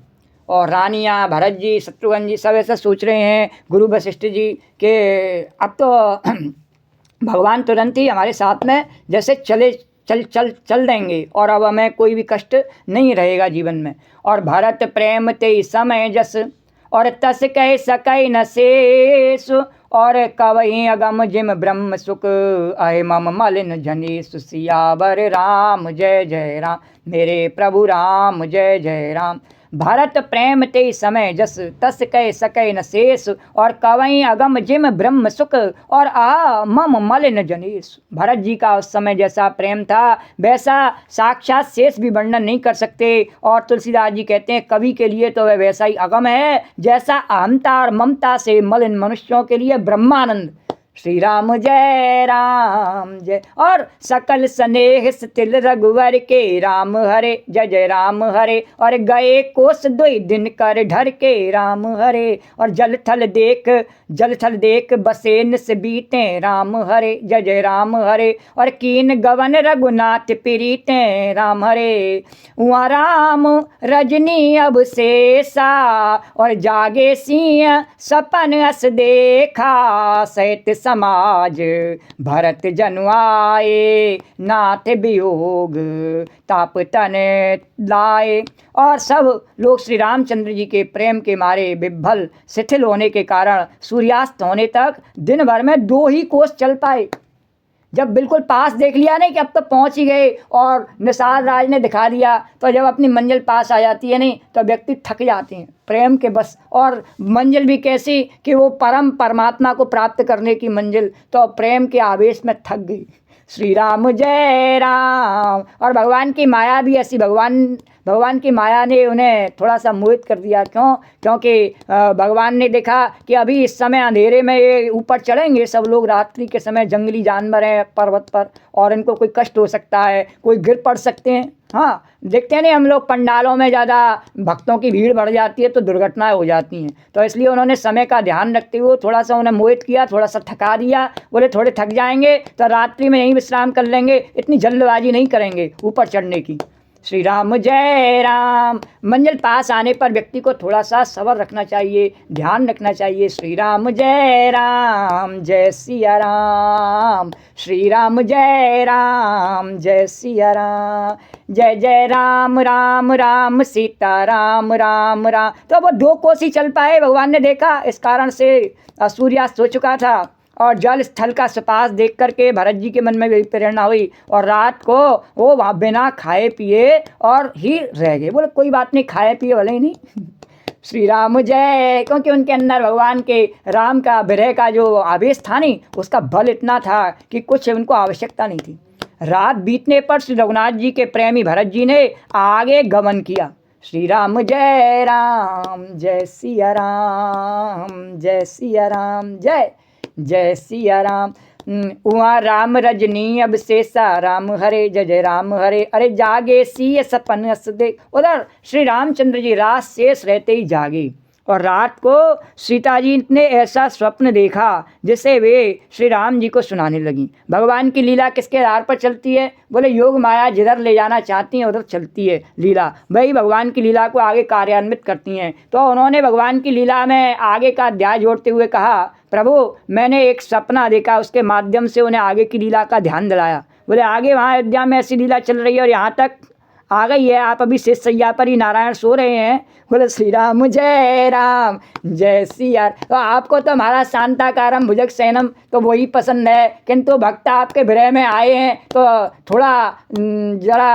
Speaker 1: और रानियाँ, भरत जी, शत्रुघ्न जी सब ऐसा सोच रहे हैं, गुरु वशिष्ठ जी के अब तो भगवान तुरंत ही हमारे साथ में जैसे चल देंगे और अब हमें कोई भी कष्ट नहीं रहेगा जीवन में। और भरत प्रेम ते समय जस और तस कह सकई न शेष। और कवई अगम जिम ब्रह्म सुख आए मम मलिन जनीश। सियावर राम जय जय राम मेरे प्रभु राम जय जय राम। भरत प्रेम ते समय जस तस कह सकै न शेष। और कवई अगम जिम ब्रह्म सुख और आ मम मलिन जनीश। भरत जी का उस समय जैसा प्रेम था वैसा साक्षात शेष भी वर्णन नहीं कर सकते। और तुलसीदास जी कहते हैं कवि के लिए तो वह वैसा ही अगम है जैसा अहमता और ममता से मलिन मनुष्यों के लिए ब्रह्मानंद श्री राम जय राम जय। और सकल स्नेह तिल रघुवर के राम हरे, जय जय राम हरे। और गए कोस 2 दिन कर ढर के राम हरे। और जल थल देख बसे निस बीते राम हरे, जय जय राम हरे। और कीन गवन रघुनाथ प्रीते राम हरे। उहाँ राम रजनी अब शेषा, और जागे सिंह सपन अस देखा। सहित समाज भरत जनु आए, नाथ वियोग ताप तन लाए। और सब लोग श्री रामचंद्र जी के प्रेम के मारे विभल शिथिल होने के कारण सूर्यास्त होने तक दिन भर में 2 ही कोस चल पाए। जब बिल्कुल पास देख लिया नहीं कि अब तो पहुंच ही गए और निषाद राज ने दिखा दिया, तो जब अपनी मंजिल पास आ जाती है नहीं तो व्यक्ति थक जाते हैं प्रेम के बस। और मंजिल भी कैसी कि वो परमात्मा को प्राप्त करने की मंजिल, तो प्रेम के आवेश में थक गई। श्री राम जय राम। और भगवान की माया भी ऐसी, भगवान की माया ने उन्हें थोड़ा सा मोहित कर दिया। क्यों? क्योंकि भगवान ने देखा कि अभी इस समय अंधेरे में ये ऊपर चढ़ेंगे सब लोग, रात्रि के समय जंगली जानवर हैं पर्वत पर और इनको कोई कष्ट हो सकता है, कोई गिर पड़ सकते हैं। हाँ, देखते नहीं हम लोग पंडालों में ज़्यादा भक्तों की भीड़ बढ़ जाती है तो दुर्घटनाएं हो जाती हैं। तो इसलिए उन्होंने समय का ध्यान रखते हुए थोड़ा सा उन्हें मोहित किया, थोड़ा सा थका दिया। बोले थोड़े थक जाएंगे तो रात्रि में यहीं विश्राम कर लेंगे, इतनी जल्दबाजी नहीं करेंगे ऊपर चढ़ने की। श्री राम जय राम। मंजिल पास आने पर व्यक्ति को थोड़ा सा सब्र रखना चाहिए, ध्यान रखना चाहिए। श्री राम जय राम जय सिया राम। श्री राम जय राम जय सिया राम। जय जय राम राम राम सीता राम राम राम। तो वो 2 कोस ही चल पाए। भगवान ने देखा इस कारण से सूर्यास्त हो चुका था और जल स्थल का सुपास देख करके भरत जी के मन में भी प्रेरणा हुई और रात को वो वहाँ बिना खाए पिए और ही रह गए। बोले कोई बात नहीं, खाए पिए भले ही नहीं। श्री राम जय। क्योंकि उनके अंदर भगवान के राम का विरह का जो आवेश था नहीं, उसका बल इतना था कि कुछ उनको आवश्यकता नहीं थी। रात बीतने पर श्री रघुनाथ जी के प्रेमी भरत जी ने आगे गमन किया। श्री राम जय सिया राम जय सिया राम जय जय सिया राम। उहाँ राम रजनी अब शेषा राम हरे, जय जय राम हरे। अरे जागे सिय सपन अस देख। उधर श्री रामचंद्र जी रात शेष रहते ही जागे और रात को सीता जी ने ऐसा स्वप्न देखा जिसे वे श्री राम जी को सुनाने लगी। भगवान की लीला किसके आधार पर चलती है? बोले योग माया जिधर ले जाना चाहती हैं उधर चलती है लीला, वही भगवान की लीला को आगे कार्यान्वित करती हैं। तो उन्होंने भगवान की लीला में आगे का अध्याय जोड़ते हुए कहा, प्रभु मैंने एक सपना देखा, उसके माध्यम से उन्हें आगे की लीला का ध्यान दिलाया। बोले आगे वहाँ अयोध्या में ऐसी लीला चल रही है और यहाँ तक आ गई है, आप अभी शेष सैया पर ही नारायण सो रहे हैं। बोले श्री राम जय सिया। तो आपको तो हमारा शांताकारम भुजग सैनम तो वही पसंद है, किंतु भक्त आपके विरह में आए हैं तो थोड़ा जरा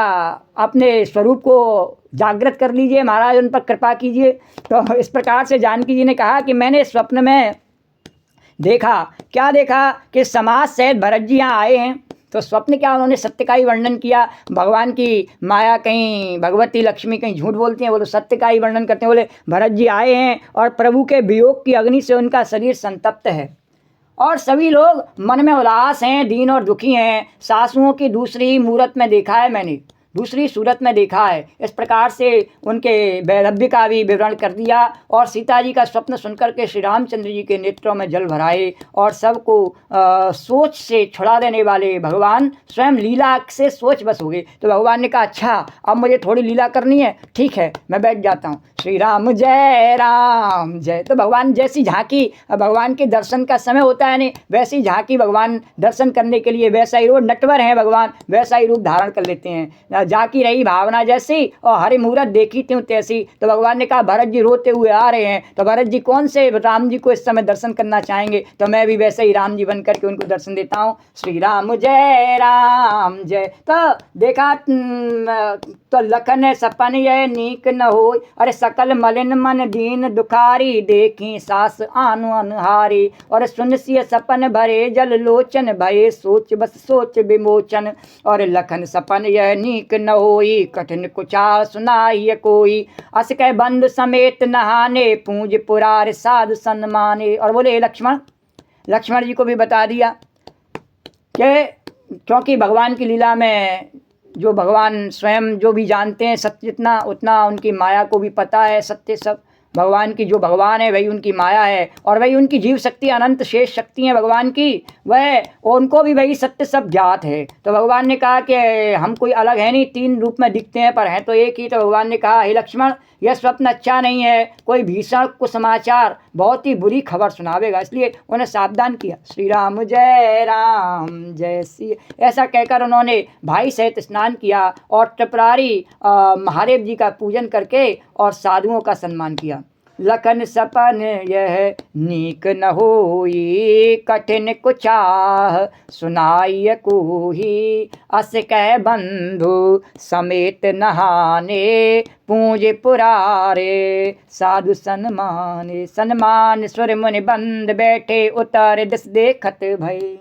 Speaker 1: अपने स्वरूप को जागृत कर लीजिए महाराज, उन पर कृपा कीजिए। तो इस प्रकार से जानकी जी ने कहा कि मैंने स्वप्न में देखा, क्या देखा कि समाज सहित भरत जी यहाँ आए हैं। तो स्वप्न क्या, उन्होंने सत्य का ही वर्णन किया। भगवान की माया कहीं भगवती लक्ष्मी कहीं झूठ बोलती हैं, वो लोग सत्य का ही वर्णन करते हैं। बोले भरत जी आए हैं और प्रभु के वियोग की अग्नि से उनका शरीर संतप्त है और सभी लोग मन में उदास हैं, दीन और दुखी हैं। सासुओं की दूसरी मूरत में देखा है मैंने, दूसरी सूरत में देखा है। इस प्रकार से उनके वैधव्य का भी विवरण कर दिया और सीता जी का स्वप्न सुनकर के श्री रामचंद्र जी के नेत्रों में जल भराए और सबको सोच से छुड़ा देने वाले भगवान स्वयं लीला से सोच बस हो गए। तो भगवान ने कहा अच्छा अब मुझे थोड़ी लीला करनी है, ठीक है मैं बैठ जाता हूँ। श्री राम जय। तो भगवान जैसी झांकी, भगवान के दर्शन का समय होता है नहीं, वैसी झांकी भगवान दर्शन करने के लिए वैसा ही रोज नटवर हैं भगवान, वैसा ही रूप धारण कर लेते हैं। झांकी रही भावना जैसी और हरि मूरत देखी त्यों तैसी। तो भगवान ने कहा भरत जी रोते हुए आ रहे हैं, तो भरत जी कौन से राम जी को इस समय दर्शन करना चाहेंगे, तो मैं भी वैसे ही राम जी बन करके उनको दर्शन देता हूँ। श्री राम जय। तो देखा तो लखन सपन यह नीक न हो, अरे सकल मलिन मन दीन दुखारी, देखी सास आनु अनहारी, और सुन सिय सपन भरे जल लोचन, भये सोच बस सोच विमोचन, और लखन सपन यह नीक न होई, कठिन कुचा सुनाई कोई, अस कै बंधु समेत नहाने, पूज पुरार साध सन्माने। और बोले लक्ष्मण लक्ष्मण जी को भी बता दिया कि क्योंकि भगवान की लीला में जो भगवान स्वयं जो भी जानते हैं सत्य जितना उतना उनकी माया को भी पता है। सत्य सब भगवान की, जो भगवान है वही उनकी माया है और वही उनकी जीव शक्ति, अनंत शेष शक्ति है भगवान की, वह उनको भी वही सत्य सब ज्ञात है। तो भगवान ने कहा कि हम कोई अलग है नहीं, तीन रूप में दिखते हैं पर हैं तो एक ही। तो भगवान ने कहा, हे लक्ष्मण, यह स्वप्न अच्छा नहीं है, कोई भीषण कुसमाचार बहुत ही बुरी खबर सुनावेगा, इसलिए उन्हें सावधान किया। श्री राम जय श्री, ऐसा कहकर उन्होंने भाई सहित स्नान किया और त्रिपुरारी महादेव जी का पूजन करके और साधुओं का सम्मान किया। लखन सपन यह नीक न होई, कठिन कुचाह सुनाई कोही, अस कह बंधु समेत नहाने, पूज पुरारे साधु सन्माने। सन्मान सुर मुनि बंद बैठे, उतर दिस देखत भई।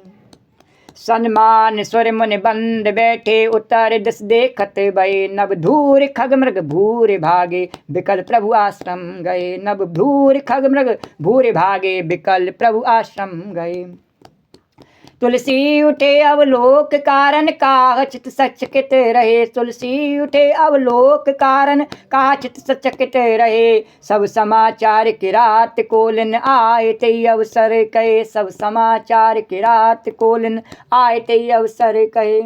Speaker 1: सन्मान सुर मुनि बंद बैठे, उतर दिस देखत भये। नभ धूर खग मृग भूर भागे, बिकल प्रभु आश्रम गए। नभ धूर खग मृग भूर भागे, बिकल प्रभु आश्रम गए। तुलसी उठे अवलोक कारण, काह चित सचकित रहे। तुलसी उठे अवलोक कारण, काह चित सचकित रहे। सब समाचार की रात कोलिन आए, ते अवसर कहे। सब समाचार की रात कोलिन आए, ते अवसर कहे।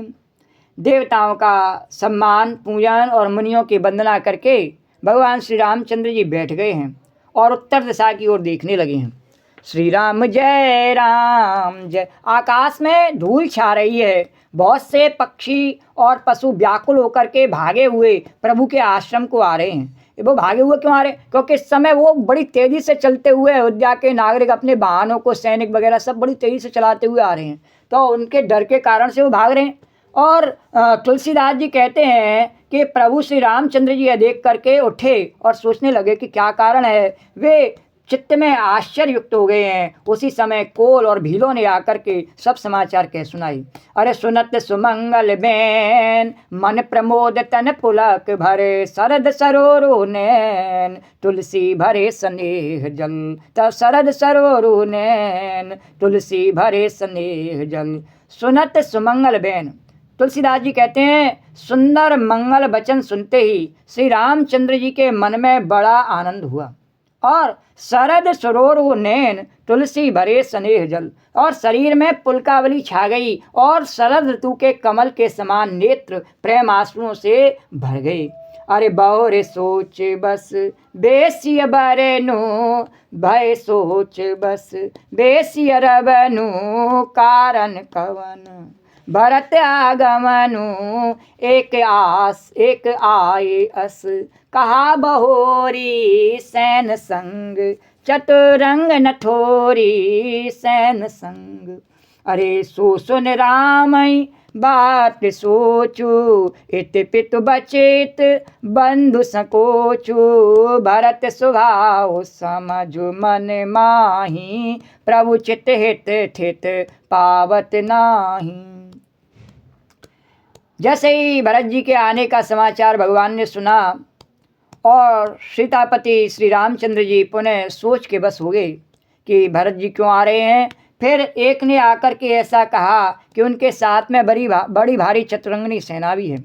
Speaker 1: देवताओं का सम्मान, पूजन और मुनियों की वंदना करके भगवान श्री रामचंद्र जी बैठ गए हैं और उत्तर दिशा की ओर देखने लगे हैं। श्री राम जय। आकाश में धूल छा रही है। बहुत से पक्षी और पशु व्याकुल होकर के भागे हुए प्रभु के आश्रम को आ रहे हैं। वो भागे हुए क्यों आ रहे हैं? क्योंकि इस समय वो बड़ी तेज़ी से चलते हुए अयोध्या के नागरिक अपने वाहनों को, सैनिक वगैरह सब बड़ी तेज़ी से चलाते हुए आ रहे हैं, तो उनके डर के कारण से वो भाग रहे हैं। और तुलसीदास जी कहते हैं कि प्रभु श्री रामचंद्र जी यह देख करके उठे और सोचने लगे कि क्या कारण है। वे चित्त में आश्चर्य युक्त हो गए हैं। उसी समय कोल और भीलों ने आकर के सब समाचार कह सुनाई। अरे सुनत सुमंगल बैन, मन प्रमोद तन पुलक भरे। शरद सरोरु नैन, तुलसी भरे स्नेह जल। तब शरद सरोरु नैन, तुलसी भरे स्नेह जल। सुनत सुमंगल बैन, तुलसीदास जी कहते हैं सुंदर मंगल वचन सुनते ही श्री रामचंद्र जी के मन में बड़ा आनंद हुआ। और शरद सरोरु नैन, तुलसी भरे स्नेह जल, और शरीर में पुलकावली छा गई और शरद ऋतु के कमल के समान नेत्र प्रेम आंसुओं से भर गए। अरे बहुरे सोच बस बेसिय बरेनु, भय सोच बस बेसिय रबनु। कारण कवन भरत आगमनु, एक आस एक आए अस। कहा बहोरी सैन संग, चतुरंग नठोरी सैन संग। अरे सो सुन रामई बात सोचू, इत पितु बचेत बंधु संकोचू। भरत सुभाव समझु मन माही, प्रभु चित हित ठित पावत नाही। जैसे ही भरत जी के आने का समाचार भगवान ने सुना और सीतापति श्री रामचंद्र जी पुनः सोच के बस हो गए कि भरत जी क्यों आ रहे हैं। फिर एक ने आकर के ऐसा कहा कि उनके साथ में बड़ी भारी चतुरंगनी सेना भी है।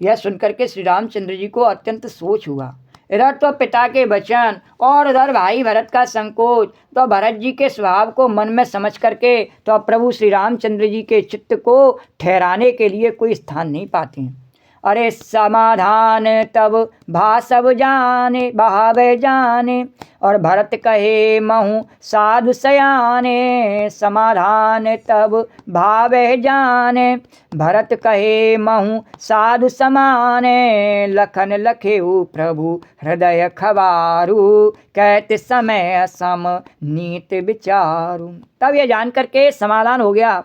Speaker 1: यह सुनकर के श्री रामचंद्र जी को अत्यंत सोच हुआ। इधर तो पिता के वचन और उधर भाई भरत का संकोच, तो भरत जी के स्वभाव को मन में समझ करके तो प्रभु श्री रामचंद्र जी के चित्त को ठहराने के लिए कोई स्थान नहीं पाते हैं। अरे समाधान तब भासव जाने बहावे जाने, और भरत कहे महु साधु सयाने। समाधान तब भावे जाने, भरत कहे महु साधु समाने। लखन लखेऊ प्रभु हृदय खबारू, कहते समय सम नीत विचारू। तब यह जान करके समाधान हो गया।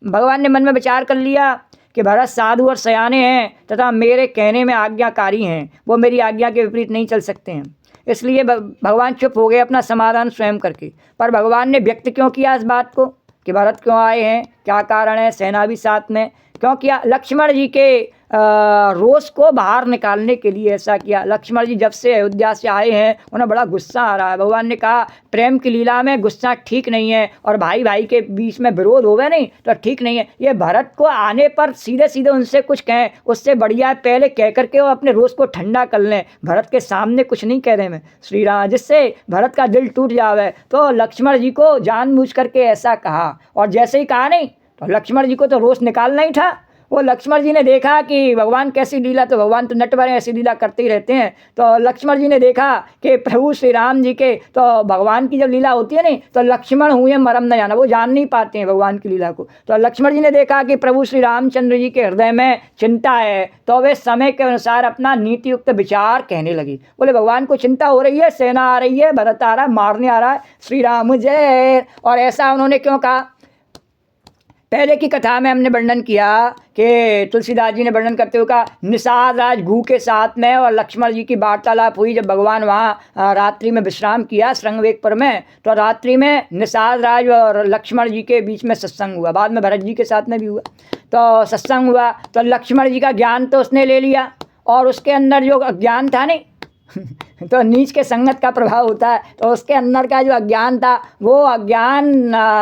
Speaker 1: भगवान ने मन में विचार कर लिया कि भरत साधु और सयाने हैं तथा मेरे कहने में आज्ञाकारी हैं, वो मेरी आज्ञा के विपरीत नहीं चल सकते हैं। इसलिए भगवान चुप हो गए अपना समाधान स्वयं करके। पर भगवान ने व्यक्त क्यों किया इस बात को कि भरत क्यों आए हैं, क्या कारण है, सेना भी साथ में, क्योंकि लक्ष्मण जी के रोष को बाहर निकालने के लिए ऐसा किया। लक्ष्मण जी जब से अयोध्या से आए हैं उन्हें बड़ा गुस्सा आ रहा है। भगवान ने कहा प्रेम की लीला में गुस्सा ठीक नहीं है, और भाई भाई के बीच में विरोध हो गए नहीं तो ठीक नहीं है। ये भरत को आने पर सीधे सीधे उनसे कुछ कहें, उससे बढ़िया है पहले कह करके वो अपने रोष को ठंडा कर लें। भरत के सामने कुछ नहीं कह रहे मैं श्री राम, जिससे भरत का दिल टूट जावे। तो लक्ष्मण जी को जानबूझ करके ऐसा कहा, और जैसे ही कहा नहीं तो लक्ष्मण जी को तो रोष निकालना ही था। वो लक्ष्मण जी ने देखा कि भगवान कैसी लीला, तो भगवान तो नटवर ऐसी लीला करते ही रहते हैं। तो लक्ष्मण जी ने देखा कि प्रभु श्री राम जी के, तो भगवान की जब लीला होती है नहीं तो लक्ष्मण हुए मरम न जाना, वो जान नहीं पाते हैं भगवान की लीला को। तो लक्ष्मण जी ने देखा कि प्रभु श्री रामचंद्र जी के हृदय में चिंता है, तो वे समय के अनुसार अपना नीति युक्त विचार कहने लगी। बोले भगवान को चिंता हो रही है, सेना आ रही है, भरत आ रहा है, मारने आ रहा है, श्री राम जय। और ऐसा उन्होंने क्यों कहा? पहले की कथा में हमने वर्णन किया कि तुलसीदास जी ने वर्णन करते हुए कहा निषाद राज घू के साथ में और लक्ष्मण जी की वार्तालाप हुई। जब भगवान वहाँ रात्रि में विश्राम किया श्रृंगवेकपुर में, तो रात्रि में निषाद राज और लक्ष्मण जी के बीच में सत्संग हुआ। बाद में भरत जी के साथ में भी हुआ। तो सत्संग हुआ तो लक्ष्मण जी का ज्ञान तो उसने ले लिया, और उसके अंदर जो अज्ञान था नहीं तो नीच के संगत का प्रभाव होता है, तो उसके अंदर का जो अज्ञान था वो अज्ञान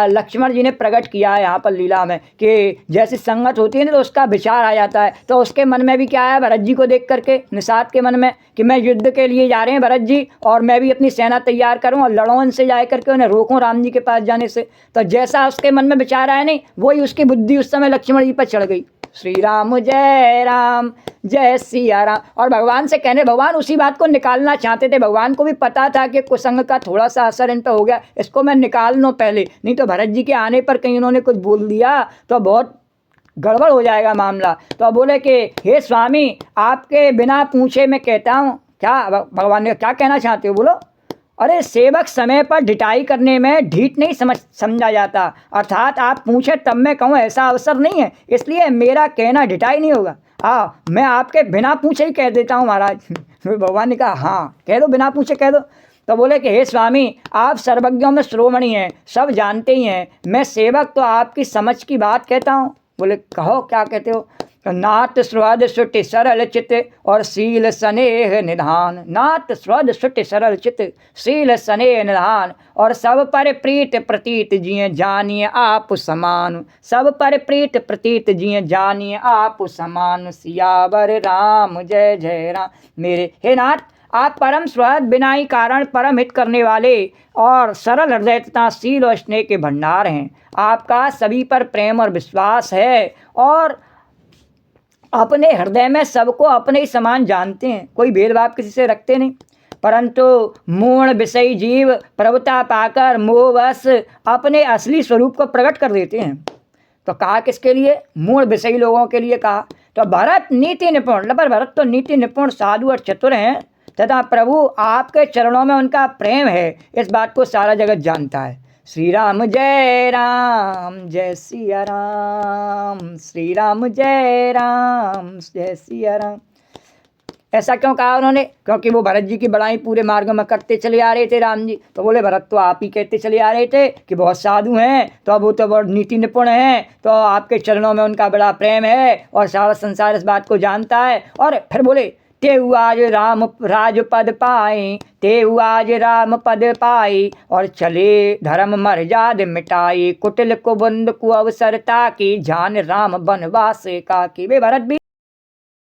Speaker 1: लक्ष्मण जी ने प्रकट किया है यहाँ पर लीला में, कि जैसी संगत होती है ना तो उसका विचार आ जाता है। तो उसके मन में भी क्या है, भरत जी को देख करके निषाद के मन में कि मैं युद्ध के लिए जा रहे हैं भरत जी, और मैं भी अपनी सेना तैयार करूँ और लड़ों उनसे जा करके उन्हें रोकूँ राम जी के पास जाने से। तो जैसा उसके मन में विचार आया नहीं, वही उसकी बुद्धि उस समय लक्ष्मण जी पर चढ़ गई। श्री राम जय सिया राम। और भगवान से कहने, भगवान उसी बात को निकालना चाहते थे। भगवान को भी पता था कि कुसंग का थोड़ा सा असर इन पर हो गया, इसको मैं निकाल लूँ पहले, नहीं तो भरत जी के आने पर कहीं उन्होंने कुछ बोल दिया तो बहुत गड़बड़ हो जाएगा मामला। तो बोले कि हे स्वामी, आपके बिना पूछे मैं कहता हूँ। क्या भगवान ने क्या कहना चाहते हो? बोलो। अरे सेवक समय पर ढिठाई करने में ढीठ नहीं समझा जाता, अर्थात आप पूछे तब मैं कहूँ ऐसा अवसर नहीं है, इसलिए मेरा कहना ढिठाई नहीं होगा। मैं आपके बिना पूछे ही कह देता हूँ महाराज। भगवान ने कहा हाँ कह दो, बिना पूछे कह दो। तो बोले कि हे स्वामी, आप सर्वज्ञों में श्रोमणी हैं, सब जानते ही हैं, मैं सेवक तो आपकी समझ की बात कहता हूँ। बोले कहो क्या कहते हो? नाथ स्रवद सुटि सरल चित और शील स्नेह निधान। नाथ स्रवद सुटि सरल चित शील स्नेह निधान, और सब पर प्रीत प्रतीत जिए जानिए आप समान। सब पर प्रीत प्रतीत जिए जानिए आप समान। सियावर राम जय जय राम। मेरे हे नाथ, आप परम स्वहद बिनाई कारण परम हित करने वाले और सरल हृदय तथा शील और स्नेह के भंडार हैं। आपका सभी पर प्रेम और विश्वास है, और अपने हृदय में सबको अपने ही समान जानते हैं, कोई भेदभाव किसी से रखते नहीं। परंतु मूढ़ विषयी जीव प्रभुता पाकर मोहवश अपने असली स्वरूप को प्रकट कर देते हैं। तो कहा किसके लिए? मूढ़ विषयी लोगों के लिए कहा। तो भरत नीति निपुण, पर भरत तो नीति निपुण साधु और चतुर हैं, तथा प्रभु आपके चरणों में उनका प्रेम है, इस बात को सारा जगत जानता है। श्री राम जय सिया राम। श्री राम जय सिया राम। ऐसा क्यों कहा उन्होंने? क्योंकि वो भरत जी की बड़ाई पूरे मार्ग में करते चले आ रहे थे राम जी। तो बोले भरत तो आप ही कहते चले आ रहे थे कि बहुत साधु हैं, तो अब वो तो बहुत नीति निपुण हैं, तो आपके चरणों में उनका बड़ा प्रेम है और सारा संसार इस बात को जानता है। और फिर बोले तेहु आज राम राज पद पाए, तेहु आज राम पद पाई, और चले धर्म मर्याद मिटाई, कुटिल कुबुंद कु अवसर ताकि जान राम बनवास का। कि वे भरत भी